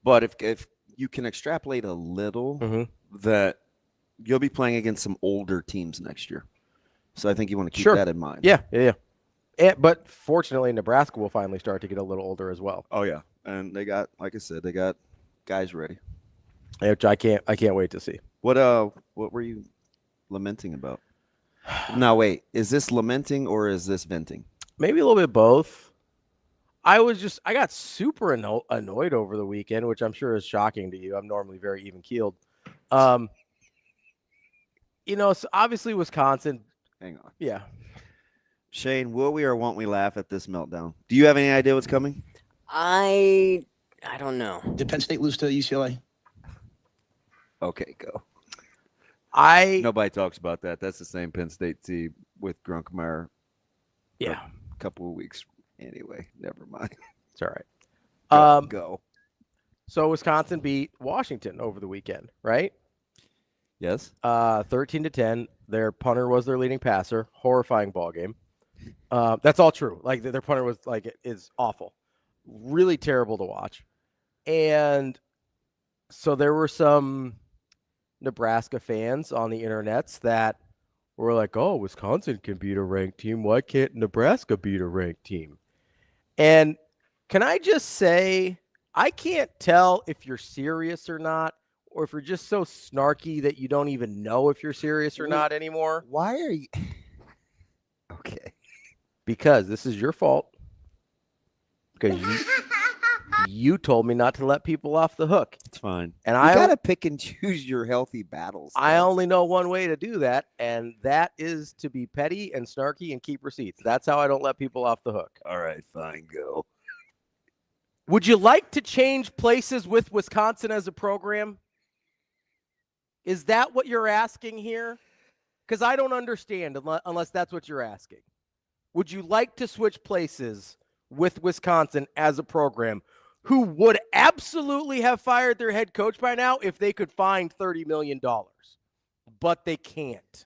But if you can extrapolate a little, that you'll be playing against some older teams next year. So I think you want to keep that in mind. Yeah. But fortunately, Nebraska will finally start to get a little older as well. Oh yeah, and they got, like I said, they got guys ready. Which I can't wait to see. What were you lamenting about? Now wait, is this lamenting or is this venting? Maybe a little bit both. I got super annoyed over the weekend, which I'm sure is shocking to you. I'm normally very even keeled. So obviously Wisconsin. Hang on. Yeah. Shane, will we or won't we laugh at this meltdown? Do you have any idea what's coming? I don't know. Did Penn State lose to UCLA? Okay, go. Nobody talks about that. That's the same Penn State team with Grunkmeyer. Yeah. A couple of weeks. Anyway, never mind. It's all right. Go. So Wisconsin beat Washington over the weekend, right? Yes. 13-10. Their punter was their leading passer. Horrifying ball game. That's all true. Like their punter was is awful. Really terrible to watch. And so there were some Nebraska fans on the internets that were like, "Oh, Wisconsin can beat a ranked team. Why can't Nebraska beat a ranked team?" And can I just say, I can't tell if you're serious or not, or if you're just so snarky that you don't even know if you're serious or not anymore. Why are you? Okay. Because this is your fault. Because you told me not to let people off the hook. It's fine. And You gotta pick and choose your healthy battles. I only know one way to do that, and that is to be petty and snarky and keep receipts. That's how I don't let people off the hook. All right, fine, go. Would you like to change places with Wisconsin as a program? Is that what you're asking here? Because I don't understand unless that's what you're asking. Would you like to switch places with Wisconsin as a program who would absolutely have fired their head coach by now if they could find $30 million? But they can't,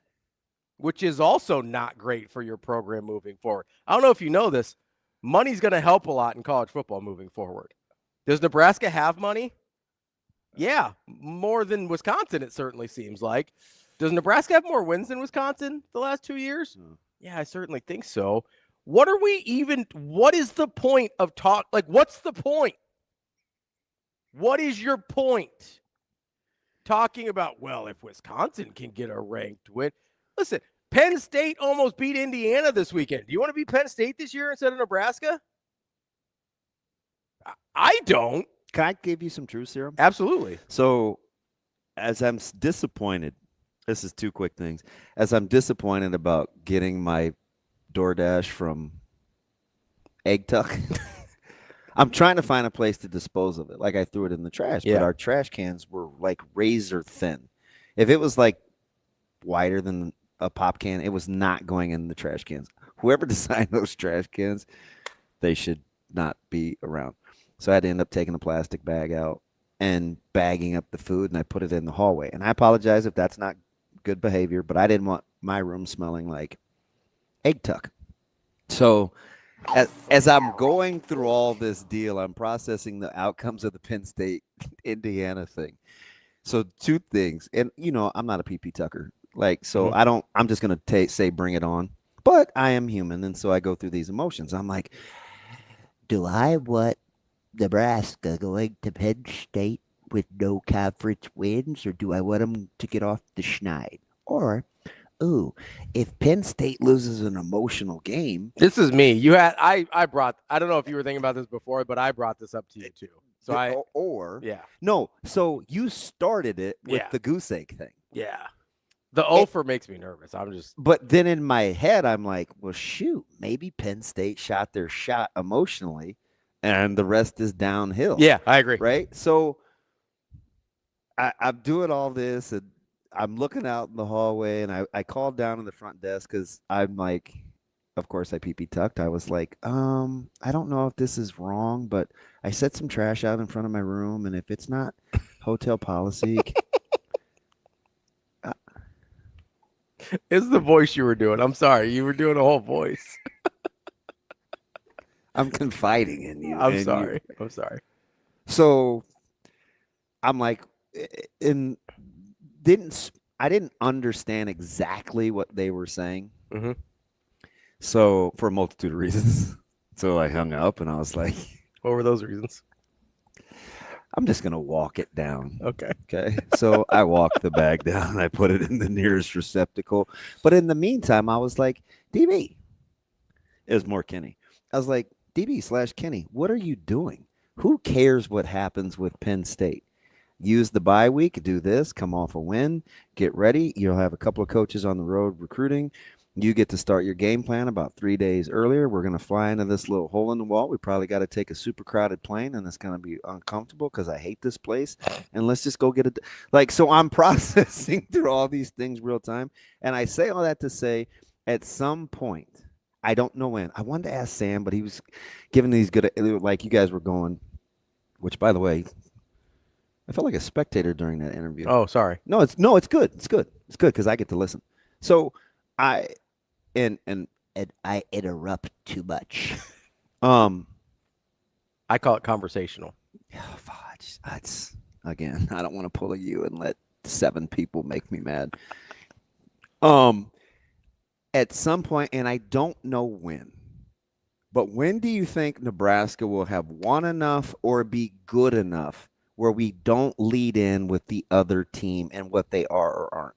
which is also not great for your program moving forward. I don't know if you know this. Money's going to help a lot in college football moving forward. Does Nebraska have money? Yeah, more than Wisconsin, it certainly seems like. Does Nebraska have more wins than Wisconsin the last 2 years? Yeah, I certainly think so. What is the point of talk? Like, what's the point? What is your point? Talking about, well, if Wisconsin can get a ranked win. Listen, Penn State almost beat Indiana this weekend. Do you want to beat Penn State this year instead of Nebraska? I don't. Can I give you some truth serum? Absolutely. So, as I'm disappointed, this is two quick things. As I'm disappointed about getting my DoorDash from Egg Tuck, I'm trying to find a place to dispose of it. Like I threw it in the trash, but our trash cans were like razor thin. If it was like wider than a pop can, it was not going in the trash cans. Whoever designed those trash cans, they should not be around. So I had to end up taking a plastic bag out and bagging up the food, and I put it in the hallway. And I apologize if that's not good behavior, but I didn't want my room smelling like Egg Tuck. So as I'm going through all this deal, I'm processing the outcomes of the Penn State Indiana thing. So two things, and I'm not a PP Tucker, I'm just gonna say bring it on, but I am human, and so I go through these emotions. I'm like, do I want Nebraska going to Penn State with no conference wins, or do I want them to get off the schneid? Or, if Penn State loses an emotional game. This is me. I don't know if you were thinking about this before, but I brought this up to you too. So No, so you started it with the goose egg thing. Yeah. The offer makes me nervous. But then in my head, I'm like, well, shoot, maybe Penn State shot their shot emotionally, and the rest is downhill. Yeah, I agree. Right? So I'm doing all this, and I'm looking out in the hallway, and I called down to the front desk because I'm like, of course, I PP tucked. I was like, I don't know if this is wrong, but I set some trash out in front of my room, and if it's not hotel policy. It's the voice you were doing. I'm sorry. You were doing a whole voice. I'm confiding in you. I'm sorry. So I'm like, I didn't understand exactly what they were saying. Mm-hmm. So for a multitude of reasons. So I hung up and I was like, what were those reasons? I'm just going to walk it down. Okay. So I walked the bag down and I put it in the nearest receptacle. But in the meantime, I was like, DB. It was more Kenny. I was like, DB/Kenny, what are you doing? Who cares what happens with Penn State? Use the bye week, do this, come off a win, get ready. You'll have a couple of coaches on the road recruiting. You get to start your game plan about 3 days earlier. We're going to fly into this little hole in the wall. We probably got to take a super crowded plane, and it's going to be uncomfortable because I hate this place. And let's just go get it. So I'm processing through all these things real time. And I say all that to say, at some point, I don't know when. I wanted to ask Sam, but he was giving these good, like you guys were going, which, by the way, I felt like a spectator during that interview. Oh, sorry. No, it's good. It's good because I get to listen. So I interrupt too much. I call it conversational. Again, I don't want to pull a you and let 7 people make me mad. At some point, and I don't know when, but when do you think Nebraska will have won enough or be good enough where we don't lead in with the other team and what they are or aren't?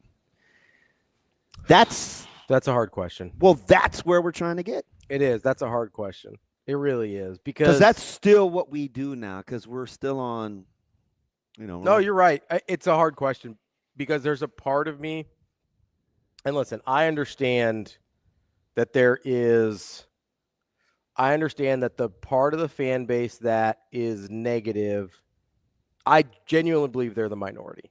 That's a hard question. Well, that's where we're trying to get. It is. That's a hard question. It really is because that's still what we do now because we're still on, No, you're right. It's a hard question because there's a part of me, and listen, I understand that the part of the fan base that is negative, I genuinely believe they're the minority.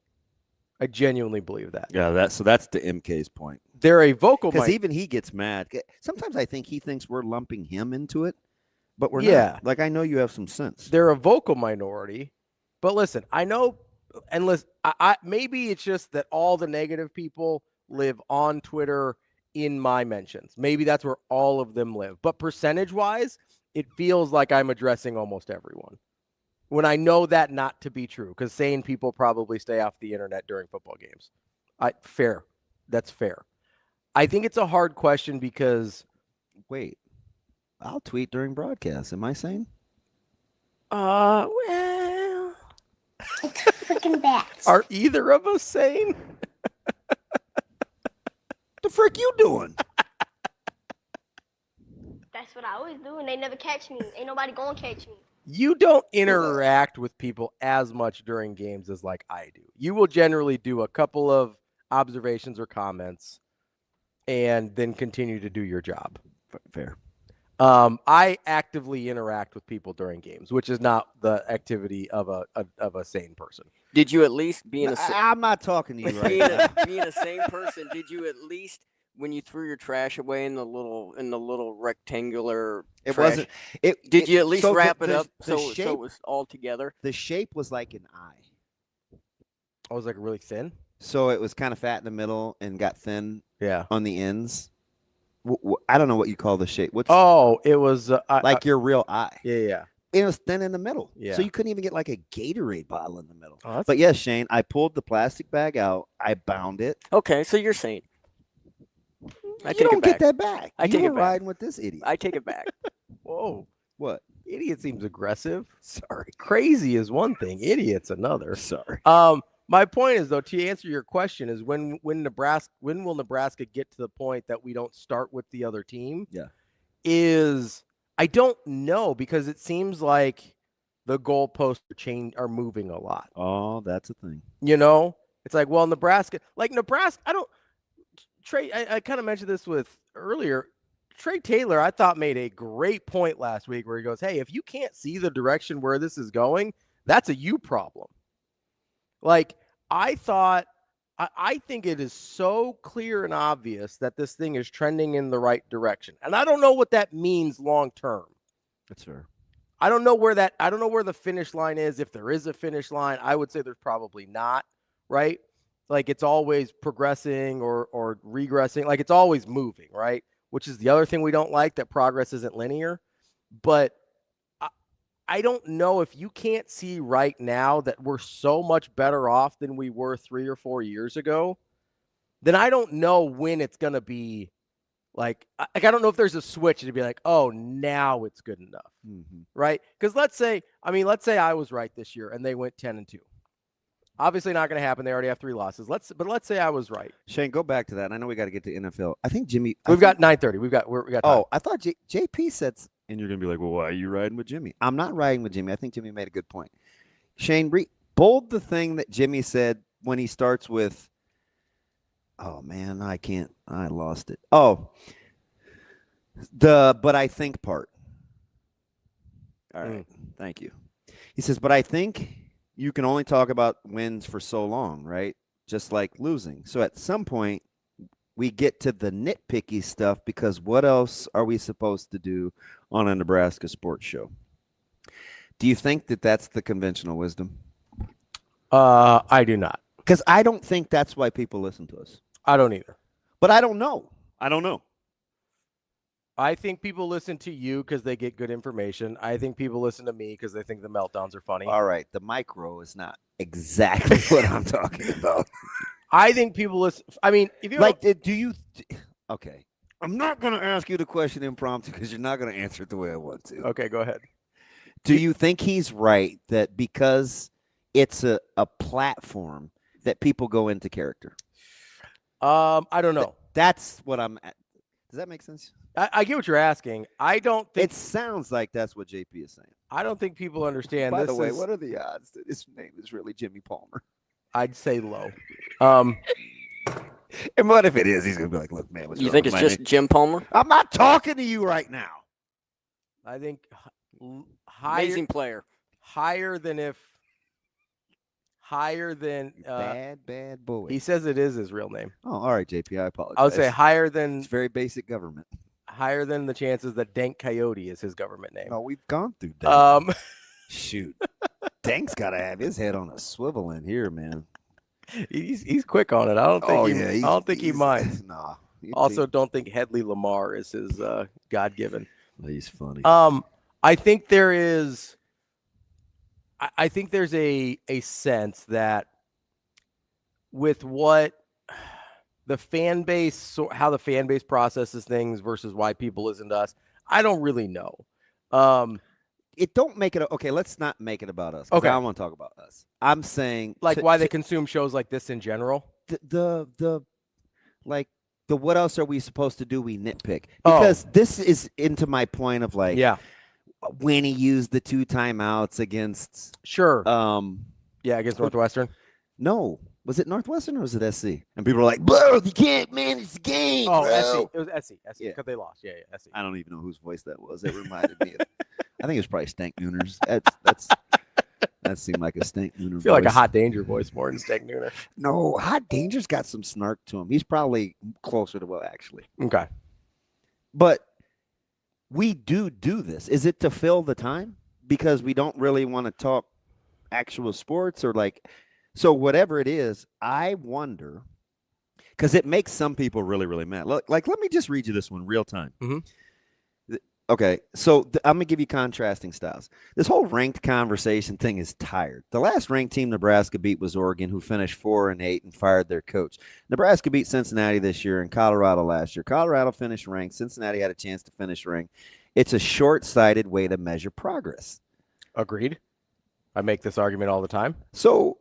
I genuinely believe that. Yeah, that's to MK's point. They're a vocal because even he gets mad. Sometimes I think he thinks we're lumping him into it, but we're not. Like, I know you have some sense. They're a vocal minority, but listen, I know, and listen, I maybe it's just that all the negative people live on Twitter in my mentions. Maybe that's where all of them live. But percentage-wise, it feels like I'm addressing almost everyone. When I know that not to be true, because sane people probably stay off the internet during football games. Fair. That's fair. I think it's a hard question because... Wait. I'll tweet during broadcast. Am I sane? Well... It's freaking bats. Are either of us sane? The frick you doing? That's what I always do, and they never catch me. Ain't nobody gonna catch me. You don't interact with people as much during games as like I do. You will generally do a couple of observations or comments and then continue to do your job. Fair. I actively interact with people during games, which is not the activity of a sane person. Did you at least I'm not talking to you right now. Being a sane person, did you at least when you threw your trash away in the little rectangular it trash, wasn't did you at least so wrap the, it up the so shape, it was all together? The shape was like an eye. I was like really thin. So it was kind of fat in the middle and got thin on the ends. I don't know what you call the shape. It was like your real eye. Yeah. It was thin in the middle. Yeah. So you couldn't even get like a Gatorade bottle in the middle. Oh, but yes, Shane, I pulled the plastic bag out. I bound it. Okay, so you're sane. You don't get that back. I take it back. Riding with this idiot. I take it back. Whoa. What? Idiot seems aggressive. Sorry. Crazy is one thing. Idiot's another. Sorry. My point is, though, to answer your question, is when will Nebraska get to the point that we don't start with the other team? Yeah. I don't know, because it seems like the goalposts are moving a lot. Oh, that's a thing. It's like, well, Nebraska, I kind of mentioned this with earlier. Trey Taylor, I thought, made a great point last week where he goes, hey, if you can't see the direction where this is going, that's a you problem. Like, I think it is so clear and obvious that this thing is trending in the right direction. And I don't know what that means long term. That's fair. I don't know where the finish line is. If there is a finish line, I would say there's probably not, right? Like, it's always progressing or regressing. Like, it's always moving, right? Which is the other thing we don't like, that progress isn't linear. But I don't know, if you can't see right now that we're so much better off than we were 3 or 4 years ago, then I don't know when it's going to be like I don't know if there's a switch to be like, oh, now it's good enough. Mm-hmm. Right? Because let's say I was right this year and they went 10-2. Obviously not going to happen. They already have 3 losses. Let's say I was right. Shane, go back to that. I know we got to get to NFL. I think Jimmy. We've got 9:30. We got time. Oh, I thought JP said And you're going to be like, well, why are you riding with Jimmy? I'm not riding with Jimmy. I think Jimmy made a good point. Shane, bold the thing that Jimmy said when he starts with, oh, man, I lost it. Oh, but I think part. All right. Thank you. He says, but I think you can only talk about wins for so long, right? Just like losing. So at some point, we get to the nitpicky stuff because what else are we supposed to do on a Nebraska sports show? Do you think that that's the conventional wisdom? I do not. Because I don't think that's why people listen to us. I don't either. But I don't know. I don't know. I think people listen to you because they get good information. I think people listen to me because they think the meltdowns are funny. All right. The micro is not exactly what I'm talking about. I think people listen. I mean, if you like, do you? Okay. I'm not going to ask you the question impromptu because you're not going to answer it the way I want to. Okay, go ahead. Do you think he's right that because it's a platform that people go into character? I don't know. That's what I'm at. Does that make sense? I get what you're asking. I don't think it sounds like that's what JP is saying. I don't think people understand. By the way, what are the odds that his name is really Jimmy Palmer? I'd say low. And what if it is? He's gonna be like, "Look, man, what's you think it's just Jim Palmer?" I'm not talking to you right now. I think higher, amazing player, higher than bad boy. He says it is his real name. Oh, all right, JP. I apologize. I would say higher than it's very basic government. Higher than the chances that Dank Coyote is his government name. No, we've gone through that. Shoot, Dank's got to have his head on a swivel in here, man. He's quick on it. I don't think he minds. Nah. Also, don't think Headley Lamar is his God-given. He's funny. I think there is. I think there's a sense that with what the fan base, how the fan base processes things versus why people listen to us, I don't really know. It don't make it okay. Let's not make it about us. Okay, I don't want to talk about us. I'm saying why they consume shows like this in general. The what else are we supposed to do? We nitpick because this is into my point of when he used the 2 timeouts against against Northwestern. No. Was it Northwestern or was it SC? And people are like, bro, you can't manage the game. Oh, bro. SC. It was SC because they lost. Yeah, SC. I don't even know whose voice that was. It reminded me of, I think it was probably Stank Nooner's. That seemed like a Stank Nooner voice. I feel like a Hot Danger voice more than Stank Nooner. No, Hot Danger's got some snark to him. He's probably closer to Will, actually. Okay. But we do this. Is it to fill the time? Because we don't really want to talk actual sports or so whatever it is, I wonder, because it makes some people really, really mad. Let me just read you this one real time. Mm-hmm. Okay, so I'm going to give you contrasting styles. This whole ranked conversation thing is tired. The last ranked team Nebraska beat was Oregon, who finished 4-8 and fired their coach. Nebraska beat Cincinnati this year and Colorado last year. Colorado finished ranked. Cincinnati had a chance to finish ranked. It's a short-sighted way to measure progress. Agreed. I make this argument all the time. So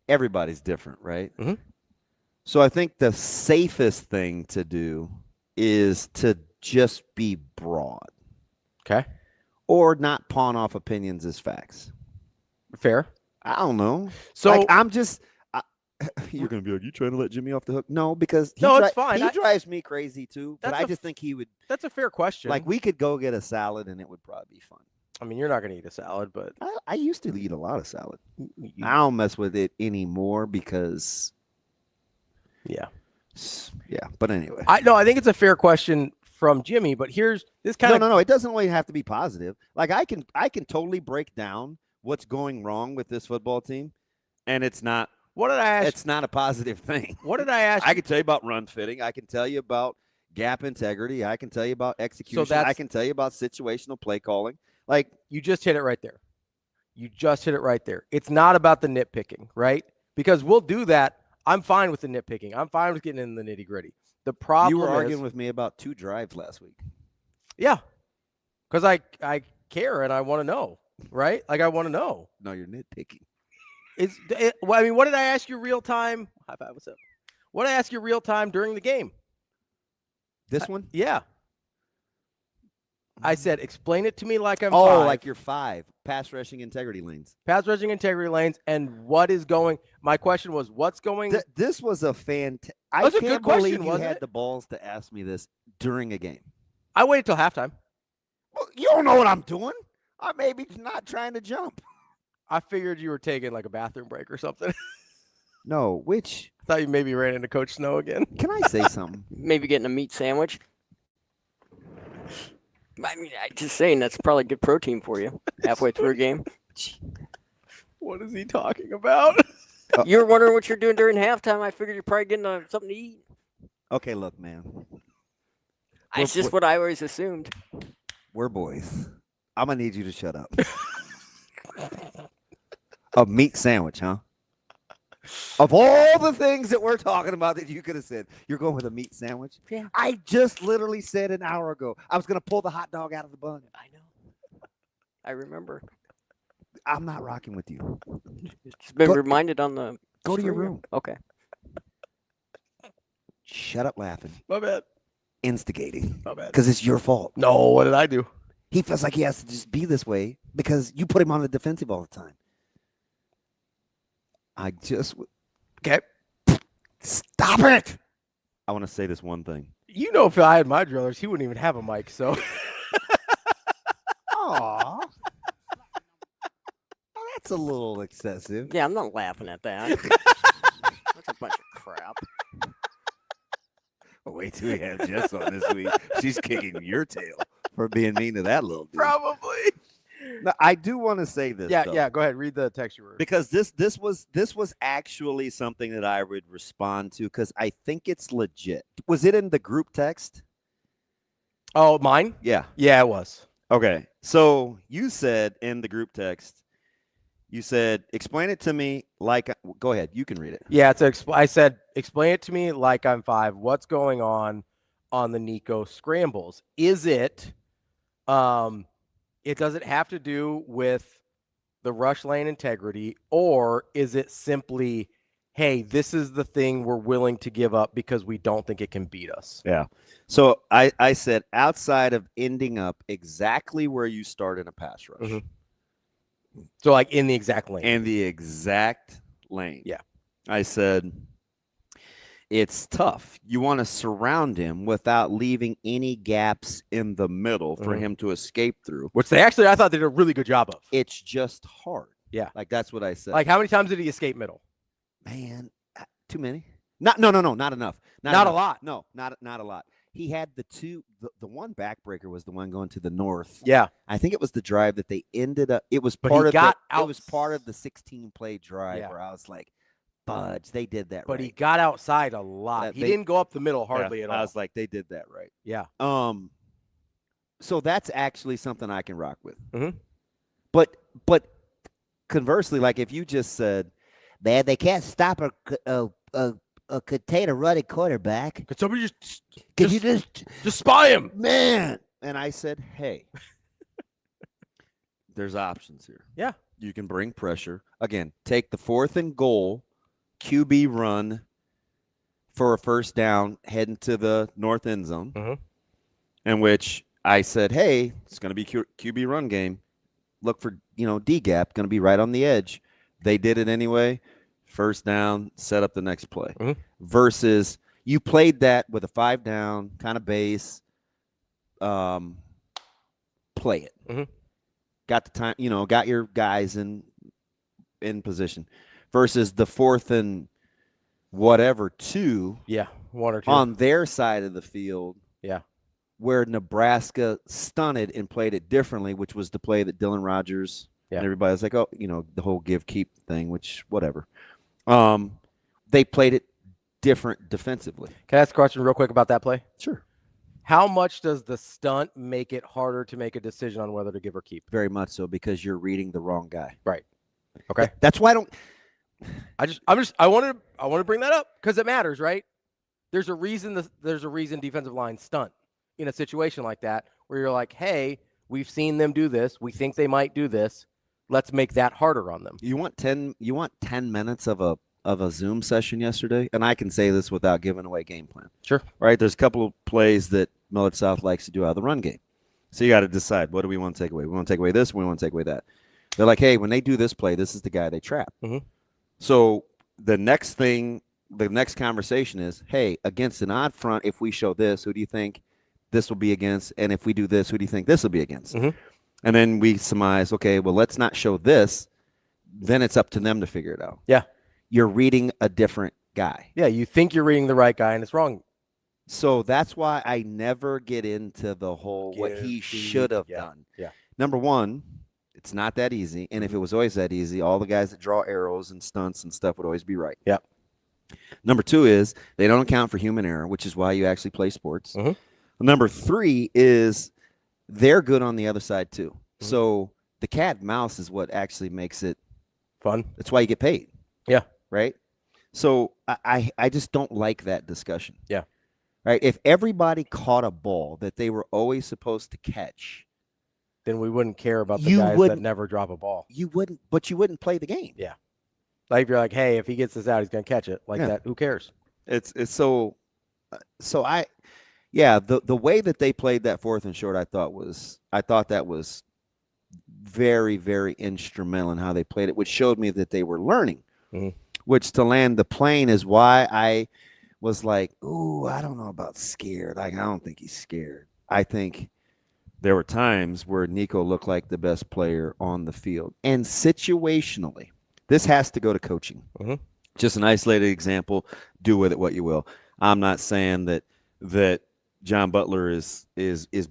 everybody's different, right? Mm-hmm. So I think the safest thing to do is to just be broad. Okay. Or not pawn off opinions as facts. Fair. I don't know. So I'm just you're going to be like, you trying to let Jimmy off the hook? No, because it's fine. He drives me crazy too, but I just think he would. That's a fair question. We could go get a salad and it would probably be fun. I mean, you're not going to eat a salad, but I used to eat a lot of salad. I don't mess with it anymore because yeah. But anyway, I think it's a fair question from Jimmy, but here's this kind of no. It doesn't only have to be positive. I can totally break down what's going wrong with this football team, and it's not. What did I ask? It's not a positive thing. What did I ask? I can tell you about run fitting. I can tell you about gap integrity. I can tell you about execution. I can tell you about situational play calling. You just hit it right there. It's not about the nitpicking, right? Because we'll do that. I'm fine with the nitpicking. I'm fine with getting in the nitty gritty. The problem you were arguing with me about 2 drives last week. Yeah, because I care and I want to know, right? I want to know. No, you're nitpicking. What did I ask you real time? High five, what's up? What did I ask you real time during the game? This one? Yeah. I said, explain it to me like I'm 5. Oh, like you're 5. Pass rushing integrity lanes. Pass rushing integrity lanes, and what is going? My question was, what's going? This was a fantastic. I That's a can't good question, believe you wasn't had it? the balls to ask me this during a game. I waited till halftime. Well, you don't know what I'm doing. I'm maybe not trying to jump. I figured you were taking like a bathroom break or something. No, which? I thought you maybe ran into Coach Snow again. Can I say something? Maybe getting a meat sandwich. I mean, I'm just saying that's probably good protein for you halfway through a game. What is he talking about? You were wondering what you're doing during halftime. I figured you're probably getting something to eat. Okay, look, man. It's just what I always assumed. We're boys. I'm going to need you to shut up. A meat sandwich, huh? Of all the things that we're talking about that you could have said, you're going with a meat sandwich? Yeah. I just literally said an hour ago I was going to pull the hot dog out of the bun. I know. I remember. I'm not rocking with you. It's been reminded on the Go to your screen. room. Okay. Shut up laughing. My bad. Instigating. My bad. Because it's your fault. No, what did I do? He feels like he has to just be this way because you put him on the defensive all the time. I just... Okay. Stop it! I want to say this one thing. You know, if I had my drillers, he wouldn't even have a mic, so. Aw. That's a little excessive. Yeah, I'm not laughing at that. That's a bunch of crap. Wait till we have Jess on this week. She's kicking your tail for being mean to that little dude. Probably. Now, I do want to say this. Yeah, though, yeah. Go ahead. Read the text you wrote. because this was actually something that I would respond to because I think it's legit. Was it in the group text? Oh, mine? Yeah. Yeah, it was. Okay. So you said in the group text, you said, explain it to me like. Go ahead. You can read it. Yeah, I said, explain it to me like I'm 5. What's going on the Nico scrambles? Is it, it doesn't have to do with the rush lane integrity, or is it simply, hey, this is the thing we're willing to give up because we don't think it can beat us? Yeah. So I said outside of ending up exactly where you start in a pass rush. Mm-hmm. So like in the exact lane. In the exact lane. Yeah. I said it's tough. You want to surround him without leaving any gaps in the middle for him to escape through. Which I thought they did a really good job of. It's just hard. Yeah. Like that's what I said. Like how many times did he escape middle? Man, too many. No, not enough. Not enough. a lot. No, not a lot. He had the one backbreaker was the one going to the north. Yeah. I think it was the drive that they ended up. It was But part he of got it was part of the 16-play drive Yeah. where I was like, fudge, they did that But right. he got outside a lot. He didn't go up the middle hardly at all. I was like, they did that right. Yeah. So that's actually something I can rock with. Mm-hmm. But conversely, like if you just said, man, they can't stop a container running quarterback. Could somebody you just spy him, man? And I said, hey, there's options here. Yeah, you can bring pressure again. Take the 4th and goal, QB run for a first down, heading to the north end zone. In which I said, hey, it's going to be QB run game. Look for D gap, going to be right on the edge. They did it anyway. First down, set up the next play. Versus you played that with a 5 down kind of base. Play it. Got the time, got your guys in position. Versus the 4th and whatever 2. Yeah, 1 or 2 on their side of the field. Yeah. Where Nebraska stunted and played it differently, which was the play that Dylan Rogers and everybody was like, oh, the whole give keep thing, which whatever. They played it different defensively. Can I ask a question real quick about that play? Sure. How much does the stunt make it harder to make a decision on whether to give or keep? Very much so, because you're reading the wrong guy. Right. Okay. That's why I don't. I want to bring that up because it matters, right? There's a reason defensive line stunt in a situation like that where you're like, hey, we've seen them do this. We think they might do this. Let's make that harder on them. You want 10 minutes of a of a Zoom session yesterday, and I can say this without giving away game plan. Sure. Right? There's a couple of plays that Millard South likes to do out of the run game. So you got to decide, what do we want to take away? We want to take away this, we want to take away that. They're like, hey, when they do this play, this is the guy they trap. Mm-hmm. So the next conversation is, hey, against an odd front, if we show this, who do you think this will be against? And if we do this, who do you think this will be against? Mm-hmm. And then we surmise, okay, well, let's not show this. Then it's up to them to figure it out. Yeah. You're reading a different guy. Yeah, you think you're reading the right guy, and it's wrong. So that's why I never get into the whole what he should have done. Yeah. Number one, it's not that easy. And if it was always that easy, all the guys that draw arrows and stunts and stuff would always be right. Yeah. Number two is they don't account for human error, which is why you actually play sports. Mm-hmm. Number three is they're good on the other side too. Mm-hmm. So the cat and mouse is what actually makes it fun. That's why you get paid. Yeah. Right? So I just don't like that discussion. Yeah. Right? If everybody caught a ball that they were always supposed to catch, then we wouldn't care about the guys that never drop a ball. You wouldn't play the game. Yeah. Like if you're like, hey, if he gets this out, he's going to catch it like Yeah. that. Who cares? It's so the way that they played that 4th and short, I thought that was very, very instrumental in how they played it, which showed me that they were learning. Mm-hmm. Which to land the plane is why I was like, ooh, I don't know about scared. Like, I don't think he's scared. I think there were times where Nico looked like the best player on the field. And situationally, this has to go to coaching. Mm-hmm. Just an isolated example. Do with it what you will. I'm not saying that John Butler is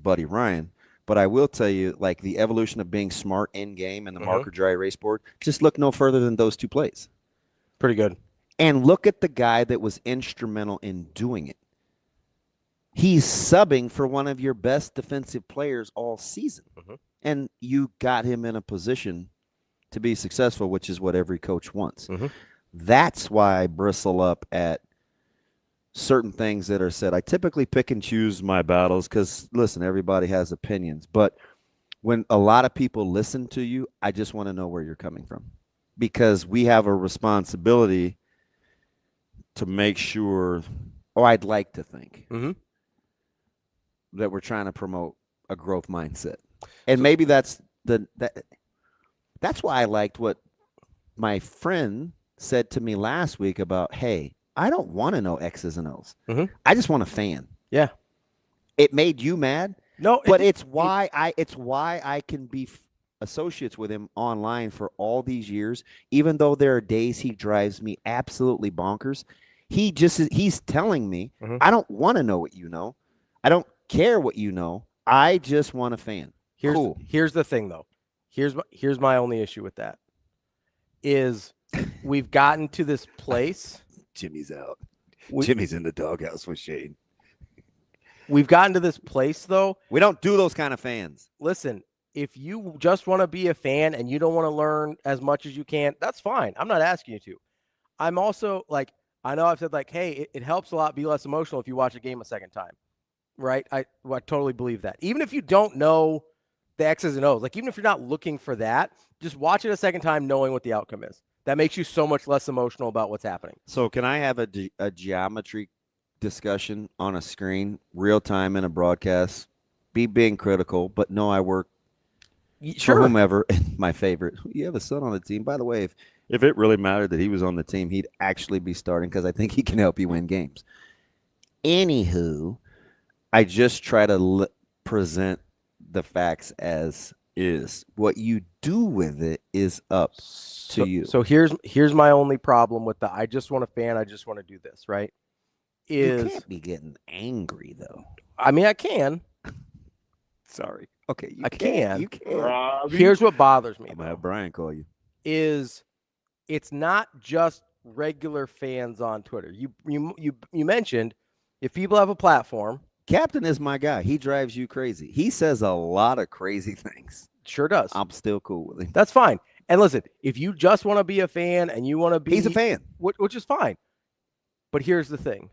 Buddy Ryan, but I will tell you, like, the evolution of being smart in game and the marker dry erase board, just look no further than those 2 plays. Pretty good. And look at the guy that was instrumental in doing it. He's subbing for one of your best defensive players all season. Mm-hmm. And you got him in a position to be successful, which is what every coach wants. Mm-hmm. That's why I bristle up at certain things that are said. I typically pick and choose my battles because, listen, everybody has opinions. But when a lot of people listen to you, I just want to know where you're coming from. Because we have a responsibility to make sure, or I'd like to think, that we're trying to promote a growth mindset. And maybe that's why I liked what my friend said to me last week about, hey, I don't want to know X's and O's. Mm-hmm. I just want a fan. Yeah. It made you mad? No, but it's why I can be associates with him online for all these years, even though there are days he drives me absolutely bonkers. He's telling me, I don't want to know what you know. I don't care what you know. I just want a fan. Cool. Here's the thing, though. Here's my only issue with that is we've gotten to this place. Jimmy's out. Jimmy's in the doghouse with Shane. We've gotten to this place, though. We don't do those kind of fans. Listen, if you just want to be a fan and you don't want to learn as much as you can, that's fine. I'm not asking you to. I'm also like, I know I've said like, hey, it helps a lot be less emotional if you watch a game a second time, right? I totally believe that. Even if you don't know the X's and O's, like even if you're not looking for that, just watch it a second time knowing what the outcome is. That makes you so much less emotional about what's happening. So can I have a geometry discussion on a screen, real time in a broadcast? Be being critical, but no, I work for whomever. My favorite. You have a son on the team. By the way, if it really mattered that he was on the team, he'd actually be starting because I think he can help you win games. Anywho, I just try to present the facts as is. What you do with it is up to you. So here's my only problem with the I just want a fan, I just want to do this, right? You can't be getting angry though. I mean, I can. Sorry. Okay, I can. You can. Here's what bothers me. I'm gonna have Brian call you. Is it's not just regular fans on Twitter. You mentioned if people have a platform. Captain is my guy. He drives you crazy. He says a lot of crazy things. Sure does. I'm still cool with him. That's fine. And listen, if you just want to be a fan and you want to be, he's a fan, which is fine. But here's the thing: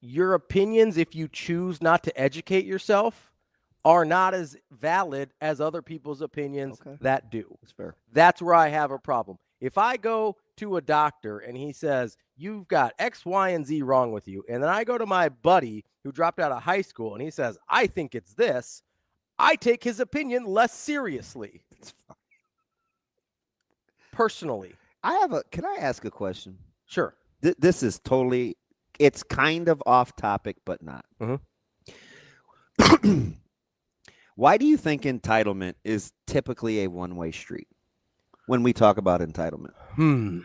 your opinions, if you choose not to educate yourself, are not as valid as other people's opinions that do. That's fair. That's where I have a problem. If I go to a doctor and he says, you've got X, Y, and Z wrong with you, and then I go to my buddy who dropped out of high school and he says, I think it's this, I take his opinion less seriously. Personally. Can I ask a question? Sure. This is totally, it's kind of off topic, but not. Why do you think entitlement is typically a one-way street when we talk about entitlement? We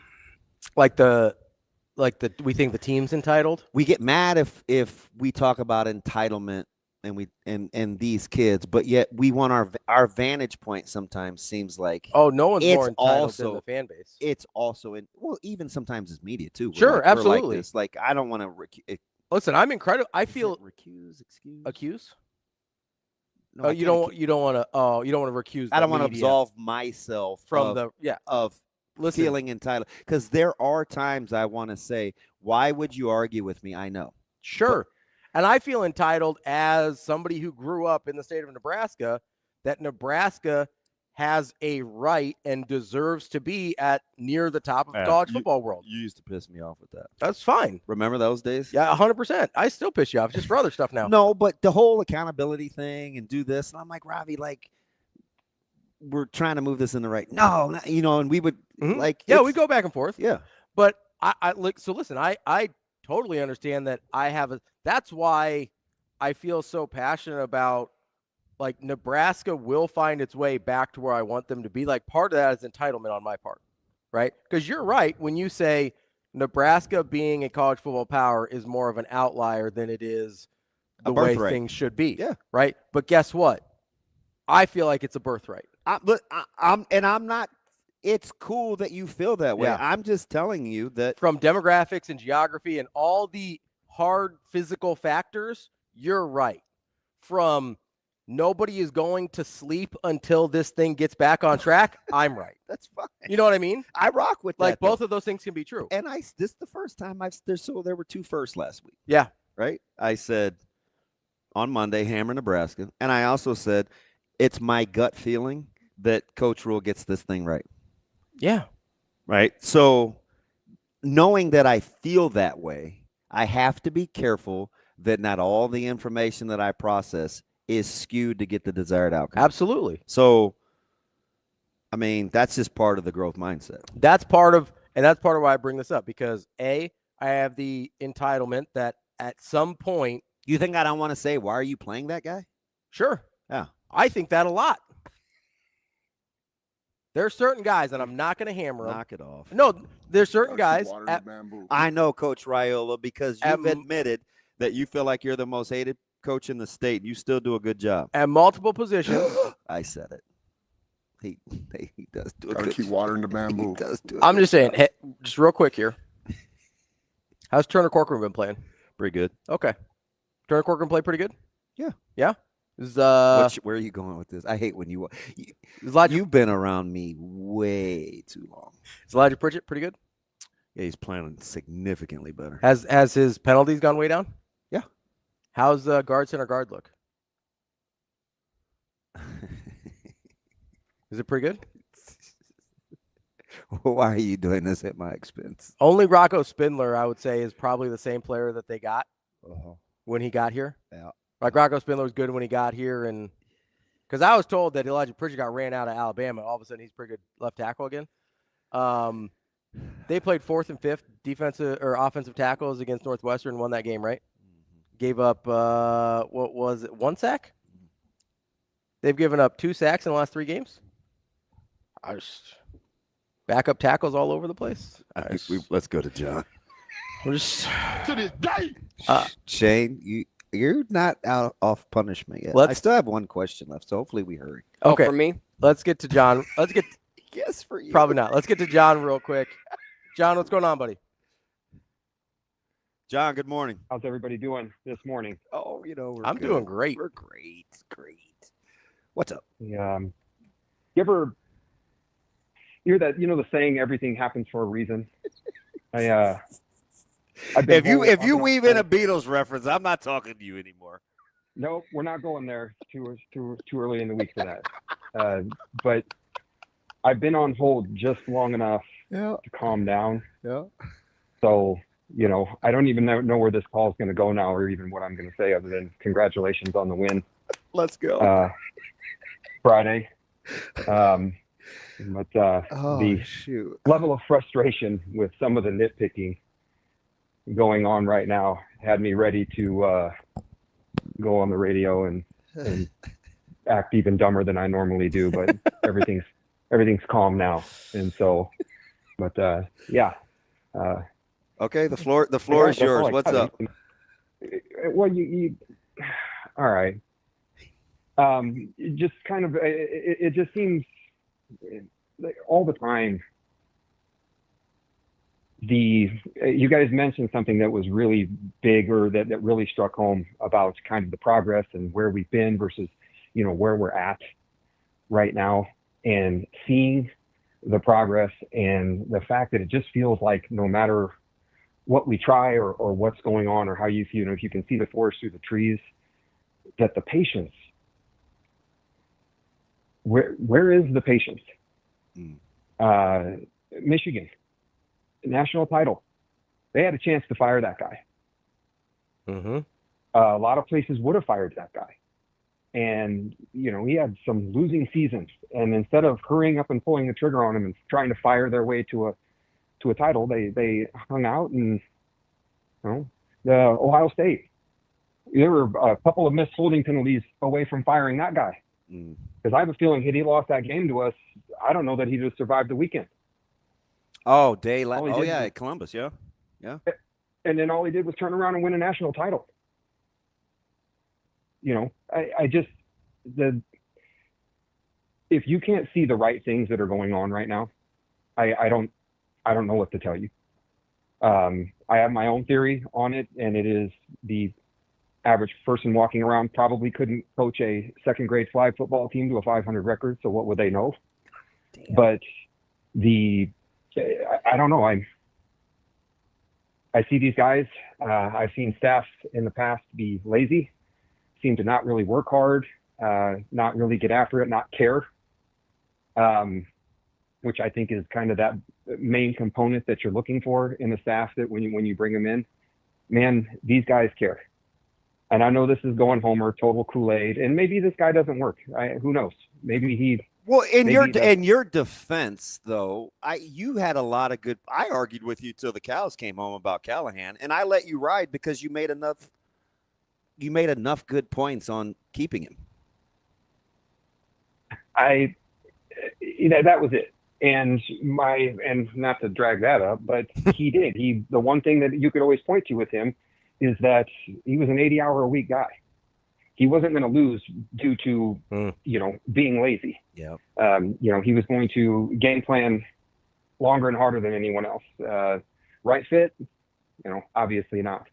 think the team's entitled. We get mad if we talk about entitlement and these kids, but yet we want our vantage point sometimes seems like no one's more entitled than the fan base. It's also even sometimes it's media too. Sure, absolutely. Like I don't want to listen. I'm incredible. I feel accuse. No, you don't want to. Oh, you don't want to recuse. I don't want to absolve myself from of feeling entitled, because there are times I want to say, why would you argue with me? I know. Sure. And I feel entitled as somebody who grew up in the state of Nebraska, that Nebraska has a right and deserves to be at near the top of the college football world. You used to piss me off with that. That's fine. Remember those days? Yeah, 100%. I still piss you off just for other stuff now. No, but the whole accountability thing and do this, and I'm like, Ravi, like, we're trying to move this in the right. No, and we would we go back and forth. Yeah. But listen, I totally understand that that's why I feel so passionate about, like, Nebraska will find its way back to where I want them to be. Like, part of that is entitlement on my part, right? Because you're right when you say Nebraska being a college football power is more of an outlier than it is the way things should be. Yeah. Right. But guess what? I feel like it's a birthright. I'm not. It's cool that you feel that way. Yeah. I'm just telling you that from demographics and geography and all the hard physical factors, you're right. From nobody is going to sleep until this thing gets back on track, I'm right. That's fine. You know what I mean? I rock with that. Like, both of those things can be true. And this is the first time there were two firsts last week. Yeah. Right? I said on Monday, hammer Nebraska. And I also said it's my gut feeling that Coach Rule gets this thing right. Yeah. Right? So knowing that I feel that way, I have to be careful that not all the information that I process is skewed to get the desired outcome. Absolutely. So, I mean, that's just part of the growth mindset. That's part of why I bring this up, because I have the entitlement that at some point. You think I don't want to say, why are you playing that guy? Sure. Yeah. I think that a lot. There are certain guys, and I'm not going to hammer them. Knock it off. No, there's certain guys. I know, Coach Raiola, because you've admitted that you feel like you're the most hated coach in the state. You still do a good job. At multiple positions. I said it. He does do a good job. Gotta keep watering the bamboo. I'm just saying, hey, just real quick here. How's Turner Corcoran been playing? Pretty good. Okay. Turner Corcoran play pretty good? Yeah. Yeah? Where are you going with this? I hate when you've been around me way too long. Is Elijah Pritchett pretty good? Yeah, he's playing significantly better. Has his penalties gone way down? Yeah. How's guard center guard look? Is it pretty good? Why are you doing this at my expense? Only Rocco Spindler, I would say, is probably the same player that they got when he got here. Yeah. Like, Rocco Spindler was good when he got here, and because I was told that Elijah Pritchett got ran out of Alabama, all of a sudden he's pretty good left tackle again. They played 4th and 5th defensive or offensive tackles against Northwestern, won that game, right? Gave up what was it, 1 sack? They've given up 2 sacks in the last 3 games. Backup tackles all over the place. Let's go to John. To this day. Shane, you're not off punishment yet. I still have one question left, so hopefully we hurry. Okay. For me? Let's get to John. Yes, for you. Probably not. Let's get to John real quick. John, what's going on, buddy? John, good morning. How's everybody doing this morning? Oh, I'm doing great. We're great. What's up? Yeah. You ever hear that? The saying, "Everything happens for a reason." If you weave in a Beatles reference, I'm not talking to you anymore. No, we're not going there. Too early in the week for that. But I've been on hold just long enough to calm down. Yeah. So, I don't even know where this call is going to go now, or even what I'm going to say other than congratulations on the win. Let's go. Friday. The shoot. level of frustration with some of the nitpicking going on right now had me ready to go on the radio and act even dumber than I normally do, but everything's calm now. And so, yeah. Okay, the floor is yours. What's up? Well, you all right. Just kind of, it just seems like all the time. You guys mentioned something that was really big, or that really struck home about kind of the progress and where we've been versus, where we're at right now, and seeing the progress and the fact that it just feels like no matter what we try or what's going on or how if you can see the forest through the trees, that the patience, where is the patience? Michigan, national title. They had a chance to fire that guy. Mm-hmm. A lot of places would have fired that guy. And, he had some losing seasons. And instead of hurrying up and pulling the trigger on him and trying to fire their way to a title, they hung out. And, the Ohio State, there were a couple of missed holding penalties away from firing that guy. Because I have a feeling had he lost that game to us, I don't know that he'd have survived the weekend. Oh, at Columbus, yeah. And then all he did was turn around and win a national title. If you can't see the right things that are going on right now, I don't know what to tell you. I have my own theory on it, and it is the average person walking around probably couldn't coach a second grade flag football team to a 500 record. So what would they know? Damn. But I don't know. I see these guys. I've seen staff in the past be lazy, seem to not really work hard, not really get after it, not care, which I think is kind of that main component that you're looking for in the staff, that when you bring them in, man, these guys care. And I know this is going Homer, total Kool-Aid, and maybe this guy doesn't work. Who knows? Maybe he. Well, in your defense, though, you had a lot of good. I argued with you till the cows came home about Callahan, and I let you ride because you made enough. You made enough good points on keeping him. That was it. And not to drag that up, but he did. The one thing that you could always point to with him is that he was an 80-hour-a-week guy. He wasn't going to lose due to, being lazy. Yeah. He was going to game plan longer and harder than anyone else. Right fit? Obviously not.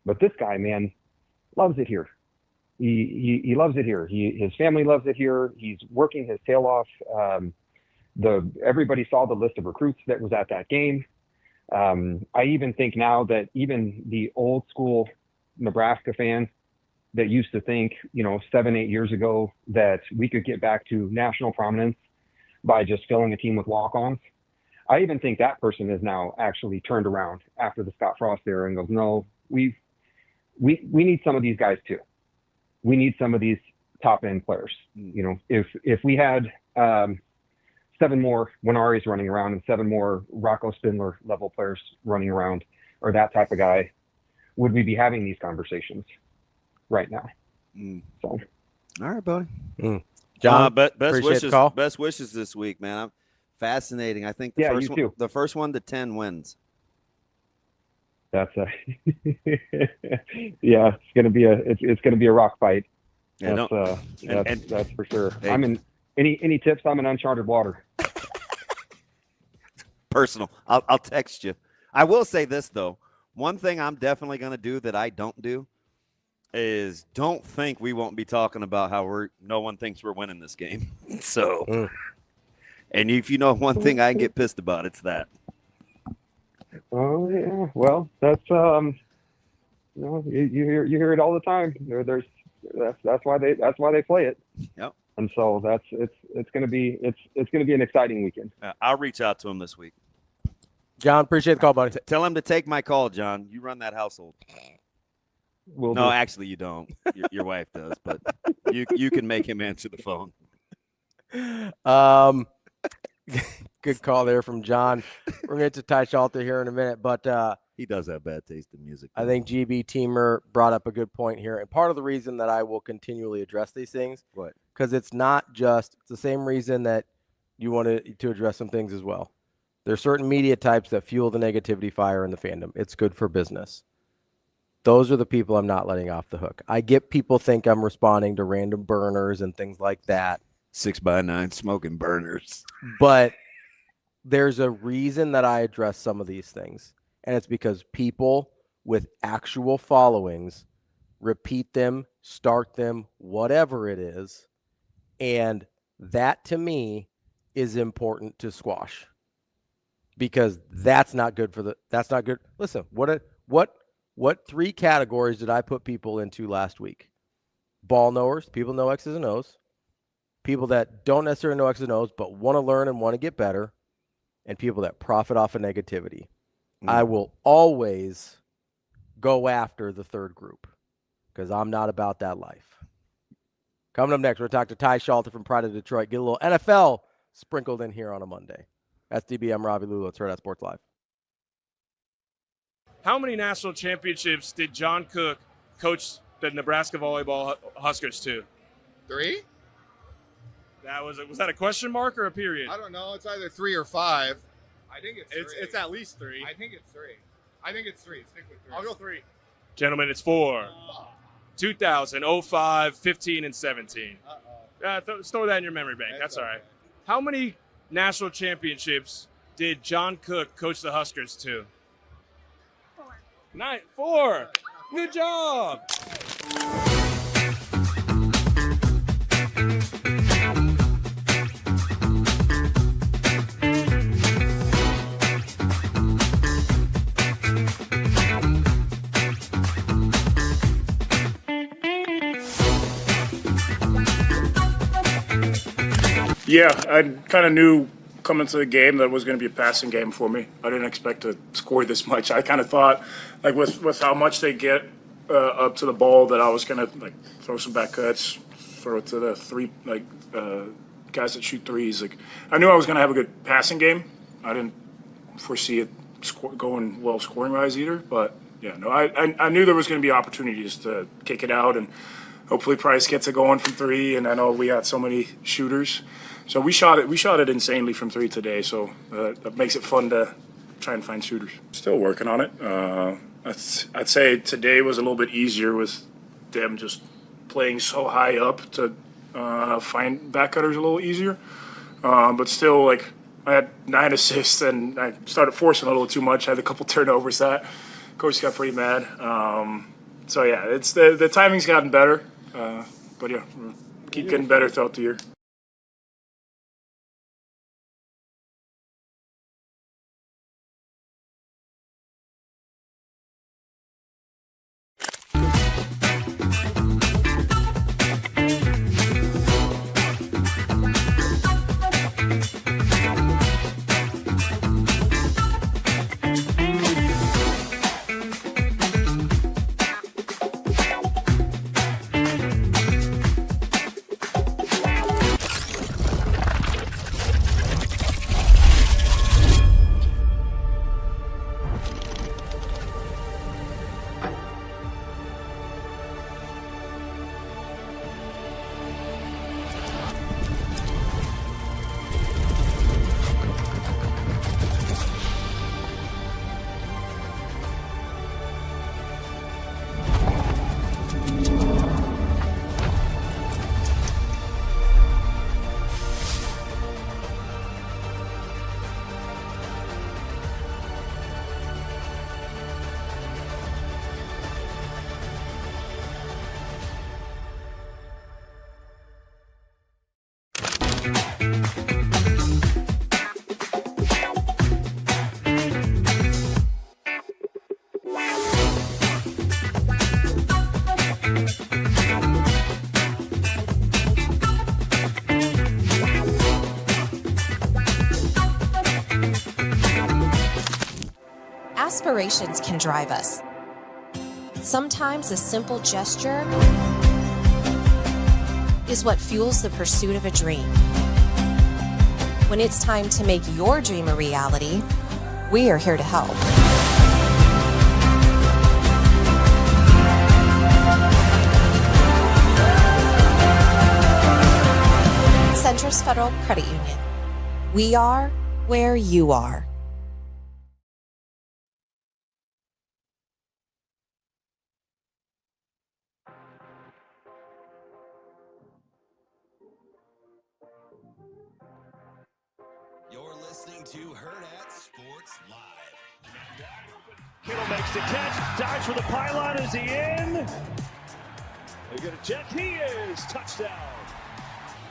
But this guy, man, loves it here. He loves it here. His family loves it here. He's working his tail off. Everybody saw the list of recruits that was at that game. I even think now that even the old school Nebraska fan that used to think, 7-8 years ago that we could get back to national prominence by just filling a team with walk-ons, I even think that person is now actually turned around after the Scott Frost era and goes, no, we need some of these guys too. We need some of these top end players. If we had 7 more Winaris running around and 7 more Rocco Spindler level players running around, or that type of guy, would we be having these conversations right now? So, all right, buddy. John, best wishes this week, man. Fascinating. I think the first one to 10 wins. That's it's gonna be a rock fight. That's for sure. Hey, I'm in any tips. I'm in uncharted water. Personal. I'll text you. I will say this though. One thing I'm definitely gonna do that I don't do is don't think we won't be talking about how no one thinks we're winning this game. So, and if you know one thing I can get pissed about, it's that. Oh yeah. Well, that's you hear it all the time. That's why they play it. Yep. And so it's gonna be an exciting weekend. I'll reach out to him this week. John, appreciate the call, buddy. Tell him to take my call, John. You run that household. No, actually, you don't. Your wife does, but you can make him answer the phone. Good call there from John. We're going to get to Ty Shalter here in a minute, but he does have bad taste in music. I think GB Teamer brought up a good point here, and part of the reason that I will continually address these things, what? Because it's not just it's the same reason that you wanted to address some things as well. There's certain media types that fuel the negativity fire in the fandom. It's good for business. Those are the people I'm not letting off the hook. I get people think I'm responding to random burners and things like that. 6x9 smoking burners. But there's a reason that I address some of these things. And it's because people with actual followings repeat them, start them, whatever it is. And that to me is important to squash. Because that's not good that's not good. Listen, what 3 categories did I put people into last week? Ball knowers, people know X's and O's. People that don't necessarily know X's and O's, but want to learn and want to get better. And people that profit off of negativity. I will always go after the third group because I'm not about that life. Coming up next, we're going to talk to Ty Shalter from Pride of Detroit. Get a little NFL sprinkled in here on a Monday. That's DB. I'm Ravi Lulla. It's Hurrdat Sports Live. How many national championships did John Cook coach the Nebraska volleyball Huskers to? 3? Was that a question mark or a period? I don't know. It's either 3 or 5. I think it's 3. It's at least 3. I think it's 3. I think it's 3. Stick with 3. I'll go 3. Gentlemen, it's 4. 2000, 05, 15, and 17. Store that in your memory bank. That's all right. How many national championships did John Cook coach the Huskers to? 4. 4. Good job. Yeah, I kind of knew coming to the game that it was going to be a passing game for me. I didn't expect to score this much. I kind of thought, like with how much they get up to the ball, that I was going to like throw some back cuts, throw it to the guys that shoot threes. Like I knew I was going to have a good passing game. I didn't foresee it going well scoring wise either. But yeah, no, I knew there was going to be opportunities to kick it out, and hopefully Price gets it going from 3. And I know we got so many shooters. So we shot it insanely from 3 today, so that makes it fun to try and find shooters. Still working on it. I'd say today was a little bit easier with them just playing so high up to find back cutters a little easier. But still, like I had 9 assists and I started forcing a little too much. I had a couple turnovers that coach got pretty mad. So yeah, it's the timing's gotten better, but yeah, we'll keep getting better throughout the year. Aspirations can drive us. Sometimes a simple gesture is what fuels the pursuit of a dream. When it's time to make your dream a reality, we are here to help. Centris Federal Credit Union. We are where you are. You're listening to Hurrdat Sports Live. Kittle makes the catch, dives for the pylon. Is he in? They're going to check. He is. Touchdown.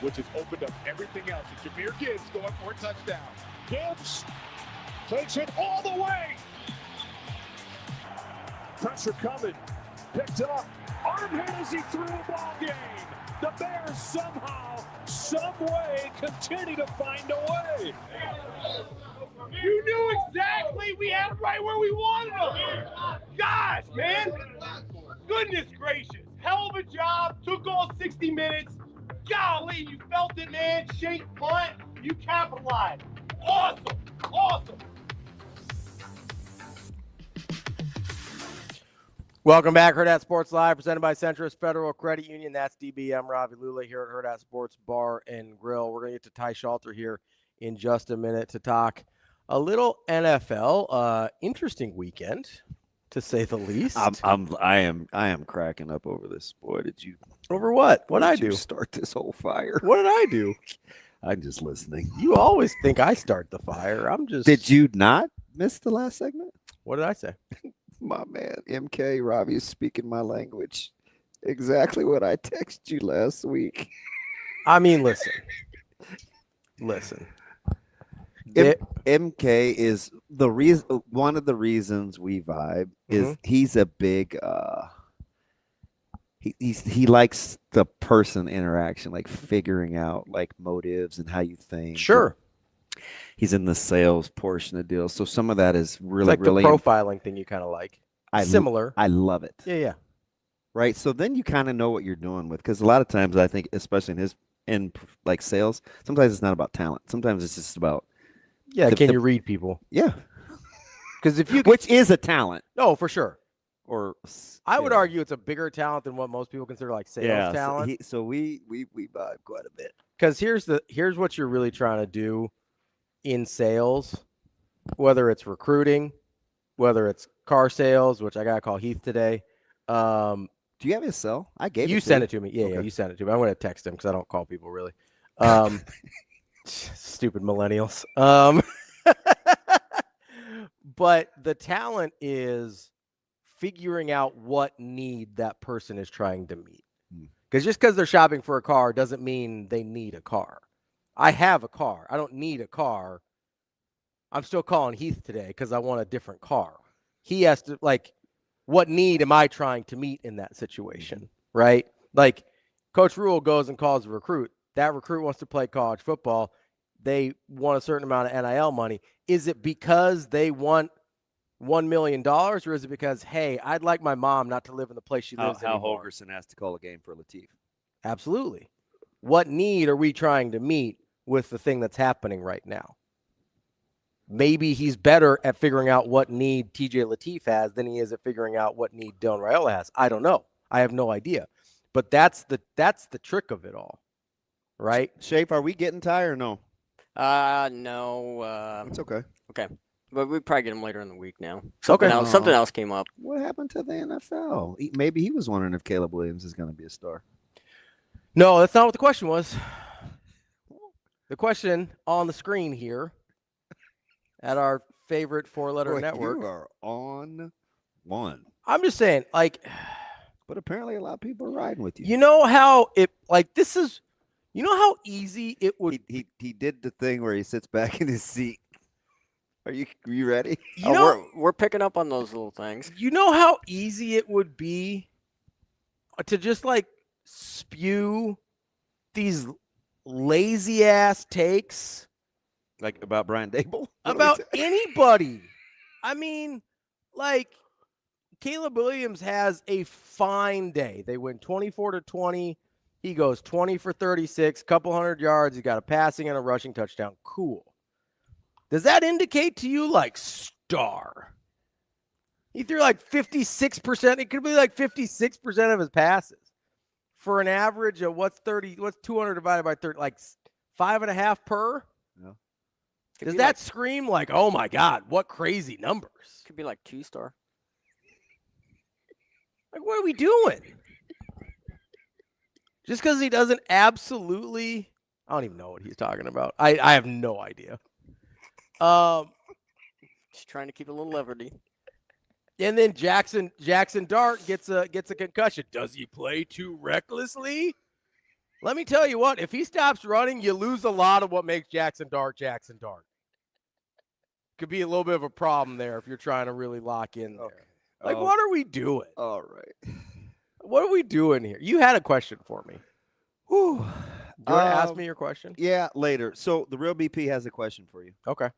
Which has opened up everything else. It's Jahmyr Gibbs going for a touchdown. Gibbs takes it all the way. Pressure coming. Picked up. Arm hit as he threw a ball game. The Bears somehow, some way, continue to find a way. You knew exactly we had him right where we wanted him. Gosh, man. Goodness gracious. Hell of a job. Took all 60 minutes. Golly, you felt it, man. Shake, punt. You capitalized. Awesome. Awesome. Welcome back, Hurrdat Sports Live, presented by Centris Federal Credit Union. That's DBM Ravi, Lulla here at Hurrdat Sports Bar and Grill. We're going to get to Ty Shalter here in just a minute to talk a little NFL. Interesting weekend, to say the least. I am cracking up over this. Boy, did you? Over what? What Did I you do? start this whole fire? What did I do? I'm just listening. You always think I start the fire. I'm just. Did you not miss the last segment? What did I say? My man, MK Ravi is speaking my language. Exactly what I texted you last week. I mean, listen. MK is the reason. One of the reasons we vibe is he's a big. He likes the person interaction, like figuring out like motives and how you think. Sure. He's in the sales portion of the deal, so some of that is really, It's like really the profiling thing you kind of like. Similar. I love it. Yeah. Right. So then you kind of know what you're doing with, because a lot of times I think, especially in like sales, sometimes it's not about talent. Sometimes it's just about can you read people? Yeah. Because if you which is a talent. No, for sure. Or I would argue it's a bigger talent than what most people consider like sales talent. So we vibe quite a bit. Because here's what you're really trying to do in sales, whether it's recruiting, whether it's car sales, which I gotta call Heath today. Do you have his cell? I gave you sent it to me. Yeah, you sent it to me. I'm gonna text him because I don't call people really. Stupid millennials. But the talent is figuring out what need that person is trying to meet. Because just because they're shopping for a car doesn't mean they need a car. I have a car. I don't need a car. I'm still calling Heath today because I want a different car. He has to, like, what need am I trying to meet in that situation, right? Like, Coach Rule goes and calls a recruit. That recruit wants to play college football. They want a certain amount of NIL money. Is it because they want $1 million, or is it because, hey, I'd like my mom not to live in the place she lives in anymore? Hal Holgerson has to call a game for Lateef. Absolutely. What need are we trying to meet with the thing that's happening right now? Maybe he's better at figuring out what need T.J. Lateef has than he is at figuring out what need Dylan Raiola has. I don't know. I have no idea. But that's the trick of it all, right? Shape, are we getting Ty or no? No. It's okay. Okay. But we probably get him later in the week now. Okay. Something else came up. What happened to the NFL? Maybe he was wondering if Caleb Williams is going to be a star. No, that's not what the question was. The question on the screen here at our favorite four-letter network. You are on one. I'm just saying, like. But apparently a lot of people are riding with you. You know how it, like, this is, you know how easy it would. He did the thing where he sits back in his seat. Are you ready? You know, we're picking up on those little things. You know how easy it would be to just like spew these lazy ass takes, like about Brian Dable, about anybody. I mean, like Caleb Williams has a fine day. They win 24-20. He goes 20 for 36, couple 100 yards. He got a passing and a rushing touchdown. Cool. Does that indicate to you like star? He threw like 56%. It could be like 56% of his passes for an average of what's 200 divided by 30, like 5.5 per? Yeah. Does that scream like, oh my God, what crazy numbers? Could be like 2-star. Like, what are we doing? Just because he doesn't absolutely, I don't even know what he's talking about. I have no idea. Just trying to keep a little levity. And then Jackson Dart gets a concussion. Does he play too recklessly? Let me tell you what, if he stops running, you lose a lot of what makes Jackson Dart. Could be a little bit of a problem there if you're trying to really lock in there. Okay. Like, what are we doing? All right. What are we doing here? You had a question for me. Whew. Do you want to ask me your question? Yeah, later. So the Real BP has a question for you. Okay.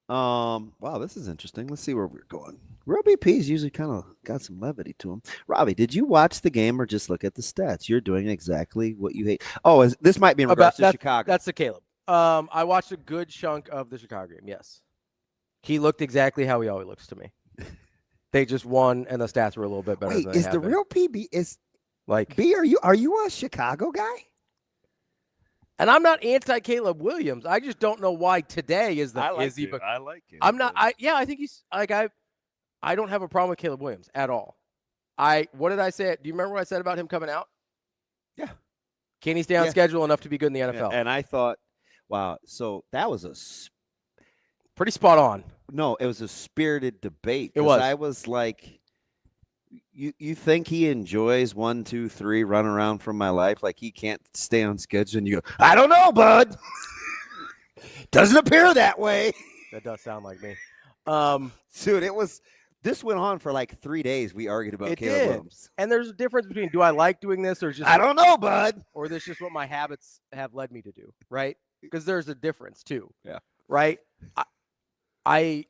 Wow, this is interesting. Let's see where we're going. Real BP's usually kind of got some levity to him. Ravi, did you watch the game or just look at the stats? You're doing exactly what you hate. Oh, this might be in regards to Chicago. That's the Caleb. I watched a good chunk of the Chicago game. Yes, he looked exactly how he always looks to me. They just won, and the stats were a little bit better. Wait, than is the Real PB is like B? Are you a Chicago guy? And I'm not anti Caleb Williams. I just don't know why today is the I like is he. I like it. I'm not. I think he's like I don't have a problem with Caleb Williams at all. What did I say? Do you remember what I said about him coming out? Yeah. Can he stay on schedule enough to be good in the NFL? And I thought, wow, so that was a pretty spot on. No, it was a spirited debate. It was. I was like, you think he enjoys 1, 2, 3 run around from my life? Like he can't stay on schedule? And you go, I don't know, bud. Doesn't appear that way. That does sound like me. Dude, this went on for like 3 days. We argued about Caleb Williams. And there's a difference between do I like doing this or just I don't know, bud. Or this is just what my habits have led me to do, right? Because there's a difference too. Yeah. Right? I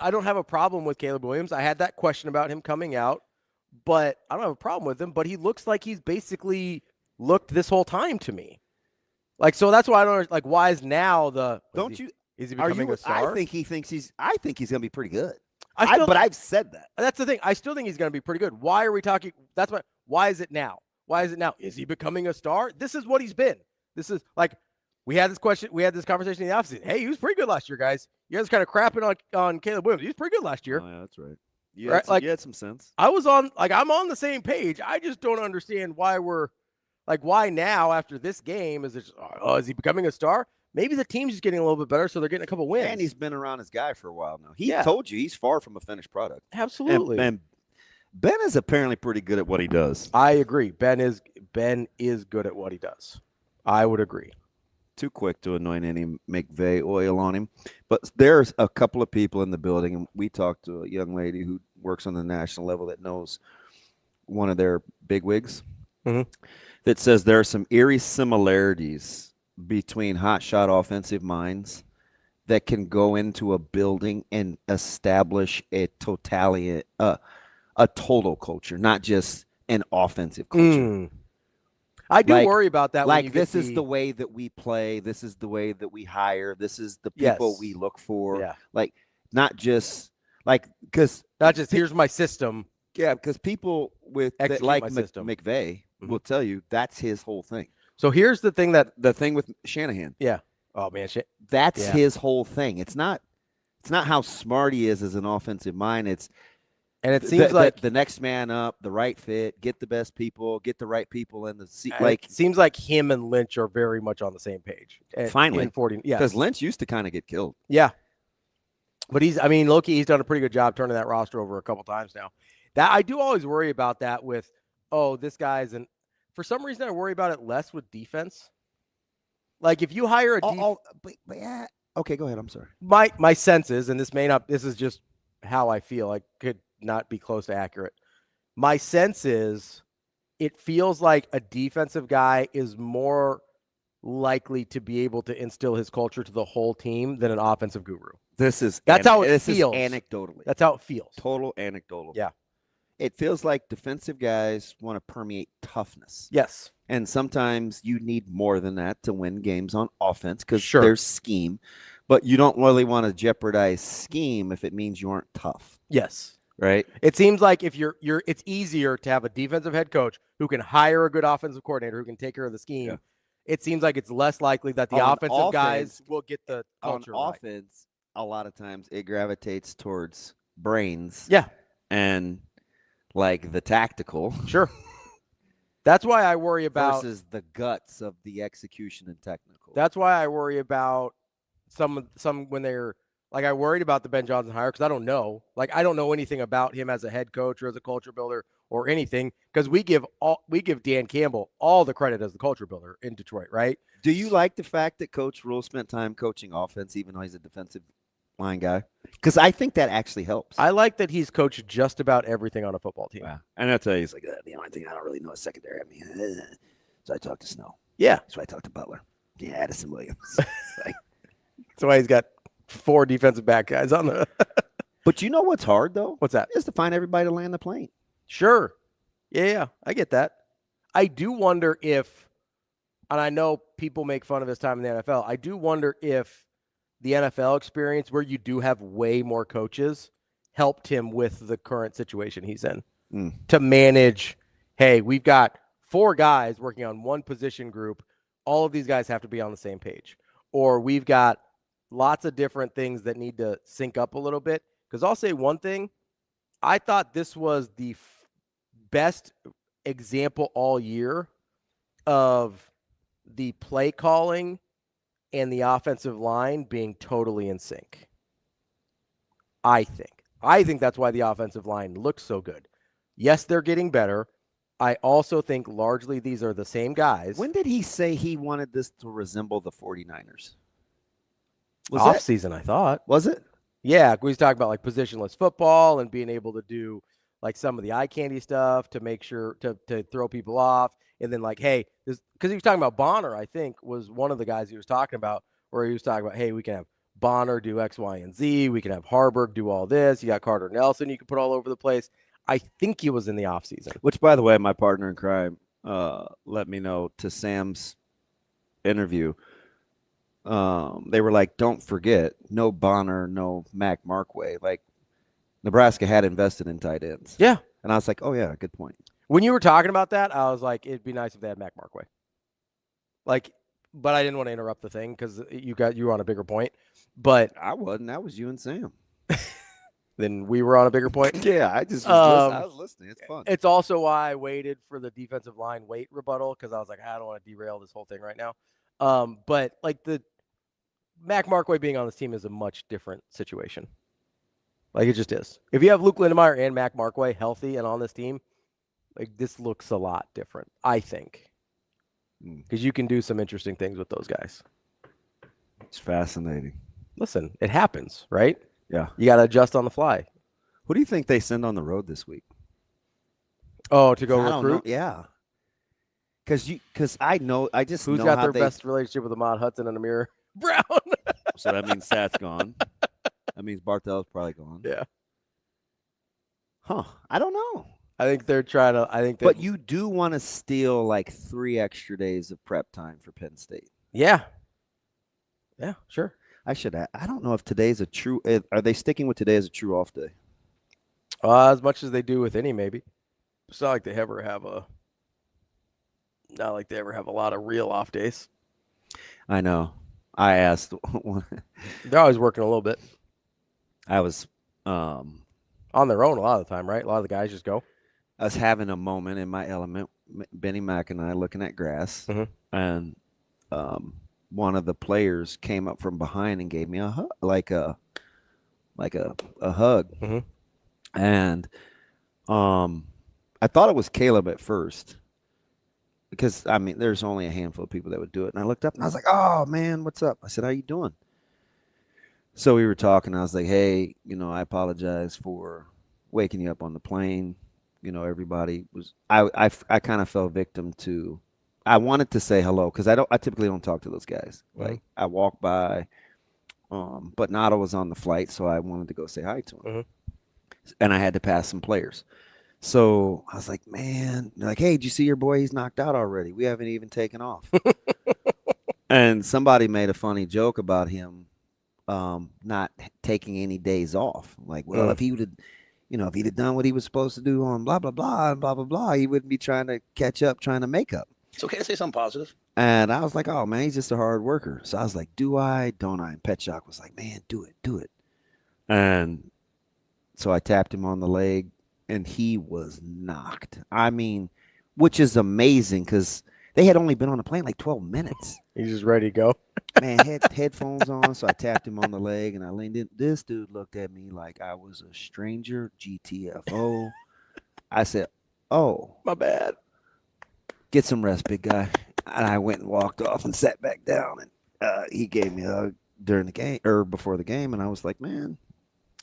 don't have a problem with Caleb Williams. I had that question about him coming out, but I don't have a problem with him. But he looks like he's basically looked this whole time to me. Like, so that's why I don't like. Why is now the? Is he becoming a star? I think he's gonna be pretty good. But I've said that. That's the thing. I still think he's going to be pretty good. Why are we talking? Why is it now? Why is it now? Is he becoming a star? This is what he's been. This is like, we had this question. We had this conversation in the office. Hey, he was pretty good last year, guys. You guys kind of crapping on Caleb Williams. He was pretty good last year. Oh, yeah, that's right. You had some sense. I'm on the same page. I just don't understand why why now after this game is it just, is he becoming a star? Maybe the team's just getting a little bit better, so they're getting a couple wins. And he's been around his guy for a while now. He told you he's far from a finished product. Absolutely. And Ben is apparently pretty good at what he does. I agree. Ben is good at what he does. I would agree. Too quick to anoint any McVay oil on him. But there's a couple of people in the building, and we talked to a young lady who works on the national level that knows one of their bigwigs that says there are some eerie similarities between hotshot offensive minds that can go into a building and establish a total culture, not just an offensive culture. I do worry about that. Like, this is the way that we play. This is the way that we hire. This is the people we look for. Yeah. Like, not just like because here's my system. Yeah, because people with like McVay will tell you that's his whole thing. So here's the thing the thing with Shanahan. Yeah. Oh man, that's his whole thing. It's not how smart he is as an offensive mind. It seems like the next man up, the right fit, get the best people, get the right people in the seat. Like it seems like him and Lynch are very much on the same page. Finally, yeah, because Lynch used to kind of get killed. Yeah, but he's done a pretty good job turning that roster over a couple times now. That I do always worry about that with, this guy's and for some reason I worry about it less with defense. Like if you hire a yeah. Okay, go ahead. I'm sorry. My sense is, and this is just how I feel. I could not be close to accurate. My sense is it feels like a defensive guy is more likely to be able to instill his culture to the whole team than an offensive guru. That's how it feels. Anecdotally. That's how it feels. Total anecdotal. Yeah. It feels like defensive guys want to permeate toughness. Yes. And sometimes you need more than that to win games on offense because there's scheme. But you don't really want to jeopardize scheme if it means you aren't tough. Yes. Right? It seems like if it's easier to have a defensive head coach who can hire a good offensive coordinator who can take care of the scheme. Yeah. It seems like it's less likely that the offensive guys will get the culture on offense, a lot of times it gravitates towards brains. Yeah. And like the tactical. Sure. That's why I worry about versus the guts of the execution and technical. That's why I worry about some when they're like I worried about the Ben Johnson hire because I don't know. Like I don't know anything about him as a head coach or as a culture builder or anything because we give Dan Campbell all the credit as the culture builder in Detroit, right? Do you like the fact that Coach Rule spent time coaching offense even though he's a defensive line guy? Because I think that actually helps. I like that he's coached just about everything on a football team. Wow. And I'll tell you, he's like, the only thing I don't really know is secondary. I mean, so I talked to Snow. Yeah. So I talked to Butler. Yeah, Addison Williams. That's why he's got 4 defensive back guys on the. But you know what's hard, though? What's that? Is to find everybody to land the plane. Sure. Yeah, I get that. I do wonder if, and I know people make fun of his time in the NFL, I do wonder if the NFL experience where you do have way more coaches helped him with the current situation he's in to manage, hey, we've got 4 guys working on one position group. All of these guys have to be on the same page. Or we've got lots of different things that need to sync up a little bit. Because I'll say one thing. I thought this was the best example all year of the play calling and the offensive line being totally in sync. I think that's why the offensive line looks so good. Yes, they're getting better. I also think largely these are the same guys. When did he say he wanted this to resemble the 49ers? Off season, I thought. Was it? Yeah, we was talking about like positionless football and being able to do like some of the eye candy stuff to make sure to throw people off. And then like, hey, because he was talking about Bonner, I think, was one of the guys he was talking about, where he was talking about, hey, we can have Bonner do X, Y, and Z. We can have Harburg do all this. You got Carter Nelson you can put all over the place. I think he was in the offseason. Which, by the way, my partner in crime let me know to Sam's interview. They were like, don't forget, no Bonner, no Mac Markway. Like, Nebraska had invested in tight ends. Yeah. And I was like, oh, yeah, good point. When you were talking about that, I was like, it'd be nice if they had Mac Markway. Like, but I didn't want to interrupt the thing because you were on a bigger point. But I wasn't. That was you and Sam. Then we were on a bigger point. Yeah, I was listening. It's fun. It's also why I waited for the defensive line weight rebuttal because I was like, I don't want to derail this whole thing right now. But like the Mac Markway being on this team is a much different situation. Like it just is. If you have Luke Lindemeyer and Mac Markway healthy and on this team, like this looks a lot different, I think. Because you can do some interesting things with those guys. It's fascinating. Listen, it happens, right? Yeah. You got to adjust on the fly. Who do you think they send on the road this week? Oh, to go recruit? Yeah. Because I just Who's know got how their best relationship with Ahmad Hudson and Amir Brown? So that means Sat's gone. That means Bartell's probably gone. Yeah. Huh. I don't know. I think they're trying to. But you do want to steal like 3 extra days of prep time for Penn State. Yeah. Yeah, sure. I don't know if today's a true. Are they sticking with today as a true off day? As much as they do with any, maybe. It's not like they ever have a lot of real off days. I know. I asked. They're always working a little bit. I was on their own a lot of the time, right? A lot of the guys just go. I was having a moment in my element. Benny Mack and I looking at grass, and one of the players came up from behind and gave me a hug, like a hug. And I thought it was Caleb at first because, I mean, there's only a handful of people that would do it. And I looked up and I was like, oh, man, what's up? I said, how you doing? So we were talking. I was like, hey, I apologize for waking you up on the plane. Everybody was – I kind of fell victim to – I wanted to say hello because I typically don't talk to those guys. Like I walk by But Nada was on the flight, so I wanted to go say hi to him. Mm-hmm. And I had to pass some players. So I was like, man, they're like, hey, did you see your boy? He's knocked out already. We haven't even taken off. And somebody made a funny joke about him not taking any days off. Like, well, if he would have, if he'd have done what he was supposed to do on blah, blah, blah, and blah, blah, blah, he wouldn't be trying to catch up, trying to make up. It's okay to say something positive. And I was like, oh, man, he's just a hard worker. So I was like, do I? Don't I? And Pet Shock was like, man, do it. And so I tapped him on the leg, and he was knocked. I mean, which is amazing because they had only been on the plane like 12 minutes. He's just ready to go. Man, had headphones on, so I tapped him on the leg, and I leaned in. This dude looked at me like I was a stranger, GTFO. I said, oh. My bad. Get some rest, big guy. And I went and walked off and sat back down, and he gave me a hug during the game, or before the game, and I was like, man.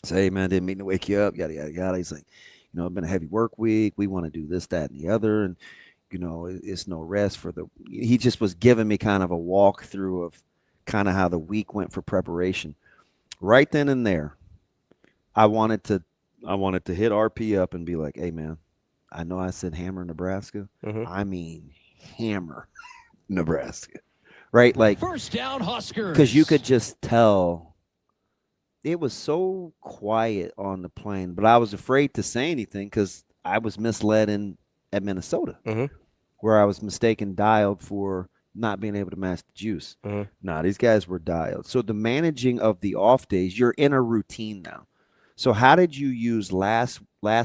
I said, hey, man, didn't mean to wake you up, yada, yada, yada. He's like, it's been a heavy work week. We want to do this, that, and the other, and it's no rest for he just was giving me kind of a walkthrough of kind of how the week went for preparation. Right then and there, I wanted to hit RP up and be like, hey, man, I know I said hammer Nebraska. Mm-hmm. I mean hammer Nebraska. Right? Like, first down, Huskers. Because you could just tell it was so quiet on the plane, but I was afraid to say anything because I was misled at Minnesota, where I was mistaken dialed for not being able to match the juice. Nah, these guys were dialed. So the managing of the off days, you're in a routine now. So how did you use last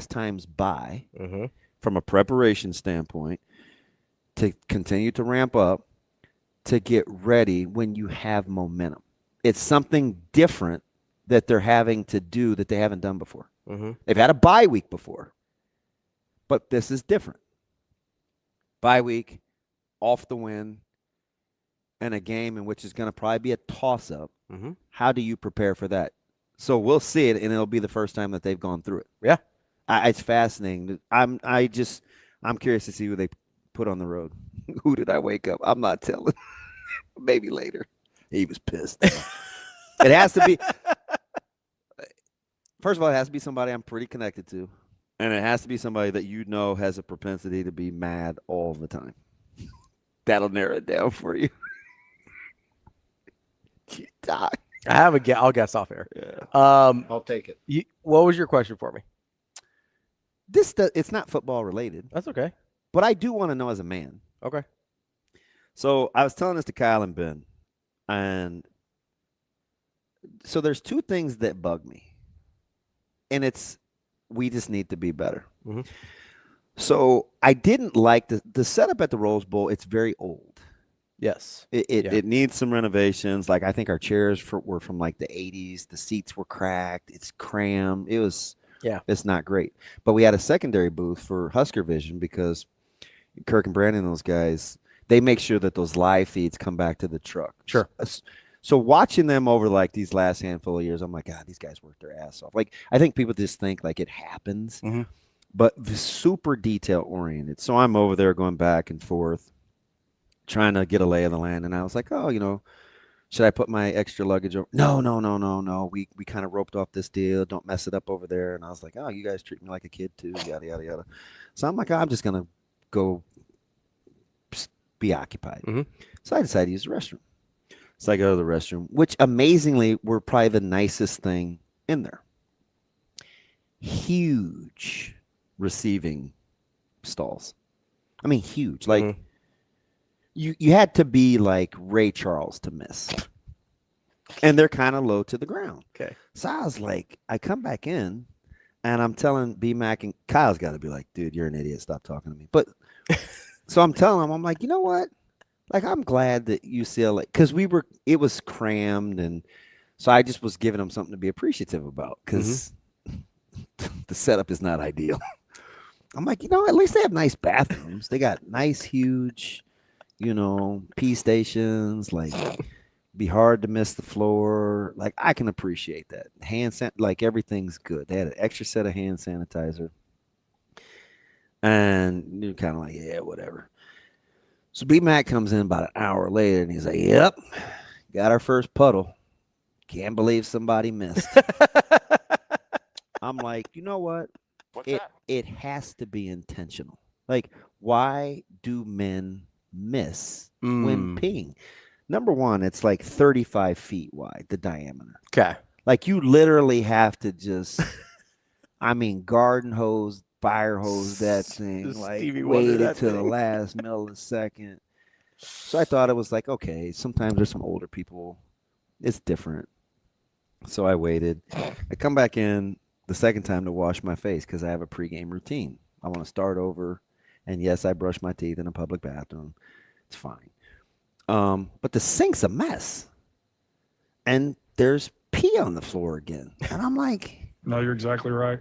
time's bye from a preparation standpoint to continue to ramp up to get ready when you have momentum? It's something different that they're having to do that they haven't done before. They've had a bye week before, but this is different. Bye week, off the win, and a game in which is going to probably be a toss-up. How do you prepare for that? So we'll see it, and it'll be the first time that they've gone through it. Yeah, it's fascinating. I'm curious to see who they put on the road. Who did I wake up? I'm not telling. Maybe later. He was pissed. It has to be. First of all, it has to be somebody I'm pretty connected to, and it has to be somebody that has a propensity to be mad all the time. That'll narrow it down for you. I'll guess off air. Yeah. I'll take it. What was your question for me? It's not football related. That's okay. But I do want to know as a man. Okay. So I was telling this to Kyle and Ben, and so there's two things that bug me, and we just need to be better. So I didn't like the setup at the Rose Bowl. It's very old. Yes. It needs some renovations. Like, I think our chairs were from like the 80s. The seats were cracked. It's crammed. It's not great. But we had a secondary booth for Husker Vision because Kirk and Brandon and those guys, they make sure that those live feeds come back to the truck. Sure. So watching them over like these last handful of years, I'm like, God, these guys work their ass off. Like, I think people just think like it happens, but super detail oriented. So I'm over there going back and forth, trying to get a lay of the land. And I was like, oh, should I put my extra luggage over? No. We kind of roped off this deal. Don't mess it up over there. And I was like, oh, you guys treat me like a kid too, yada, yada, yada. So I'm like, I'm just going to go be occupied. So I decided to use the restroom. So I go to the restroom, which amazingly were probably the nicest thing in there. Huge receiving stalls. I mean, huge. Like, you had to be like Ray Charles to miss. And they're kind of low to the ground. Okay. So I was like, I come back in, and I'm telling B-Mac, and Kyle's got to be like, dude, you're an idiot. Stop talking to me. But so I'm telling him, I'm like, you know what? Like, I'm glad that UCLA, because it was crammed, and so I just was giving them something to be appreciative about, because the setup is not ideal. I'm like, at least they have nice bathrooms. They got nice, huge, pee stations. Like, be hard to miss the floor. Like, I can appreciate that. Like, everything's good. They had an extra set of hand sanitizer, and you're kind of like, yeah, whatever. So B-Mac comes in about an hour later, and he's like, yep, got our first puddle. Can't believe somebody missed. I'm like, you know what? It has to be intentional. Like, why do men miss when peeing? Number one, it's like 35 feet wide, the diameter. Okay. Like, you literally have to just, garden hose, fire hose that thing. Just Like, Stevie Wonder waited that to the thing. last millisecond. So I thought it was like, okay, sometimes there's some older people. It's different. So I waited. I come back in the second time to wash my face because I have a pregame routine. I want to start over. And yes, I brush my teeth in a public bathroom. It's fine. But the sink's a mess. And there's pee on the floor again. And I'm like, no, you're exactly right.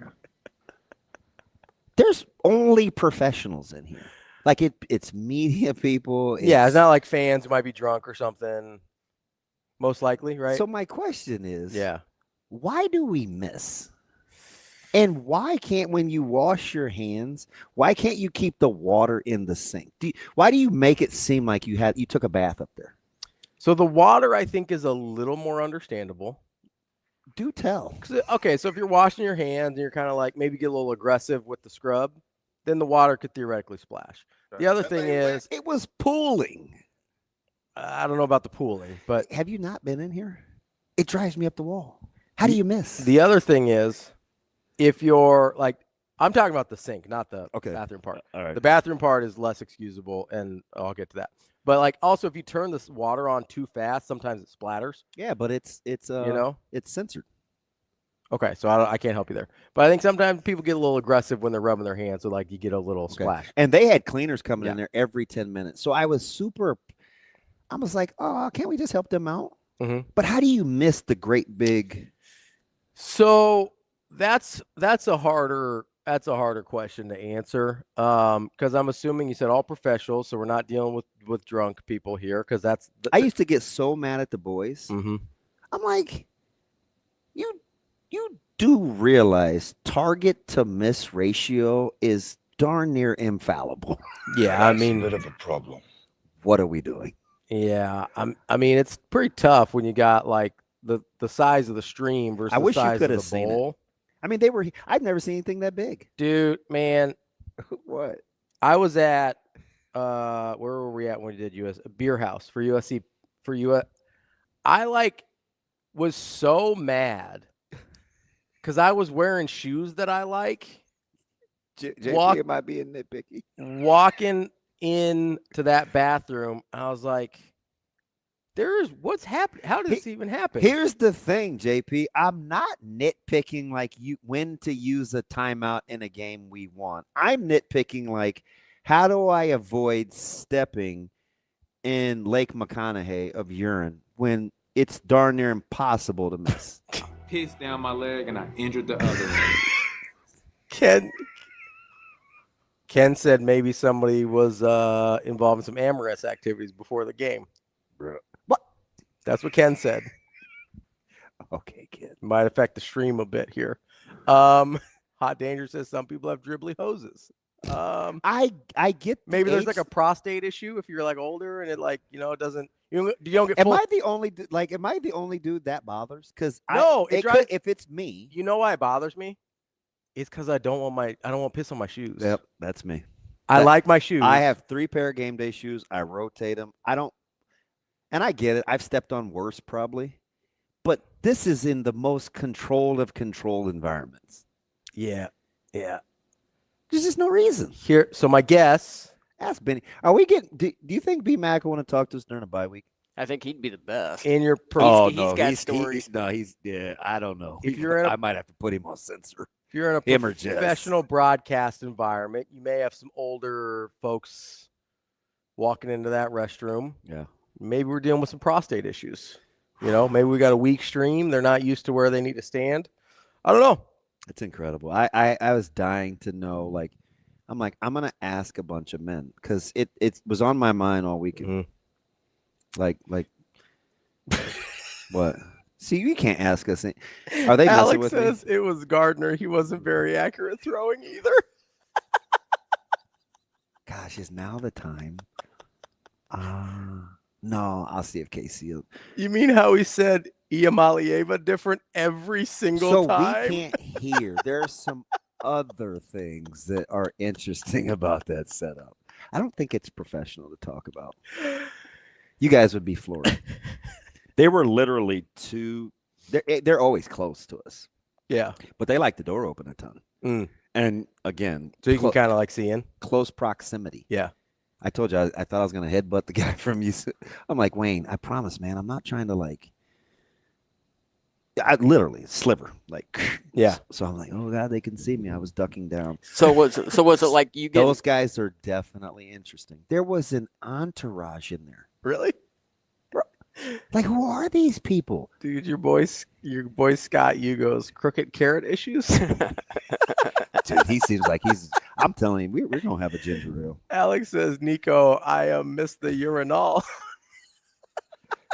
There's only professionals in here. Like it's media people. It's not like fans who might be drunk or something. Most likely, right? So my question is, yeah, why do we miss? And why can't, when you wash your hands, why can't you keep the water in the sink? Why do you make it seem like you took a bath up there? So the water, I think, is a little more understandable. Do tell. Okay, so if you're washing your hands and you're kind of like maybe get a little aggressive with the scrub, then the water could theoretically splash. The other thing is, it was pooling. I don't know about the pooling, but have you not been in here? It drives me up the wall. How do you miss? The other thing is, if you're like, I'm talking about the sink, not the bathroom part. All right. The bathroom part is less excusable, and I'll get to that. But like, also, if you turn this water on too fast, sometimes it splatters. Yeah, but it's it's censored. Okay, so I can't help you there. But I think sometimes people get a little aggressive when they're rubbing their hands, so like you get a little splash. And they had cleaners coming in there every 10 minutes. So I was like, oh, can't we just help them out? Mm-hmm. But how do you miss the great big? So that's a harder question to answer. Because I'm assuming you said all professionals, so we're not dealing with drunk people here. Because I used to get so mad at the boys. Mm-hmm. I'm like, you do realize target to miss ratio is darn near infallible. Yeah, That's a bit of a problem. What are we doing? Yeah, it's pretty tough when you got like the size of the stream versus the size of the bowl. I've never seen anything that big. Dude, man. What? I was at where were we at when we did a beer house for USC for US. I was so mad because I was wearing shoes that I like. JP might be nitpicky. Walking into that bathroom, I was like, what's happening? How did this even happen? Here's the thing, JP. I'm not nitpicking like when to use a timeout in a game we won. I'm nitpicking like, how do I avoid stepping in Lake McConaughey of urine when it's darn near impossible to miss? Pissed down my leg and I injured the other leg. Ken said maybe somebody was involved in some amorous activities before the game. Bro. What? That's what Ken said. Okay, Ken. Might affect the stream a bit here. Hot Danger says some people have dribbly hoses. I get maybe there's like a prostate issue if you're like older and it it doesn't you don't get full. Am I the only dude that bothers? Because no, if it's me. You know why it bothers me? It's because I don't want piss on my shoes. Yep, that's me. I like my shoes. I have 3 pair of game day shoes. I rotate them. And I get it. I've stepped on worse probably, but this is in the most controlled of controlled environments. Yeah. There's just no reason here. So my guess. Ask Benny. Are we getting? Do you think B Mac will want to talk to us during a bye week? I think he'd be the best. In your he's got stories. I don't know. If you're I might have to put him on censor. If you're in a professional broadcast environment, you may have some older folks walking into that restroom. Yeah. Maybe we're dealing with some prostate issues. Maybe we got a weak stream. They're not used to where they need to stand. I don't know. It's incredible. I was dying to know. I'm gonna ask a bunch of men because it was on my mind all weekend. Mm-hmm. What? See, you can't ask us. Are they Alex messing with says me? It was Gardner. He wasn't very accurate throwing either. Gosh, is now the time? No, I'll see if Casey. You mean how he said Iamalieva different every single time? So we can't hear. There's some other things that are interesting about that setup. I don't think it's professional to talk about. You guys would be floored. They were literally they're always close to us. Yeah. But they like the door open a ton. Mm. And again, so you can kind of like see in close proximity. Yeah. I told you I thought I was going to headbutt the guy from UCLA. I'm like, Wayne, I promise, man, I'm not trying to I literally sliver yeah. So I'm like, oh God, they can see me. I was ducking down. So was it like you get those guys are definitely interesting. There was an entourage in there. Really? Like, who are these people? Dude, your boy Scott Hugo's crooked carrot issues. Dude, he seems like I'm telling you, we're gonna have a ginger ale. Alex says, Nico, I missed the urinal.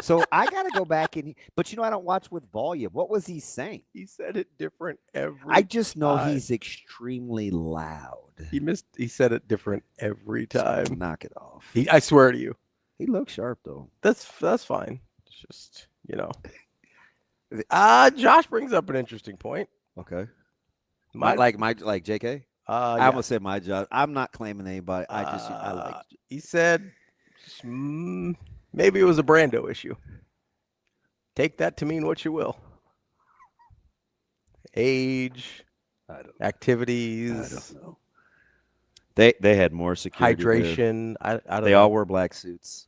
So I gotta go back but I don't watch with volume. What was he saying? He said it different every I just know time. he's extremely loud. He said it different every time. So knock it off. I swear to you. He looks sharp though. That's fine. It's just, Josh brings up an interesting point. Okay. Like JK? I almost said my job. I'm not claiming anybody. I like. He said maybe it was a Brando issue. Take that to mean what you will. Age, activities. I don't know. They had more security. Hydration. I don't they know. all wore black suits,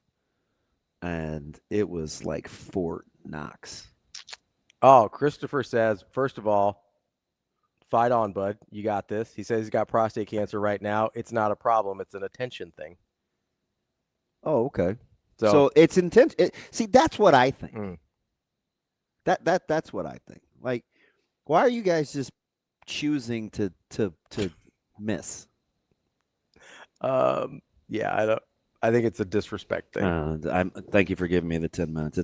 and it was like Fort Knox. Oh, Christopher says, first of all, fight on, bud. You got this. He says he's got prostate cancer right now. It's not a problem. It's an attention thing. Oh, okay. So it's intense. See, that's what I think. That's what I think. Like, why are you guys just choosing to miss? Yeah, I think it's a disrespect thing. Thank you for giving me the 10 minutes.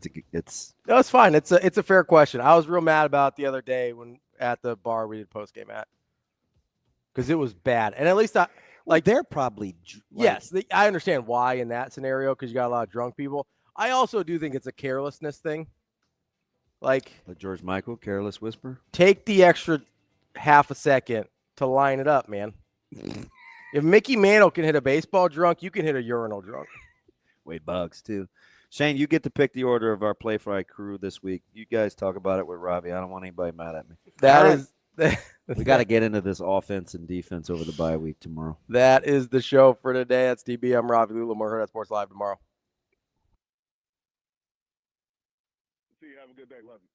No, it's fine. It's a fair question. I was real mad about the other day when at the bar we did post game at, because it was bad. And at least they're probably yes. I understand why in that scenario, because you got a lot of drunk people. I also do think it's a carelessness thing. Like George Michael, Careless Whisper. Take the extra half a second to line it up, man. If Mickey Mantle can hit a baseball drunk, you can hit a urinal drunk. Wade Boggs, too. Shane, you get to pick the order of our Play Fry crew this week. You guys talk about it with Ravi. I don't want anybody mad at me. We got to get into this offense and defense over the bye week tomorrow. That is the show for today. That's DB. I'm Ravi. Lulla. More Hurrdat Sports Live tomorrow. See you. Have a good day. Love you.